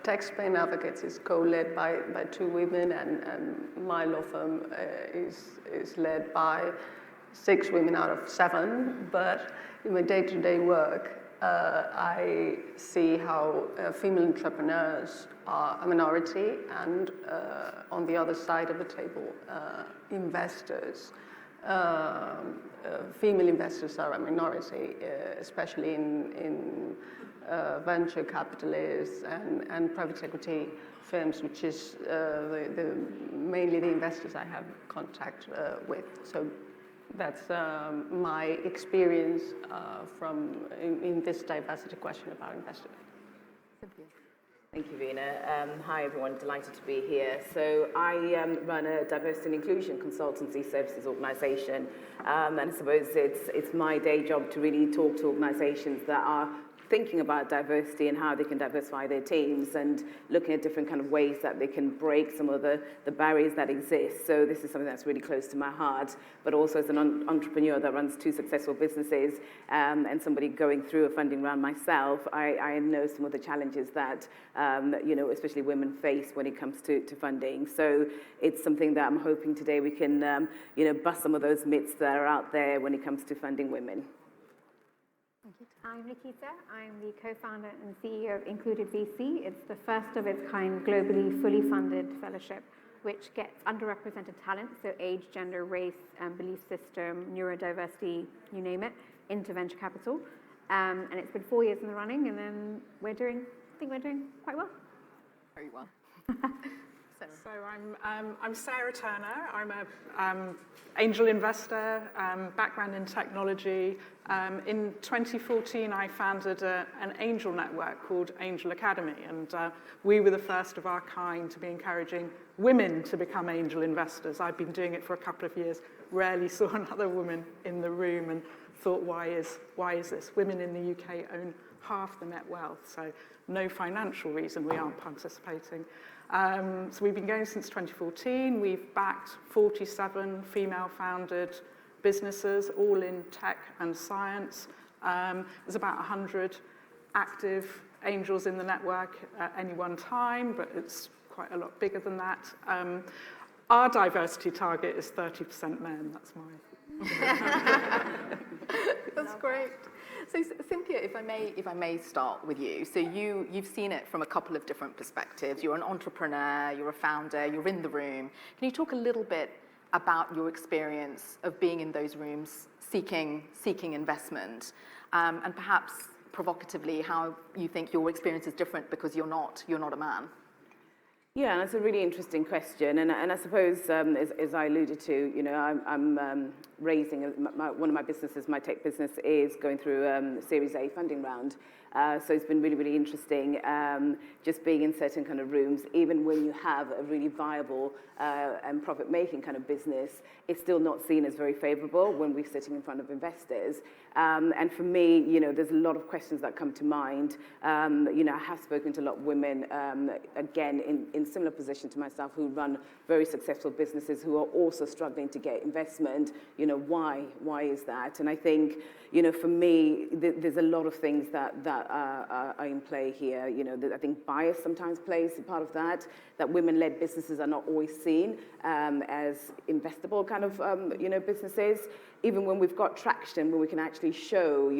Tech Spain Advocates is co-led by two women, and my law firm is led by 6 women out of 7. But in my day-to-day work, I see how female entrepreneurs are a minority, and on the other side of the table, investors female investors are a minority, especially in venture capitalists and private equity firms, which is mainly the investors I have contact with. So that's my experience in this diversity question about investors. Thank you, Veena. Hi, everyone. Delighted to be here. So I run a diversity and inclusion consultancy services organisation, and I suppose it's my day job to really talk to organisations that are thinking about diversity and how they can diversify their teams and looking at different kind of ways that they can break some of the barriers that exist. So this is something that's really close to my heart, but also as an entrepreneur that runs 2 successful businesses and somebody going through a funding round myself, I know some of the challenges that, especially women face when it comes to funding. So it's something that I'm hoping today we can, bust some of those myths that are out there when it comes to funding women. I'm Nikita. I'm the co-founder and CEO of Included VC. It's the first of its kind globally fully funded fellowship, which gets underrepresented talent, so age, gender, race, belief system, neurodiversity, you name it, into venture capital. And it's been 4 years in the running, and then I think we're doing quite well. Very well. So I'm Sarah Turner. I'm an angel investor, background in technology. In 2014, I founded an angel network called Angel Academy, and we were the first of our kind to be encouraging women to become angel investors. I've been doing it for a couple of years, rarely saw another woman in the room and thought, why is this? Women in the UK own half the net wealth, so no financial reason we aren't participating. So we've been going since 2014. We've backed 47 female-founded businesses, all in tech and science. There's about 100 active angels in the network at any one time, but it's quite a lot bigger than that. Our diversity target is 30% men. That's mine. That's great. So Cynthia, if I may start with you. So you've seen it from a couple of different perspectives. You're an entrepreneur, you're a founder, you're in the room. Can you talk a little bit about your experience of being in those rooms, seeking investment, and perhaps provocatively how you think your experience is different because you're not a man? Yeah, that's a really interesting question, and I suppose, as I alluded to, I'm raising one of my businesses. My tech business is going through a Series A funding round, so it's been really, really interesting. Just being in certain kind of rooms, even when you have a really viable and profit-making kind of business, it's still not seen as very favourable when we're sitting in front of investors. And for me, there's a lot of questions that come to mind. I have spoken to a lot of women, again, in similar position to myself, who run very successful businesses who are also struggling to get investment. Why is that? And I think, for me, there's a lot of things that are in play here. I think bias sometimes plays a part of that women-led businesses are not always seen as investable kind of, businesses. Even when we've got traction, when we can actually show,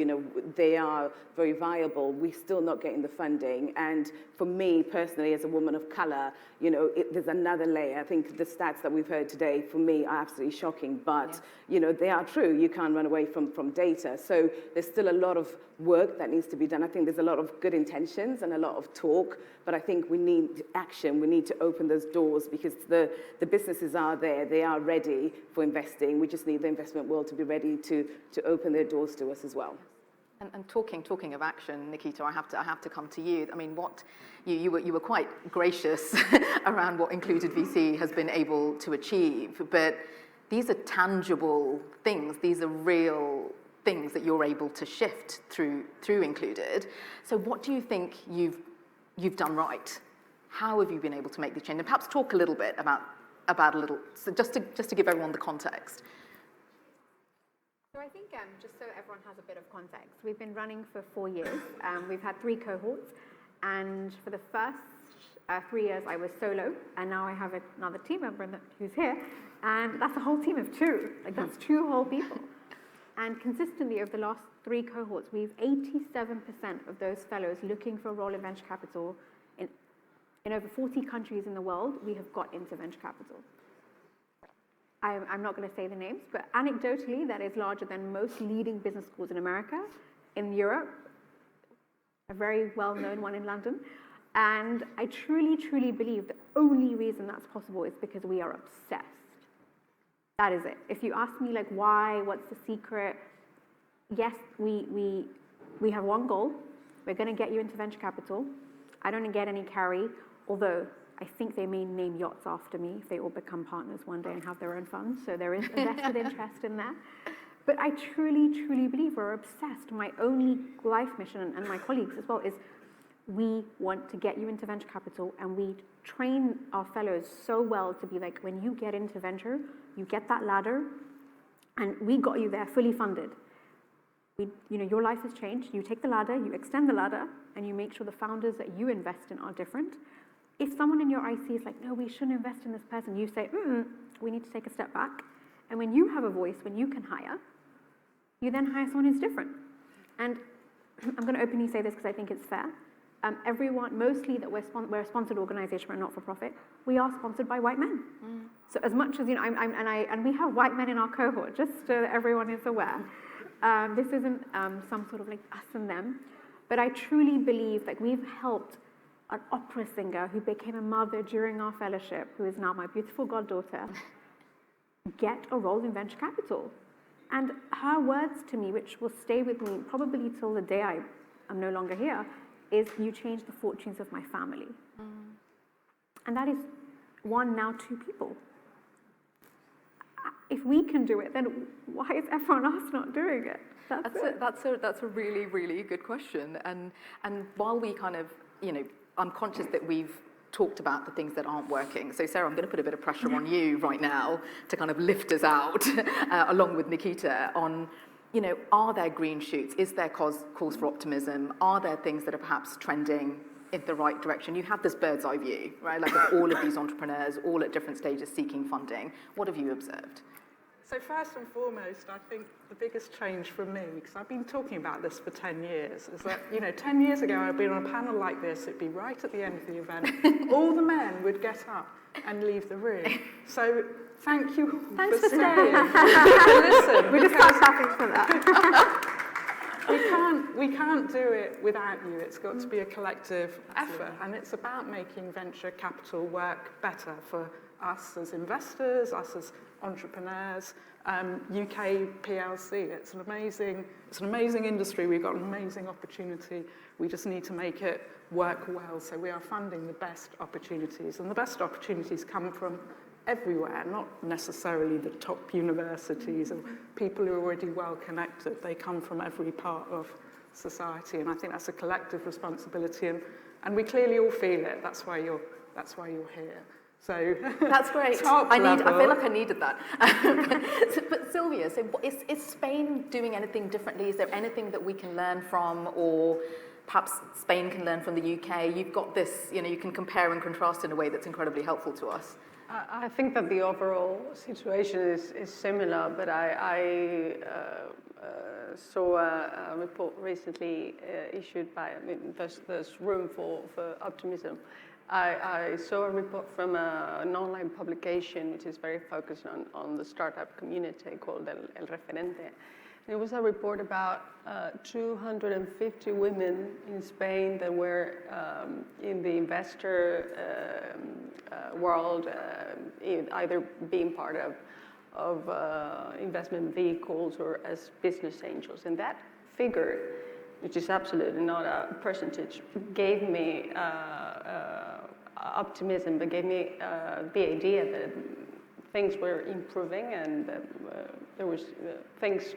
they are very viable, we're still not getting the funding. And for me, personally, as a woman of colour, there's another layer. I think the stats that we've heard today, for me, are absolutely shocking, but, they are true. You can't run away from data. So there's still a lot of work that needs to be done. I think there's a lot of good intentions and a lot of talk, but I think we need action. We need to open those doors because the businesses are there. They are ready for investing. We just need the investment world to be ready to open their doors to us as well. And talking of action, Nikita, I have to come to you. I mean, you were quite gracious around what Included VC has been able to achieve, but these are tangible things. These are real things that you're able to shift through Included. So what do you think you've done right? How have you been able to make the change? And perhaps talk a little bit about so just to give everyone the context. So I think, just so everyone has a bit of context, we've been running for 4 years. We've had 3 cohorts, and for the first 3 years I was solo, and now I have another team member who's here, and that's a whole team of 2. Like, that's 2 whole people. And consistently over the last 3 cohorts, we've 87% of those fellows looking for a role in venture capital in over 40 countries in the world, we have got into venture capital. I'm not going to say the names, but anecdotally, that is larger than most leading business schools in America, in Europe, a very well-known one in London. And I truly, truly believe the only reason that's possible is because we are obsessed. That is it. If you ask me, like, why, what's the secret? Yes, we have one goal. We're going to get you into venture capital. I don't get any carry, although I think they may name yachts after me if they all become partners one day and have their own funds. So there is a vested interest in that. But I truly, truly believe we're obsessed. My only life mission, and my colleagues as well, is we want to get you into venture capital, and we train our fellows so well to be like, when you get into venture, you get that ladder, and we got you there fully funded. Your life has changed. You take the ladder, you extend the ladder, and you make sure the founders that you invest in are different. If someone in your IC is like, no, we shouldn't invest in this person, you say, we need to take a step back. And when you have a voice, when you can hire, you then hire someone who's different. And I'm going to openly say this because I think it's fair. Everyone, mostly that we're a sponsored organization, we're not for profit, we are sponsored by white men. So as much as, and we have white men in our cohort, just so that everyone is aware. This isn't some sort of like us and them, but I truly believe that we've helped an opera singer who became a mother during our fellowship, who is now my beautiful goddaughter, get a role in venture capital. And her words to me, which will stay with me probably till the day I am no longer here, is, you changed the fortunes of my family. And that is one, now two people. If we can do it, then why is everyone else not doing it? That's a really, really good question. And while we kind of, I'm conscious that we've talked about the things that aren't working. So Sarah, I'm going to put a bit of pressure on you right now to kind of lift us out, along with Nikita, on, are there green shoots? Is there cause for optimism? Are there things that are perhaps trending in the right direction? You have this bird's eye view, right? Like of all of these entrepreneurs, all at different stages seeking funding. What have you observed? So first and foremost, I think the biggest change for me, because I've been talking about this for 10 years, is that, 10 years ago I'd been on a panel like this, it'd be right at the end of the event, all the men would get up and leave the room. So thank you Thanks for staying. Listen, We just start clapping for that. We can't do it without you. It's got to be a collective effort, and it's about making venture capital work better for us as investors, us as entrepreneurs. UK PLC, it's an amazing industry. We've got an amazing opportunity. We just need to make it work well. So we are funding the best opportunities, and the best opportunities come from everywhere, not necessarily the top universities or people who are already well connected. They come from every part of society, and I think that's a collective responsibility, and we clearly all feel it. That's why you're here. So that's great. I feel like I needed that. But Sylvia, so is Spain doing anything differently? Is there anything that we can learn from, or perhaps Spain can learn from the UK? You've got this, you can compare and contrast in a way that's incredibly helpful to us. I think that the overall situation is similar, but I saw a report recently issued by, there's room for optimism. I saw a report from an online publication which is very focused on the startup community called El Referente. It was a report about 250 women in Spain that were in the investor world, either being part of investment vehicles or as business angels. And that figure, which is absolutely not a percentage, gave me optimism, but gave me the idea that things were improving and there was things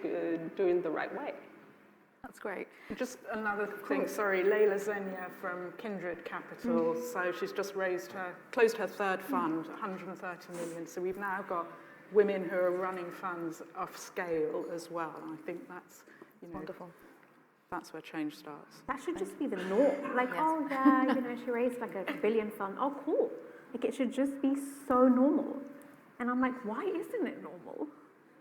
doing the right way. That's great. Just another thing, sorry, Leila Zenia from Kindred Capital. So she's just closed her third fund, 130 million. So we've now got women who are running funds of scale as well. And I think that's, wonderful. That's where change starts. That should just be the norm. Like, oh yeah, she raised like a $1 billion fund. Oh, cool. Like, it should just be so normal. And I'm like, why isn't it normal?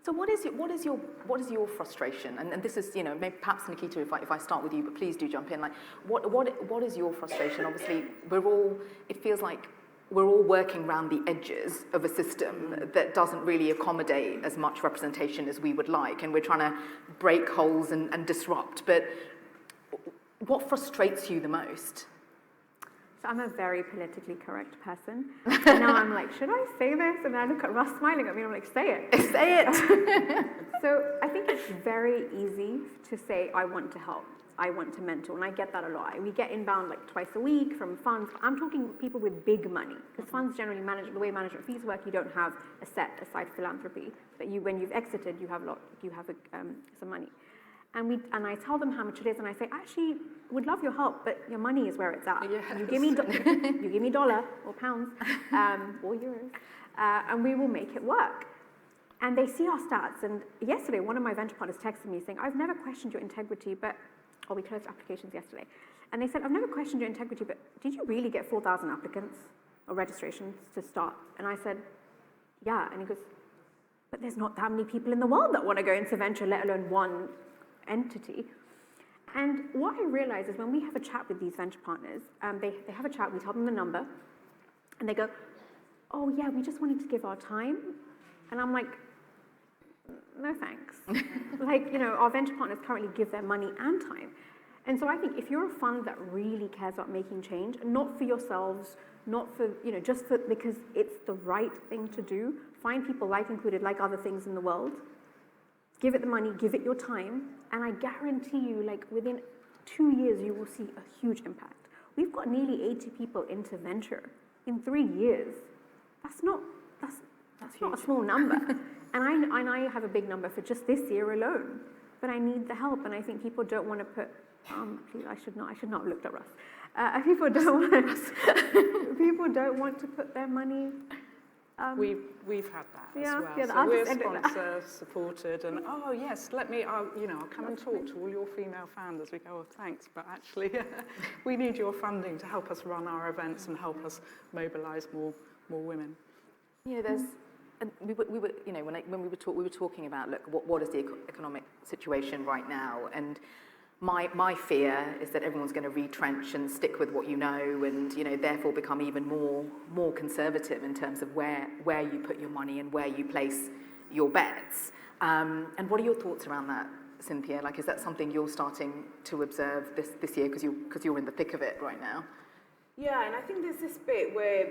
So what is your frustration? And this is, maybe perhaps Nikita, if I start with you, but please do jump in. Like, what is your frustration? Obviously, it feels like we're all working around the edges of a system that doesn't really accommodate as much representation as we would like, and we're trying to break holes and disrupt. But what frustrates you the most? So I'm a very politically correct person. And now I'm like, should I say this? And then I look at Russ smiling at me and I'm like, say it. Say it. So I think it's very easy to say, I want to help. I want to mentor, and I get that a lot. We get inbound like twice a week from funds. I'm talking people with big money, because funds generally manage, the way management fees work, you don't have a set aside philanthropy, but when you've exited, you have some money. And I tell them how much it is, and I say, actually, would love your help, but your money is where it's at. Yes. You give me dollar or pounds or euros, and we will make it work. And they see our stats. And yesterday, one of my venture partners texted me saying, I've never questioned your integrity, but we closed applications yesterday. And they said, I've never questioned your integrity, but did you really get 4,000 applicants or registrations to start? And I said, yeah. And he goes, but there's not that many people in the world that want to go into venture, let alone one entity. And what I realize is when we have a chat with these venture partners, they have a chat, we tell them the number, and they go, oh yeah, we just wanted to give our time. And I'm like, no thanks. Our venture partners currently give their money and time. And so I think if you're a fund that really cares about making change, not for yourselves, not for, just for, because it's the right thing to do, find people like Included, like other things in the world, give it the money, give it your time, and I guarantee you, within 2 years, you will see a huge impact. We've got nearly 80 people into venture in 3 years. That's not a small number. And I have a big number for just this year alone, but I need the help, and I think people don't want to put, please, I should not have looked at Russ. People don't want to put their money. We've had that as well. Yeah, so we're sponsor supported, and yes, I'll come and talk to all your female founders. We go, oh, thanks, but actually, we need your funding to help us run our events and help us mobilise more women. There's. And we were, when we were talking about, look, what is the economic situation right now? And my fear is that everyone's going to retrench and stick with what you know, and therefore become even more conservative in terms of where you put your money and where you place your bets. And what are your thoughts around that, Cynthia? Is that something you're starting to observe this year because you're in the thick of it right now? Yeah, and I think there's this bit where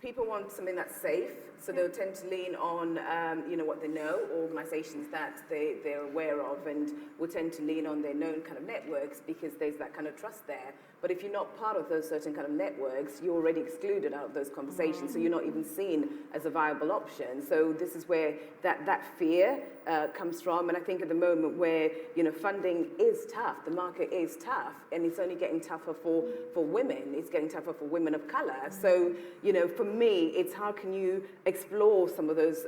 people want something that's safe, so they'll tend to lean on, what they know, organisations that they're aware of, and will tend to lean on their known kind of networks because there's that kind of trust there. But if you're not part of those certain kind of networks, you're already excluded out of those conversations, so you're not even seen as a viable option. So this is where that fear comes from, and I think at the moment where, funding is tough, the market is tough, and it's only getting tougher for women, it's getting tougher for women of colour. So, for me, it's how can you explore some of those,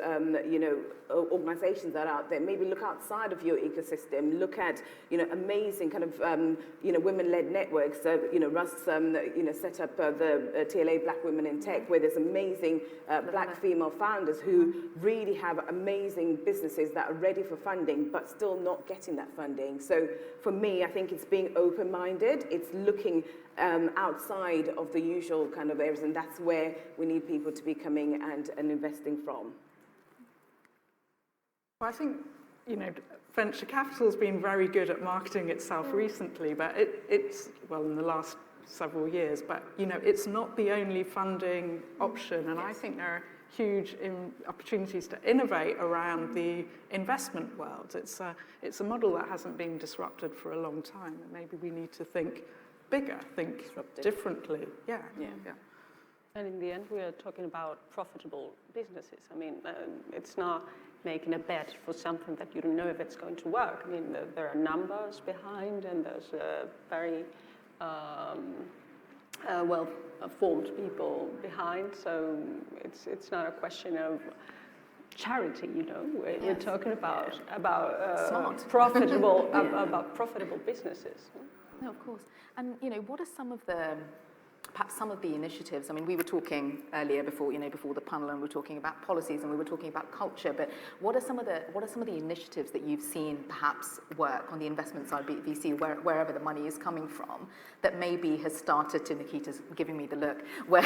organisations that are out there, maybe look outside of your ecosystem, look at, amazing kind of, women-led networks. Russ, set up the TLA Black Women in Tech, where there's amazing black female founders who really have amazing businesses that are ready for funding, but still not getting that funding. So for me, I think it's being open-minded. It's looking outside of the usual kind of areas, and that's where we need people to be coming and investing from. Well, I think, venture capital has been very good at marketing itself recently, but it's in the last several years, but, it's not the only funding option, and I think there are huge opportunities to innovate around the investment world. It's a model that hasn't been disrupted for a long time, and maybe we need to think bigger, think differently. Yeah. And in the end, we are talking about profitable businesses. I mean, it's not making a bet for something that you don't know if it's going to work. I mean, there are numbers behind, and there's very well-formed people behind. So it's not a question of charity, We're talking about profitable businesses. No, of course. And what are some of the perhaps some of the initiatives. I mean, we were talking earlier before the panel, and we were talking about policies, and we were talking about culture. But what are some of the initiatives that you've seen perhaps work on the investment side, be it VC, wherever the money is coming from, that maybe has started to, Nikita's giving me the look, where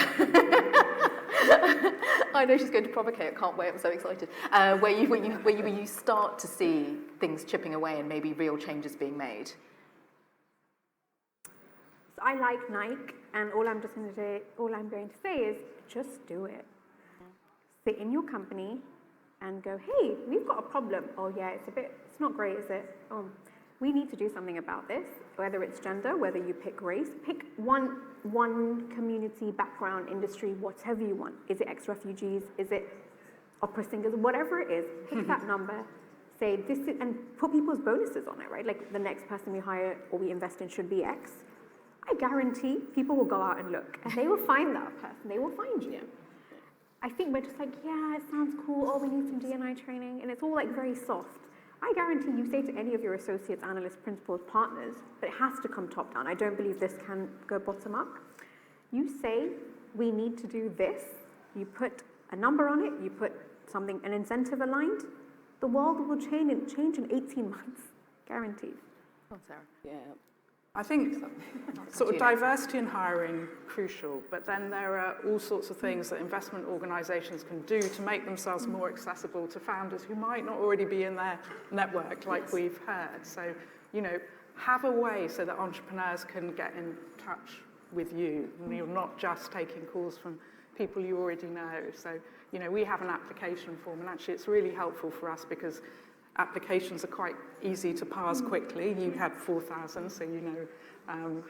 I know she's going to provocate. I can't wait. I'm so excited. Where you start to see things chipping away and maybe real changes being made. So I like Nike, and all I'm going to say is just do it. Sit in your company and go, hey, we've got a problem. Oh yeah, it's not great, is it? Oh, we need to do something about this. Whether it's gender, whether you pick race, pick one community, background, industry, whatever you want. Is it ex-refugees? Is it opera singers? Whatever it is, pick that number. Say this is, and put people's bonuses on it, right? Like the next person we hire or we invest in should be X. I guarantee people will go out and look, and they will find that person. They will find you. I think we're just like, yeah, it sounds cool. Oh, we need some D&I training, and it's all like very soft. I guarantee you say to any of your associates, analysts, principals, partners, but it has to come top down. I don't believe this can go bottom up. You say, we need to do this. You put a number on it. You put something, an incentive aligned. The world will change in 18 months, guaranteed. Oh, Sarah. Yeah. I think sort of diversity in hiring crucial, but then there are all sorts of things that investment organisations can do to make themselves more accessible to founders who might not already be in their network, like we've heard. So, have a way so that entrepreneurs can get in touch with you, and you're not just taking calls from people you already know. So, we have an application form, and actually it's really helpful for us because applications are quite easy to parse quickly. You had 4,000, so you know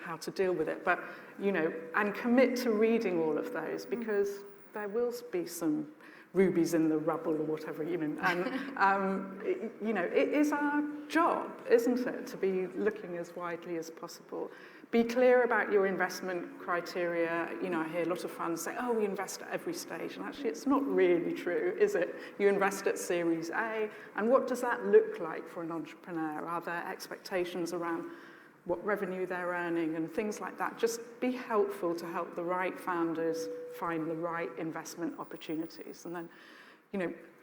how to deal with it. But, and commit to reading all of those, because there will be some rubies in the rubble or whatever, And, it is our job, isn't it, to be looking as widely as possible. Be clear about your investment criteria. I hear a lot of funds say, oh, we invest at every stage. And actually, it's not really true, is it? You invest at Series A. And what does that look like for an entrepreneur? Are there expectations around what revenue they're earning and things like that? Just be helpful to help the right founders find the right investment opportunities. And then,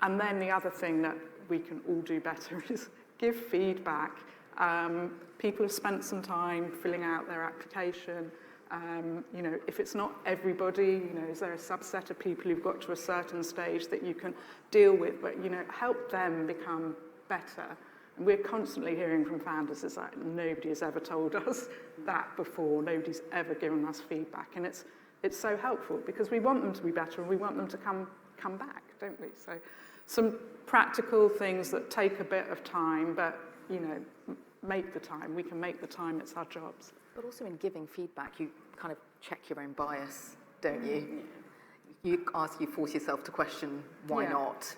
and then the other thing that we can all do better is give feedback. People have spent some time filling out their application. If it's not everybody, is there a subset of people who've got to a certain stage that you can deal with, but, help them become better. And we're constantly hearing from founders is that nobody has ever told us that before. Nobody's ever given us feedback. And it's so helpful because we want them to be better and we want them to come back, don't we? So some practical things that take a bit of time, but, make the time. We can make the time. It's our jobs. But also in giving feedback, you kind of check your own bias, don't you? You force yourself to question why not,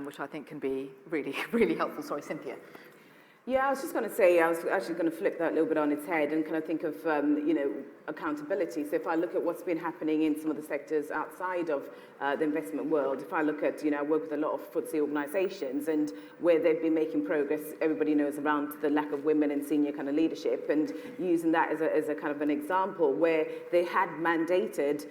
which I think can be really, really helpful. Sorry, Cynthia. Yeah, I was just going to say, I was actually going to flip that a little bit on its head and kind of think of, accountability. So if I look at what's been happening in some of the sectors outside of the investment world, if I look at, I work with a lot of FTSE organisations and where they've been making progress, everybody knows around the lack of women in senior kind of leadership, and using that as a kind of an example where they had mandated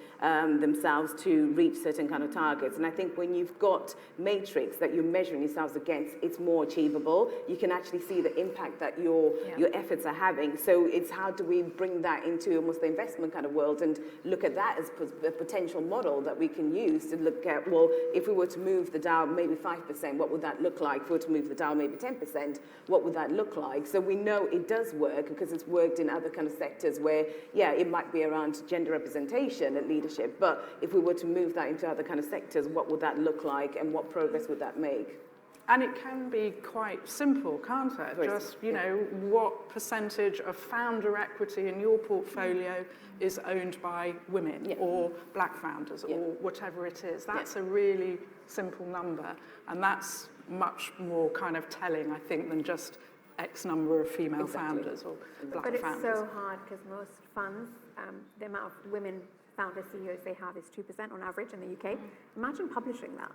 themselves to reach certain kind of targets. And I think when you've got matrix that you're measuring yourselves against, it's more achievable. You can actually see the impact that your efforts are having. So it's how do we bring that into almost the investment kind of world and look at that as a potential model that we can use to look at, well, if we were to move the Dow maybe 5%, what would that look like? If we were to move the Dow maybe 10%, what would that look like? So we know it does work because it's worked in other kind of sectors where, it might be around gender representation and leadership, but if we were to move that into other kind of sectors, what would that look like and what progress would that make? And it can be quite simple, can't it? Just, what percentage of founder equity in your portfolio is owned by women or black founders or whatever it is. That's a really simple number. And that's much more kind of telling, I think, than just X number of female founders or black founders. But it's so hard because most funds, the amount of women founder CEOs they have is 2% on average in the UK. Imagine publishing that.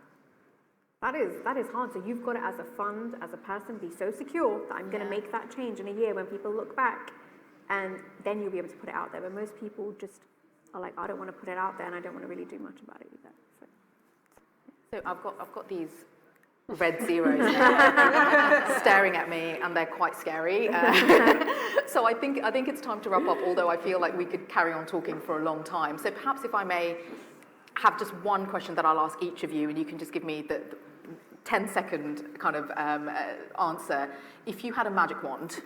That is hard. So you've got to, as a fund, as a person, be so secure that I'm going to make that change in a year when people look back, and then you'll be able to put it out there. But most people just are like, I don't want to put it out there and I don't want to really do much about it either. So I've got these red zeros staring at me, and they're quite scary. So I think it's time to wrap up, although I feel like we could carry on talking for a long time. So perhaps if I may have just one question that I'll ask each of you, and you can just give me the 10-second kind of answer. If you had a magic wand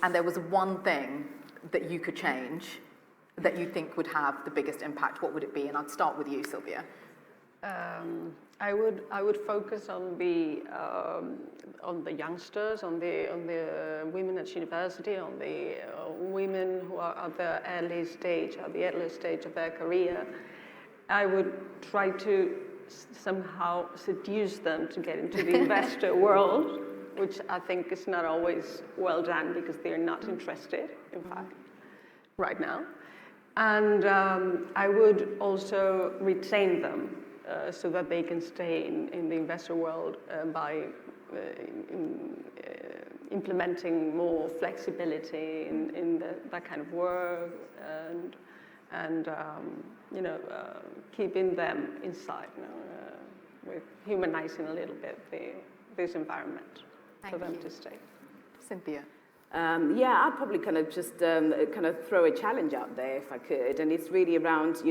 and there was one thing that you could change that you think would have the biggest impact, what would it be? And I'd start with you, Sylvia. I would focus on the youngsters, on the women at university, on the women who are at the early stage of their career. I would try to somehow seduce them to get into the investor world, which I think is not always well done because they're not interested, in fact, right now. And I would also retain them so that they can stay in the investor world by implementing more flexibility in that kind of work and keeping them inside, with humanizing a little bit this environment for them to stay. Cynthia. Yeah, I'd probably kind of just kind of throw a challenge out there if I could, and it's really around,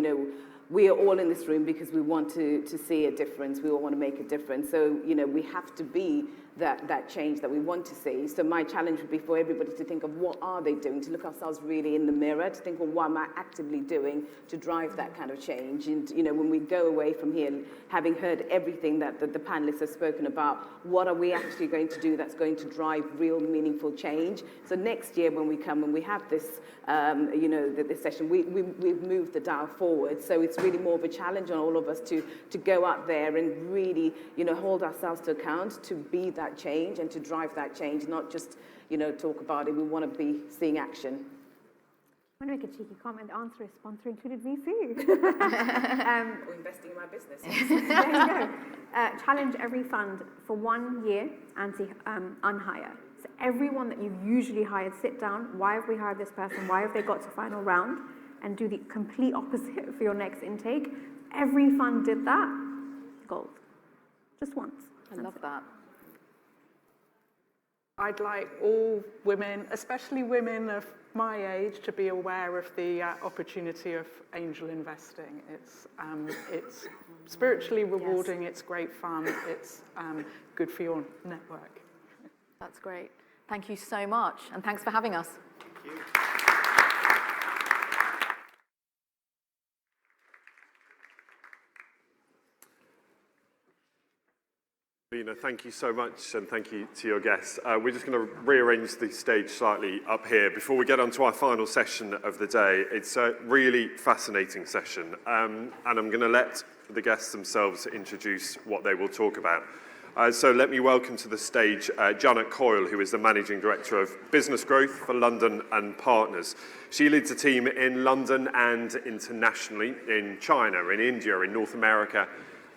we are all in this room because we want to see a difference. We all want to make a difference. So, we have to be that change that we want to see. So my challenge would be for everybody to think of what are they doing, to look ourselves really in the mirror, to think, well, what am I actively doing to drive that kind of change? And, when we go away from here, having heard everything that the panelists have spoken about, what are we actually going to do that's going to drive real meaningful change? So next year when we come and we have this, this session, we've moved the dial forward. So it's really more of a challenge on all of us to go out there and really, hold ourselves to account, to be that change and to drive that change, not just, talk about it. We want to be seeing action. I want to make a cheeky comment. The answer is sponsor included VC. Or investing in my business. There you go. Challenge every fund for 1 year and unhire. So everyone that you've usually hired, sit down. Why have we hired this person? Why have they got to final round? And do the complete opposite for your next intake. Every fund did that. Gold. Just once. I love that. I'd like all women, especially women of my age, to be aware of the opportunity of angel investing. It's spiritually rewarding, it's great fun, it's good for your network. That's great. Thank you so much, and thanks for having us. Thank you. Lena, thank you so much, and thank you to your guests. We're just going to rearrange the stage slightly up here before we get on to our final session of the day. It's a really fascinating session, and I'm going to let the guests themselves introduce what they will talk about. So let me welcome to the stage Janet Coyle, who is the Managing Director of Business Growth for London and Partners. She leads a team in London and internationally, in China, in India, in North America,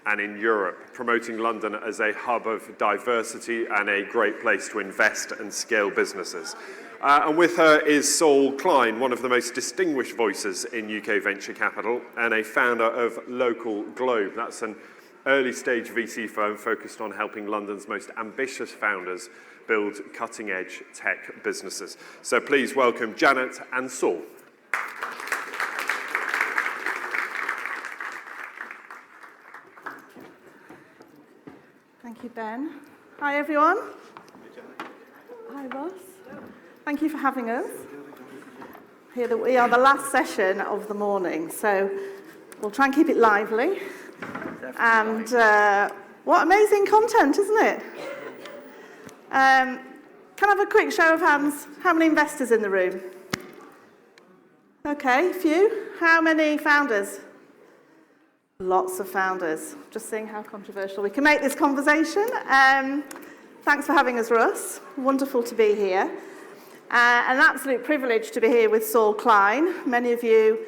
and in Europe, promoting London as a hub of diversity and a great place to invest and scale businesses. And with her is Saul Klein, one of the most distinguished voices in UK venture capital and a founder of Local Globe. That's an early-stage VC firm focused on helping London's most ambitious founders build cutting-edge tech businesses. So please welcome Janet and Saul. Thank you, Ben. Hi, everyone. Hi, Ross. Thank you for having us. Here that we are the last session of the morning, so we'll try and keep it lively. And what amazing content, isn't it? Can I have a quick show of hands? How many investors in the room? Okay, a few. How many founders? Lots of founders. Just seeing how controversial we can make this conversation. Thanks for having us, Russ. Wonderful to be here. An absolute privilege to be here with Saul Klein. Many of you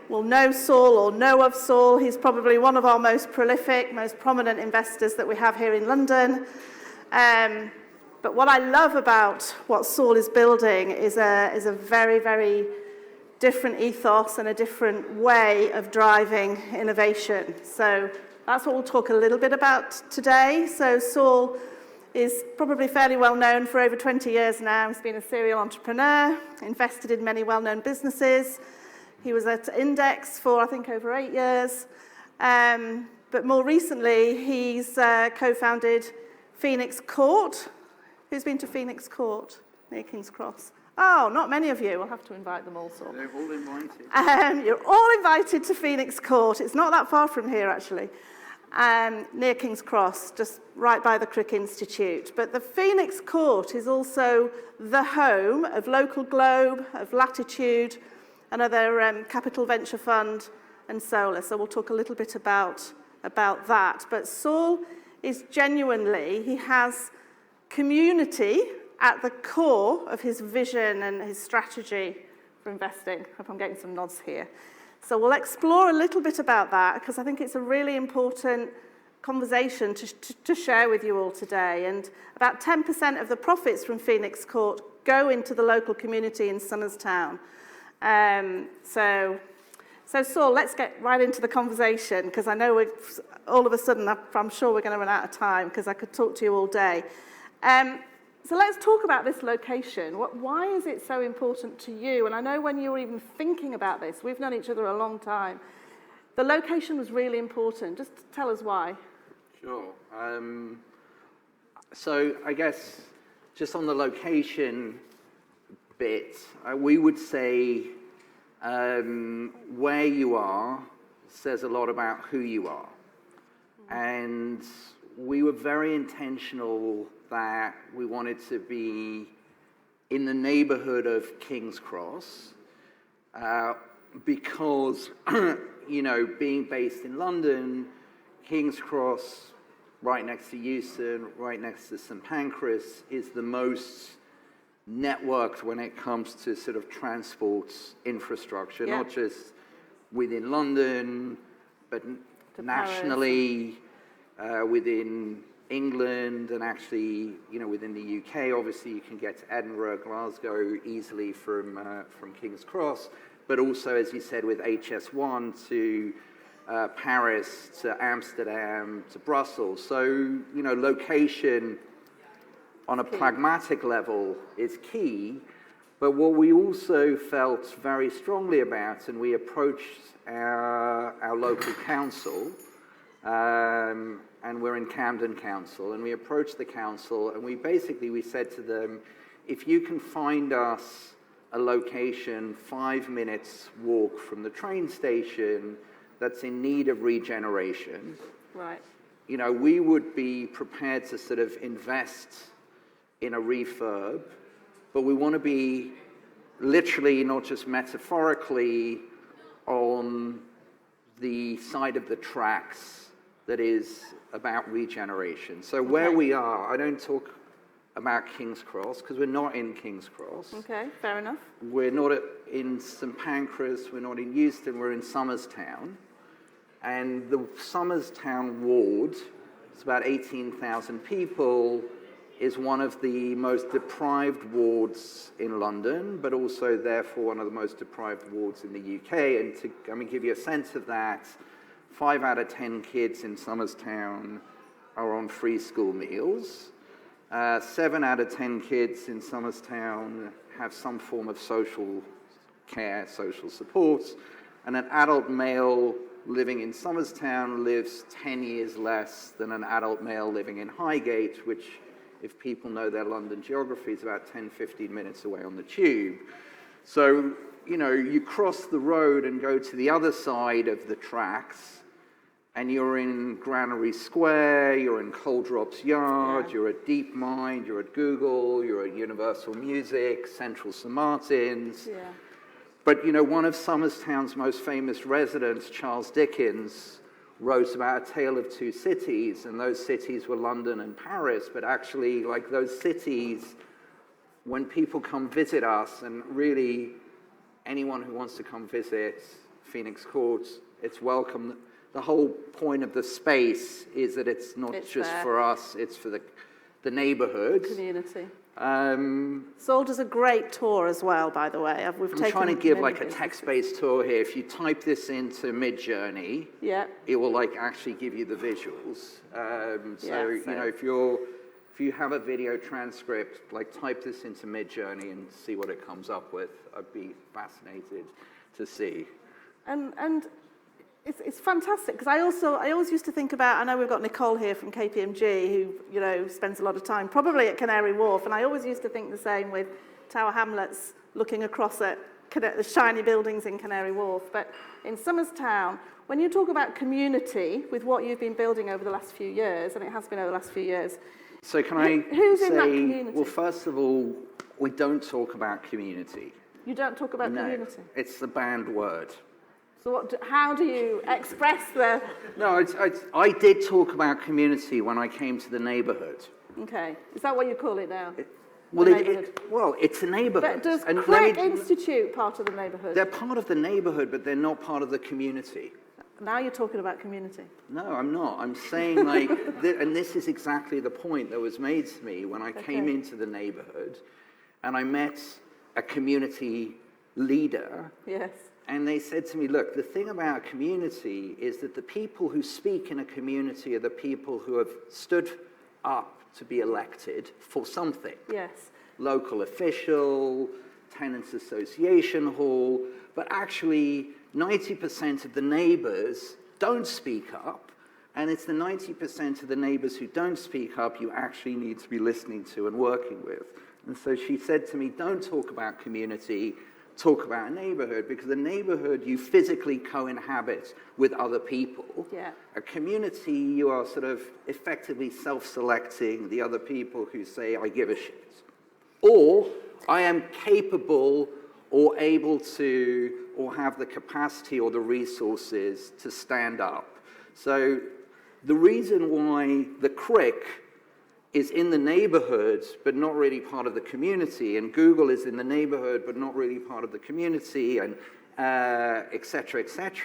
will know Saul or know of Saul. He's probably one of our most prolific, most prominent investors that we have here in London. But what I love about what Saul is building is a very, very different ethos and a different way of driving innovation. So that's what we'll talk a little bit about today. So Saul is probably fairly well known for over 20 years now. He's been a serial entrepreneur, invested in many well-known businesses. He was at Index for, I think, over 8 years. But more recently, he's co-founded Phoenix Court. Who's been to Phoenix Court near King's Cross? Oh, not many of you. We'll have to invite them all. So. They're all invited. You're all invited to Phoenix Court. It's not that far from here, actually. Near King's Cross, just right by the Crick Institute. But the Phoenix Court is also the home of Local Globe, of Latitude, another Capital Venture Fund, and Solar. So we'll talk a little bit about that. But Saul is genuinely, he has community at the core of his vision and his strategy for investing. I hope I'm getting some nods here. So we'll explore a little bit about that because I think it's a really important conversation to share with you all today. And about 10% of the profits from Phoenix Court go into the local community in Somerstown. So Saul, let's get right into the conversation because I know all of a sudden I'm sure we're going to run out of time because I could talk to you all day. So let's talk about this location. Why is it so important to you? And I know when you were even thinking about this, we've known each other a long time, the location was really important. Just tell us why. Sure. So I guess just on the location bit, we would say where you are says a lot about who you are. And we were very intentional that we wanted to be in the neighborhood of King's Cross because, you know, being based in London, King's Cross, right next to Euston, right next to St Pancras, is the most networked when it comes to sort of transport infrastructure, not just within London, but nationally, within England, and actually, you know, within the UK. Obviously, you can get to Edinburgh, Glasgow easily from King's Cross, but also, as you said, with HS1 to Paris, to Amsterdam, to Brussels. So, you know, location on a pragmatic level is key. But what we also felt very strongly about, and we approached our local council, and we're in Camden Council, and we approached the council, and we said to them, if you can find us a location 5 minutes walk from the train station that's in need of regeneration, right, you know, we would be prepared to sort of invest in a refurb, but we want to be literally, not just metaphorically, on the side of the tracks that is about regeneration. So where we are, I don't talk about King's Cross because we're not in King's Cross. Okay, fair enough. We're not in St Pancras, we're not in Euston, we're in Somerstown. And the Somerstown ward, it's about 18,000 people, is one of the most deprived wards in London, but also therefore one of the most deprived wards in the UK. And to give you a sense of that, 5 out of 10 kids in Somerstown are on free school meals. 7 out of 10 kids in Somerstown have some form of social care, social support. And an adult male living in Somerstown lives 10 years less than an adult male living in Highgate, which, if people know their London geography, is about 10, 15 minutes away on the tube. So, you know, you cross the road and go to the other side of the tracks, and you're in Granary Square, you're in Coldrops Yard, you're at DeepMind, you're at Google, you're at Universal Music, Central St Martin's. Yeah. But, you know, one of Somerstown's most famous residents, Charles Dickens, wrote about a tale of two cities, and those cities were London and Paris. But actually, like those cities, when people come visit us, and really anyone who wants to come visit Phoenix Court, it's welcome. The whole point of the space is that it's not just for us, it's for the neighborhood. Community. Saul does a great tour as well, by the way. I'm trying to give like a text-based tour here. If you type this into Midjourney, it will like actually give you the visuals. You know, if you have a video transcript, like type this into Midjourney and see what it comes up with. I'd be fascinated to see. And it's fantastic because I always used to think about, I know we've got Nicole here from KPMG who, you know, spends a lot of time probably at Canary Wharf, and I always used to think the same with Tower Hamlets looking across at the shiny buildings in Canary Wharf. But in Somers Town, when you talk about community with what you've been building over the last few years, and it has been over the last few years, so can I who's say, in that community? Well, first of all, we don't talk about community. You don't talk about community? It's the banned word. So how do you express the... No, I did talk about community when I came to the neighbourhood. Okay. Is that what you call it now? Well, it's a neighbourhood. But does Crick Institute part of the neighbourhood? They're part of the neighbourhood, but they're not part of the community. Now you're talking about community. No, I'm not. I'm saying like, and this is exactly the point that was made to me when I came into the neighbourhood and I met a community leader. Yes. And they said to me, look, the thing about a community is that the people who speak in a community are the people who have stood up to be elected for something. Yes. Local official, tenants association hall, but actually 90% of the neighbors don't speak up, and it's the 90% of the neighbors who don't speak up you actually need to be listening to and working with. And so she said to me, don't talk about community, talk about a neighborhood, because a neighborhood you physically co-inhabit with other people. Yeah. A community, you are sort of effectively self-selecting the other people who say, I give a shit. Or I am capable or able to, or have the capacity or the resources to stand up. So the reason why the Crick is in the neighborhood, but not really part of the community, and Google is in the neighborhood, but not really part of the community, and et cetera,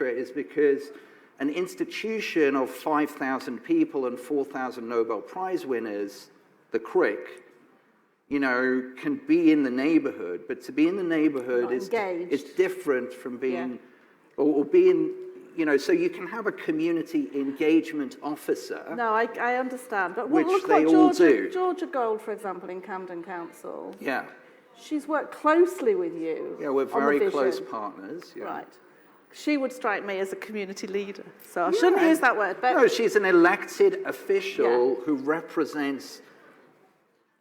is because an institution of 5,000 people and 4,000 Nobel Prize winners, the Crick, you know, can be in the neighborhood, but to be in the neighborhood is different from being, or being, you know, so you can have a community engagement officer. No, I understand. But which look they what all do. Georgia Gold, for example, in Camden Council. Yeah. She's worked closely with you. Yeah, we're very close partners. Yeah. Right. She would strike me as a community leader, so I shouldn't use that word. But no, she's an elected official who represents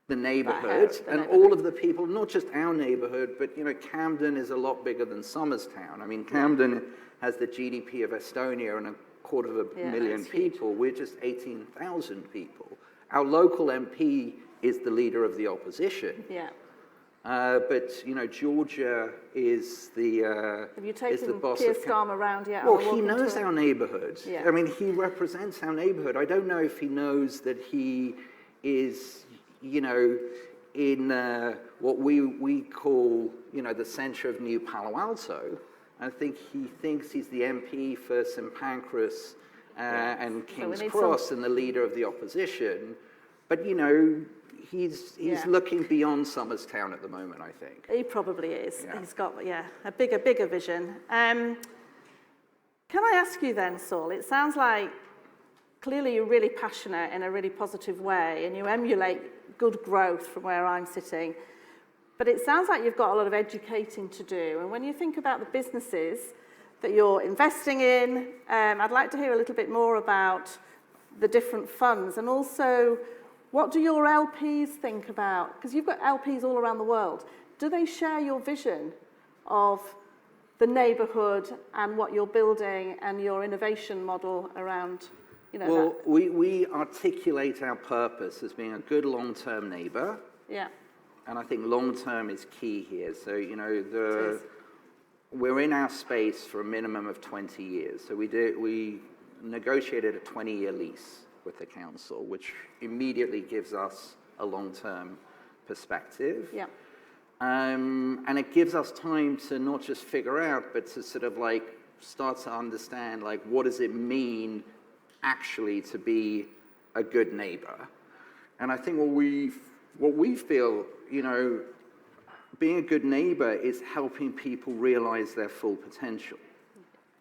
the neighborhood and all of the people, not just our neighborhood, but, you know, Camden is a lot bigger than Somerstown. I mean, Camden has the GDP of Estonia and 250,000 people. We're just 18,000 people. Our local MP is the leader of the opposition. Yeah. But, you know, Georgia is the Have you taken boss Keir of Starmer around yet? Well, he knows our neighborhood. Yeah. I mean, he represents our neighborhood. I don't know if he knows that he is, you know, in what we call, you know, the center of New Palo Alto. I think he thinks he's the MP for St. Pancras and King's Cross and the leader of the opposition. But, you know, he's looking beyond Somerstown at the moment, I think. He probably is. Yeah. He's got, a bigger vision. Can I ask you then, Saul, it sounds like clearly you're really passionate in a really positive way and you emulate good growth from where I'm sitting. But it sounds like you've got a lot of educating to do. And when you think about the businesses that you're investing in, I'd like to hear a little bit more about the different funds and also what do your LPs think about? Because you've got LPs all around the world. Do they share your vision of the neighborhood and what you're building and your innovation model around, you know, well, we articulate our purpose as being a good long-term neighbor. Yeah. And I think long-term is key here. So, you know, we're in our space for a minimum of 20 years. So we negotiated a 20-year lease with the council, which immediately gives us a long-term perspective. Yeah. And it gives us time to not just figure out, but to sort of like start to understand, like, what does it mean actually to be a good neighbor? And I think what we what we feel, you know, being a good neighbor is helping people realize their full potential.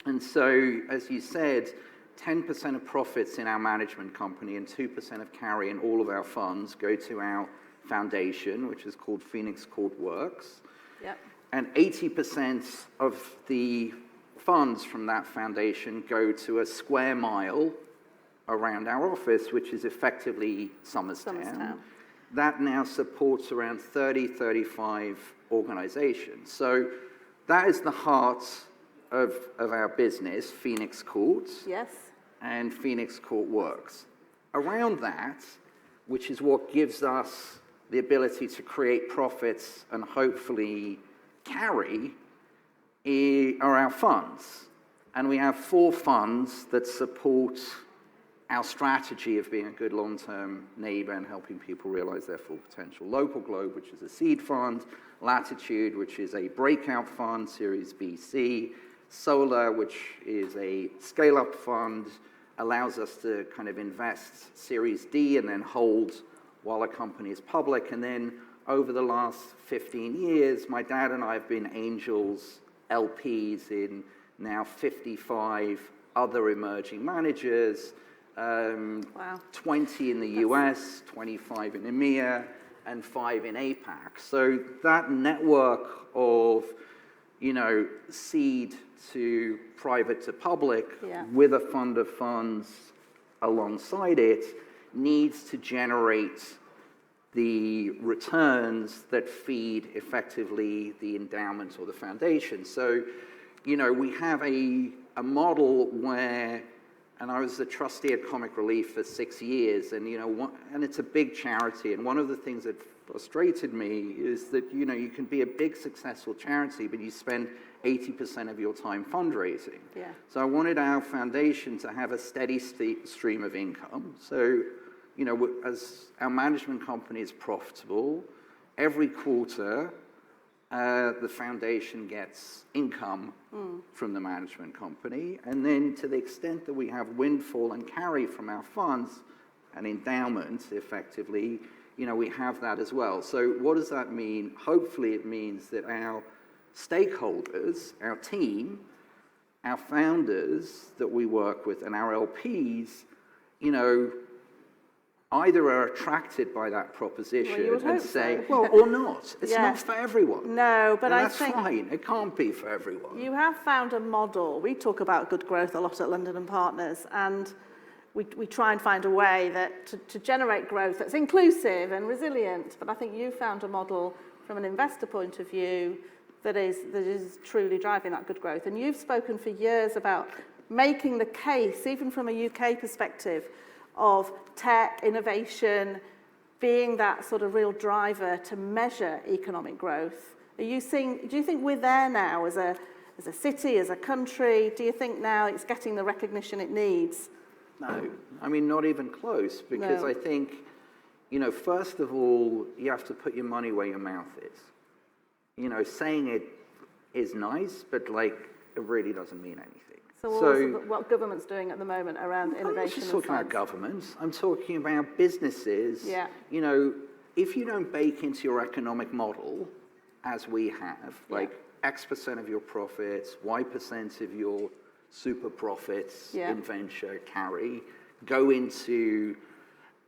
And so, as you said, 10% of profits in our management company and 2% of carry in all of our funds go to our foundation, which is called Phoenix Court Works. Yep. And 80% of the funds from that foundation go to a square mile around our office, which is effectively Somerstown. That now supports around 35 organizations. So that is the heart of our business, Phoenix Courts. Yes. And Phoenix Court Works. Around that, which is what gives us the ability to create profits and hopefully carry, are our funds. And we have 4 funds that support our strategy of being a good long-term neighbor and helping people realize their full potential. Local Globe, which is a seed fund. Latitude, which is a breakout fund, Series BC. Solar, which is a scale-up fund, allows us to kind of invest Series D and then hold while a company is public. And then over the last 15 years, my dad and I have been angels, LPs in now 55 other emerging managers, 20 in the US, 25 in EMEA, and 5 in APAC. So that network of, you know, seed to private to public with a fund of funds alongside it needs to generate the returns that feed effectively the endowment or the foundation. So, you know, we have a model where, and I was a trustee at Comic Relief for 6 years, and, you know, and it's a big charity, and one of the things that frustrated me is that, you know, you can be a big successful charity, but you spend 80% of your time fundraising. Yeah. So I wanted our foundation to have a steady stream of income. So, you know, as our management company is profitable, every quarter the foundation gets income from the management company. And then to the extent that we have windfall and carry from our funds, an endowment effectively, you know, we have that as well. So what does that mean? Hopefully it means that our stakeholders, our team, our founders that we work with, and our LPs, you know, either are attracted by that proposition and say, well, or not. It's not for everyone. No, but and I think that's fine. It can't be for everyone. You have found a model. We talk about good growth a lot at London and Partners, and we try and find a way that to generate growth that's inclusive and resilient. But I think you found a model from an investor point of view that is truly driving that good growth. And you've spoken for years about making the case, even from a UK perspective, of tech, innovation, being that sort of real driver to measure economic growth. Do you think we're there now as a city, as a country? Do you think now it's getting the recognition it needs? No, I mean, not even close, because I think, you know, first of all, you have to put your money where your mouth is. You know, saying it is nice, but, like, it really doesn't mean anything. So what government's doing at the moment around innovation? I'm not just talking about governments. I'm talking about businesses. Yeah. You know, if you don't bake into your economic model, as we have, like X% of your profits, Y% of your super profits in venture carry, go into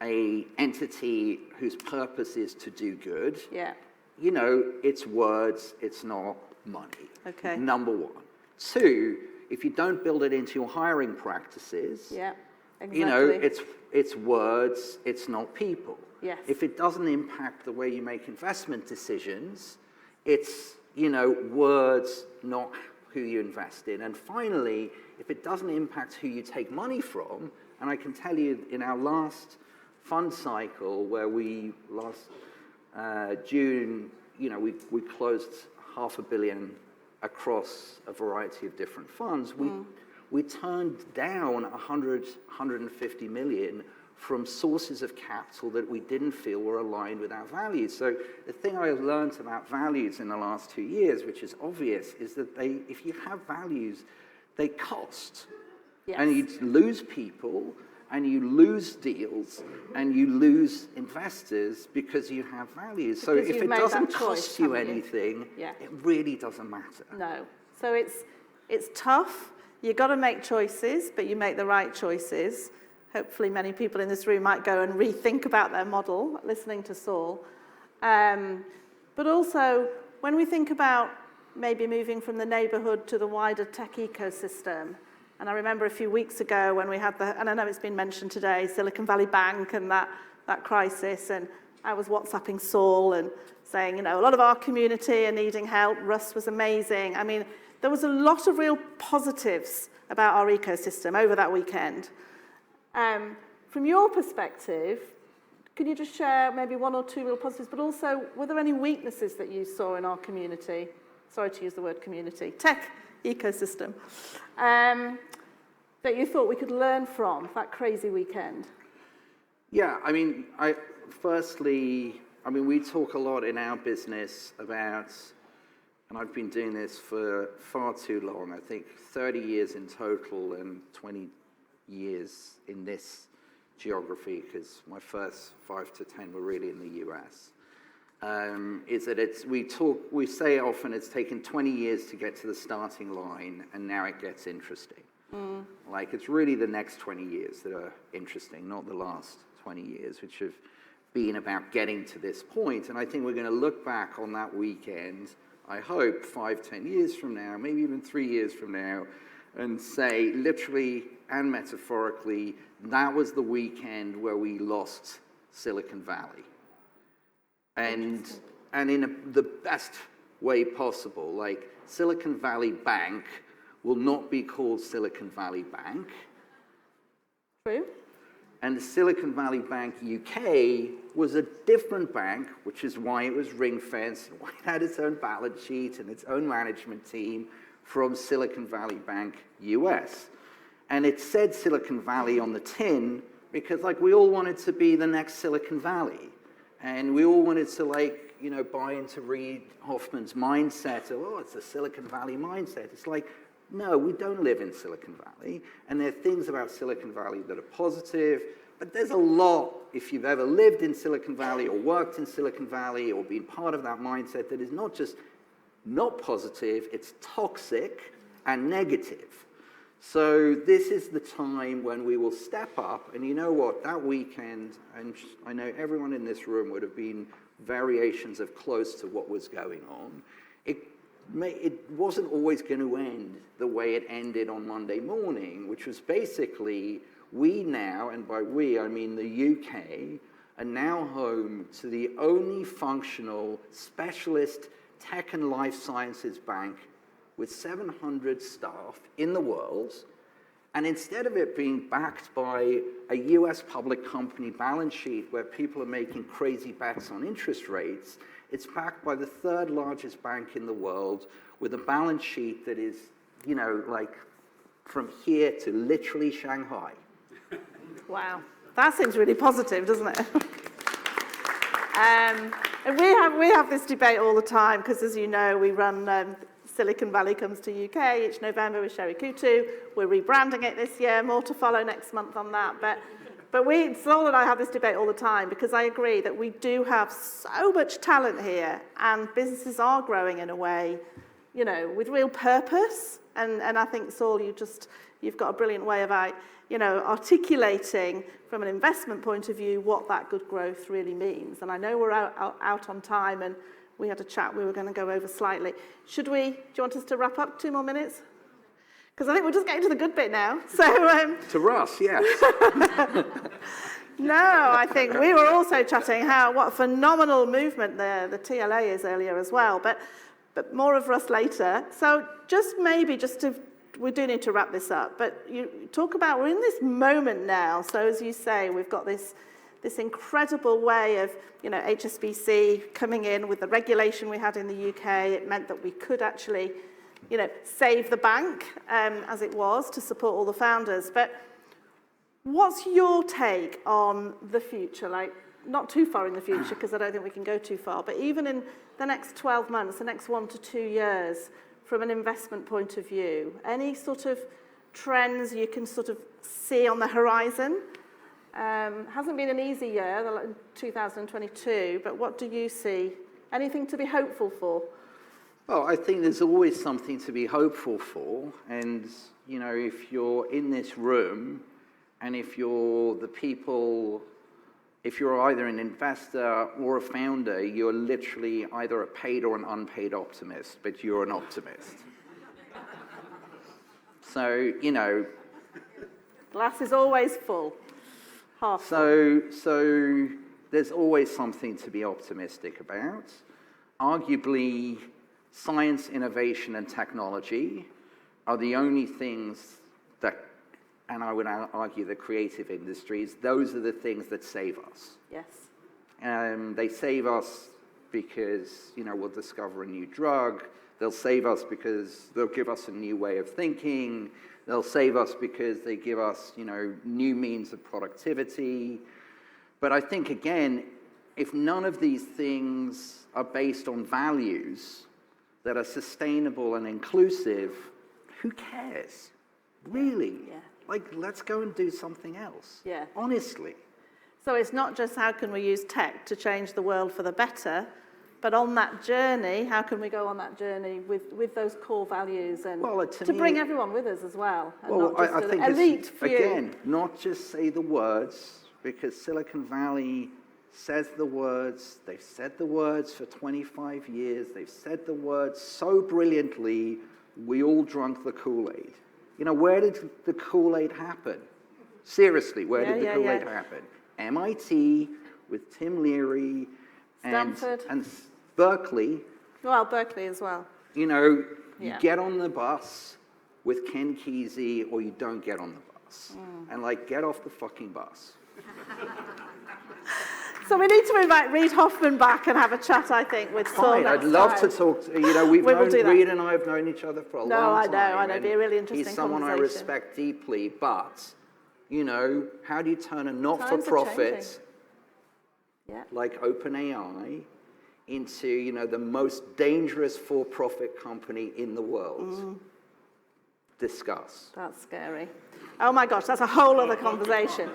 a entity whose purpose is to do good. Yeah. You know, it's words, it's not money. Okay. Number one. 2, if you don't build it into your hiring practices, exactly. you know, it's words, it's not people. Yes. If it doesn't impact the way you make investment decisions, it's, you know, words, not who you invest in. And finally, if it doesn't impact who you take money from, and I can tell you in our last fund cycle where we June, you know, we closed $500 million across a variety of different funds. We turned down 150 million from sources of capital that we didn't feel were aligned with our values. So the thing I learned about values in the last 2 years, which is obvious, is that if you have values, they cost. Yes. And you lose people, and you lose deals and you lose investors because you have values. So Because if you've it made doesn't that cost choice, you haven't you? anything, Yeah. it really doesn't matter. No. So it's tough. You've got to make choices, but you make the right choices. Hopefully many people in this room might go and rethink about their model, listening to Saul. But also, when we think about maybe moving from the neighborhood to the wider tech ecosystem, and I remember a few weeks ago when we had and I know it's been mentioned today, Silicon Valley Bank and that crisis, and I was WhatsApping Saul and saying, a lot of our community are needing help. Russ was amazing. I mean, there was a lot of real positives about our ecosystem over that weekend. From your perspective, can you just share maybe one or two real positives, but also, were there any weaknesses that you saw in our community? Sorry to use the word community, tech ecosystem, that you thought we could learn from that crazy weekend? Yeah, I mean, we talk a lot in our business about, and I've been doing this for far too long, I think 30 years in total and 20 years in this geography, because my first 5 to 10 were really in the US, is that we say often it's taken 20 years to get to the starting line, and now it gets interesting. Like, it's really the next 20 years that are interesting, not the last 20 years, which have been about getting to this point. And I think we're going to look back on that weekend, I hope, 5, 10 years from now, maybe even 3 years from now, and say, literally and metaphorically, that was the weekend where we lost Silicon Valley. And in the best way possible. Like, Silicon Valley Bank will not be called Silicon Valley Bank. True. And the Silicon Valley Bank UK was a different bank, which is why it was ring-fenced, and why it had its own balance sheet and its own management team from Silicon Valley Bank US. And it said Silicon Valley on the tin because, like, we all wanted to be the next Silicon Valley. And we all wanted to, like, buy into Reid Hoffman's mindset of, it's a Silicon Valley mindset. It's like, no, we don't live in Silicon Valley. And there are things about Silicon Valley that are positive, but there's a lot, if you've ever lived in Silicon Valley or worked in Silicon Valley or been part of that mindset, that is not just not positive, it's toxic and negative. So this is the time when we will step up, and you know what, that weekend, and I know everyone in this room would have been variations of close to what was going on. It wasn't always going to end the way it ended on Monday morning, which was basically, we now, and by we I mean the UK, are now home to the only functional specialist tech and life sciences bank with 700 staff in the world. And instead of it being backed by a US public company balance sheet where people are making crazy bets on interest rates, it's backed by the third largest bank in the world with a balance sheet that is, like from here to literally Shanghai. Wow, that seems really positive, doesn't it? And we have this debate all the time because, as you know, we run Silicon Valley Comes to UK each November with Sherry Kutu. We're rebranding it this year, more to follow next month on that. But Saul and I have this debate all the time because I agree that we do have so much talent here, and businesses are growing in a way, with real purpose. And I think, Saul, you've got a brilliant way of articulating from an investment point of view what that good growth really means. And I know we're out on time, and we had a chat we were going to go over slightly. Do you want us to wrap up 2 more minutes? Because I think we're just getting to the good bit now. So to Russ, yes. No, I think we were also chatting what a phenomenal movement the TLA is earlier as well, but more of Russ later. So we do need to wrap this up, but you talk about, we're in this moment now. So as you say, we've got this incredible way of, HSBC coming in with the regulation we had in the UK. It meant that we could actually, save the bank as it was to support all the founders. But what's your take on the future? Like, not too far in the future, because I don't think we can go too far, but even in the next 12 months, the next 1 to 2 years, from an investment point of view, any sort of trends you can sort of see on the horizon? Hasn't been an easy year, 2022, but what do you see? Anything to be hopeful for? Well, I think there's always something to be hopeful for. And, you know, if you're in this room and if you're either an investor or a founder, you're literally either a paid or an unpaid optimist, but you're an optimist. So, you know. Glass is always full. Half full. So there's always something to be optimistic about. Arguably, science, innovation, and technology are the only things that, and I would argue the creative industries, those are the things that save us. Yes. They save us because, you know, we'll discover a new drug. They'll save us because they'll give us a new way of thinking. They'll save us because they give us, you know, new means of productivity. But I think, again, if none of these things are based on values that are sustainable and inclusive, who cares? Really? Yeah. Like, let's go and do something else. Yeah. Honestly. So it's not just how can we use tech to change the world for the better, but on that journey, how can we go on that journey with those core values and to bring everyone with us as well? And well, not just I think elite it's, few. again, not just say the words, because Silicon Valley says the words, they've said the words for 25 years, they've said the words so brilliantly, we all drunk the Kool-Aid. You know, where did the Kool-Aid happen? Seriously, where did the Kool-Aid happen? MIT with Tim Leary and Berkeley. Well, Berkeley as well. You know, you get on the bus with Ken Kesey or you don't get on the bus. And like, get off the fucking bus. So we need to invite Reid Hoffman back and have a chat, I think, with Saul next I'd love time. to talk to, you know, Reid and I have known each other for a long time. I know, it'd be a really interesting He's someone I respect deeply, but, you know, how do you turn a not-for-profit like OpenAI into, you know, the most dangerous for-profit company in the world? Discuss. That's scary. Oh my gosh, that's a whole other conversation.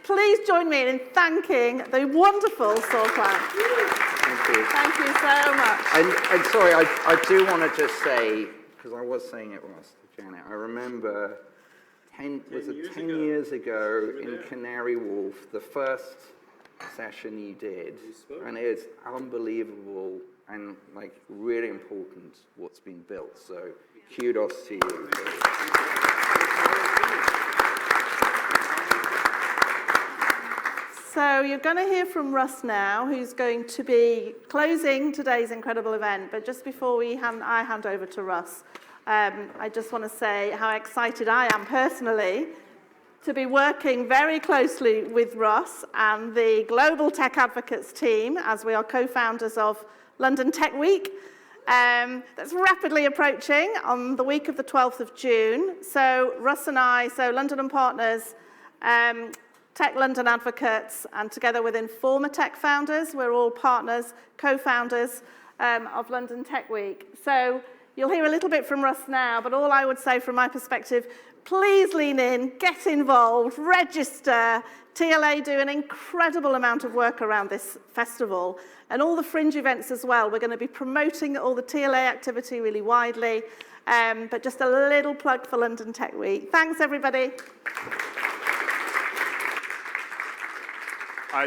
Please join me in thanking the wonderful Saul Clown. Thank you. Thank you so much. And sorry, I do want to just say, because I was saying it, Ross, to Janet, I remember 10 years ago in Canary Wharf, the first session you did, and it's unbelievable and like really important what's been built. So kudos to you. So you're going to hear from Russ now, who's going to be closing today's incredible event. But just before I hand over to Russ, I just want to say how excited I am personally to be working very closely with Russ and the Global Tech Advocates team, as we are co-founders of London Tech Week. That's rapidly approaching on the week of the 12th of June. So Russ and I, so London and Partners, Tech London Advocates, and together with Informa Tech Founders, we're all partners, co-founders of London Tech Week. So you'll hear a little bit from Russ now, but all I would say from my perspective, please lean in, get involved, register. TLA do an incredible amount of work around this festival and all the fringe events as well. We're going to be promoting all the TLA activity really widely, but just a little plug for London Tech Week. Thanks, everybody.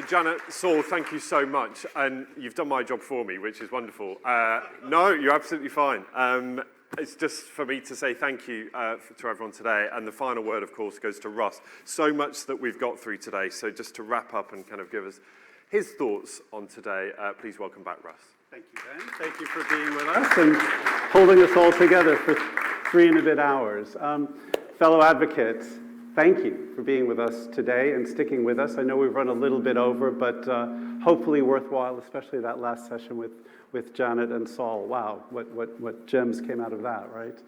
Janet, Saul, thank you so much. And you've done my job for me, which is wonderful. No, you're absolutely fine. It's just for me to say thank you to everyone today. And the final word, of course, goes to Russ. So much that we've got through today. So just to wrap up and kind of give us his thoughts on today, please welcome back Russ. Thank you, Ben. Thank you for being with us and holding us all together for 3 and a bit hours. Fellow advocates, thank you for being with us today and sticking with us. I know we've run a little bit over, but hopefully worthwhile, especially that last session with Janet and Saul. Wow, what gems came out of that, right?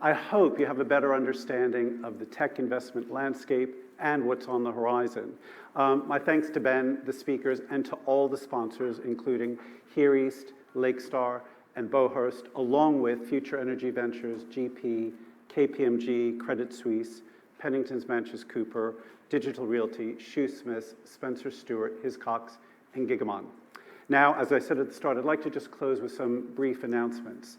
I hope you have a better understanding of the tech investment landscape and what's on the horizon. My thanks to Ben, the speakers, and to all the sponsors, including Here East, Lakestar, and Bowhurst, along with Future Energy Ventures, GP, KPMG, Credit Suisse, Pennington's Manchester Cooper, Digital Realty, Shoesmiths, Spencer Stewart, Hiscox, and Gigamon. Now, as I said at the start, I'd like to just close with some brief announcements.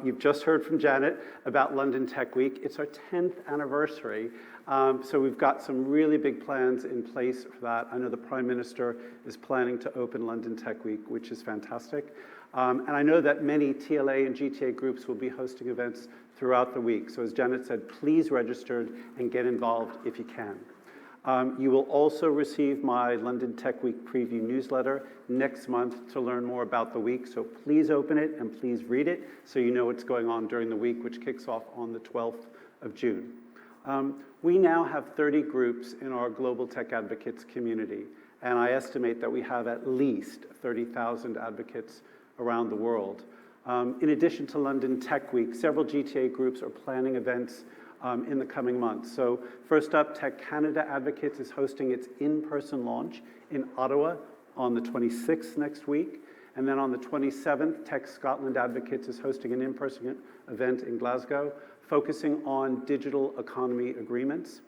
You've just heard from Janet about London Tech Week. It's our 10th anniversary, so we've got some really big plans in place for that. I know the Prime Minister is planning to open London Tech Week, which is fantastic. And I know that many TLA and GTA groups will be hosting events throughout the week. So as Janet said, please register and get involved if you can. You will also receive my London Tech Week preview newsletter next month to learn more about the week. So please open it and please read it so you know what's going on during the week, which kicks off on the 12th of June. We now have 30 groups in our Global Tech Advocates community, and I estimate that we have at least 30,000 advocates around the world. In addition to London Tech Week, several GTA groups are planning events in the coming months. So first up, Tech Canada Advocates is hosting its in-person launch in Ottawa on the 26th next week. And then on the 27th, Tech Scotland Advocates is hosting an in-person event in Glasgow, focusing on digital economy agreements.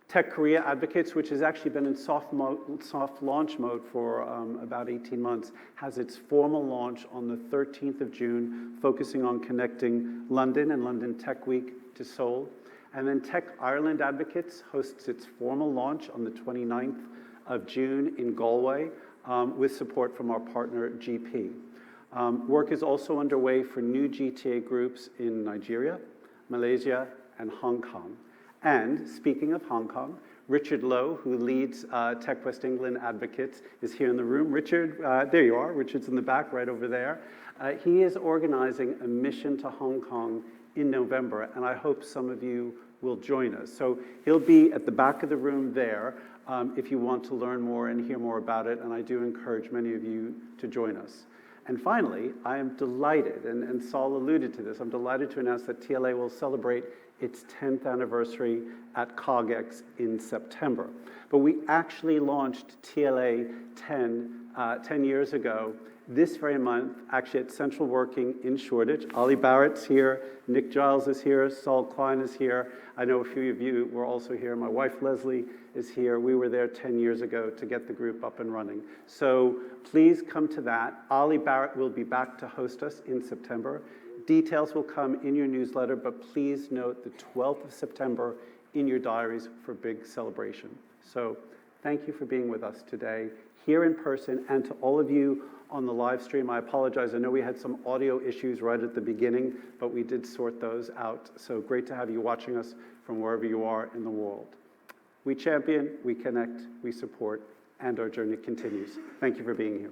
Tech Korea Advocates, which has actually been in soft launch mode for about 18 months, has its formal launch on the 13th of June, focusing on connecting London and London Tech Week to Seoul. And then Tech Ireland Advocates hosts its formal launch on the 29th of June in Galway with support from our partner GP. Work is also underway for new GTA groups in Nigeria, Malaysia, and Hong Kong. And speaking of Hong Kong, Richard Lowe, who leads Tech West England Advocates, is here in the room. Richard, there you are. Richard's in the back right over there. He is organizing a mission to Hong Kong in November, and I hope some of you will join us. So he'll be at the back of the room there if you want to learn more and hear more about it, and I do encourage many of you to join us. And finally, I am delighted, and Saul alluded to this, I'm delighted to announce that TLA will celebrate its 10th anniversary at COGX in September. But we actually launched TLA 10 years ago this very month, actually at Central Working in Shoreditch. Ollie Barrett's here, Nick Giles is here, Saul Klein is here. I know a few of you were also here. My wife Leslie is here. We were there 10 years ago to get the group up and running. So please come to that. Ollie Barrett will be back to host us in September. Details will come in your newsletter, but please note the 12th of September in your diaries for big celebration. So thank you for being with us today, here in person, and to all of you on the live stream. I apologize. I know we had some audio issues right at the beginning, but we did sort those out. So great to have you watching us from wherever you are in the world. We champion, we connect, we support, and our journey continues. Thank you for being here.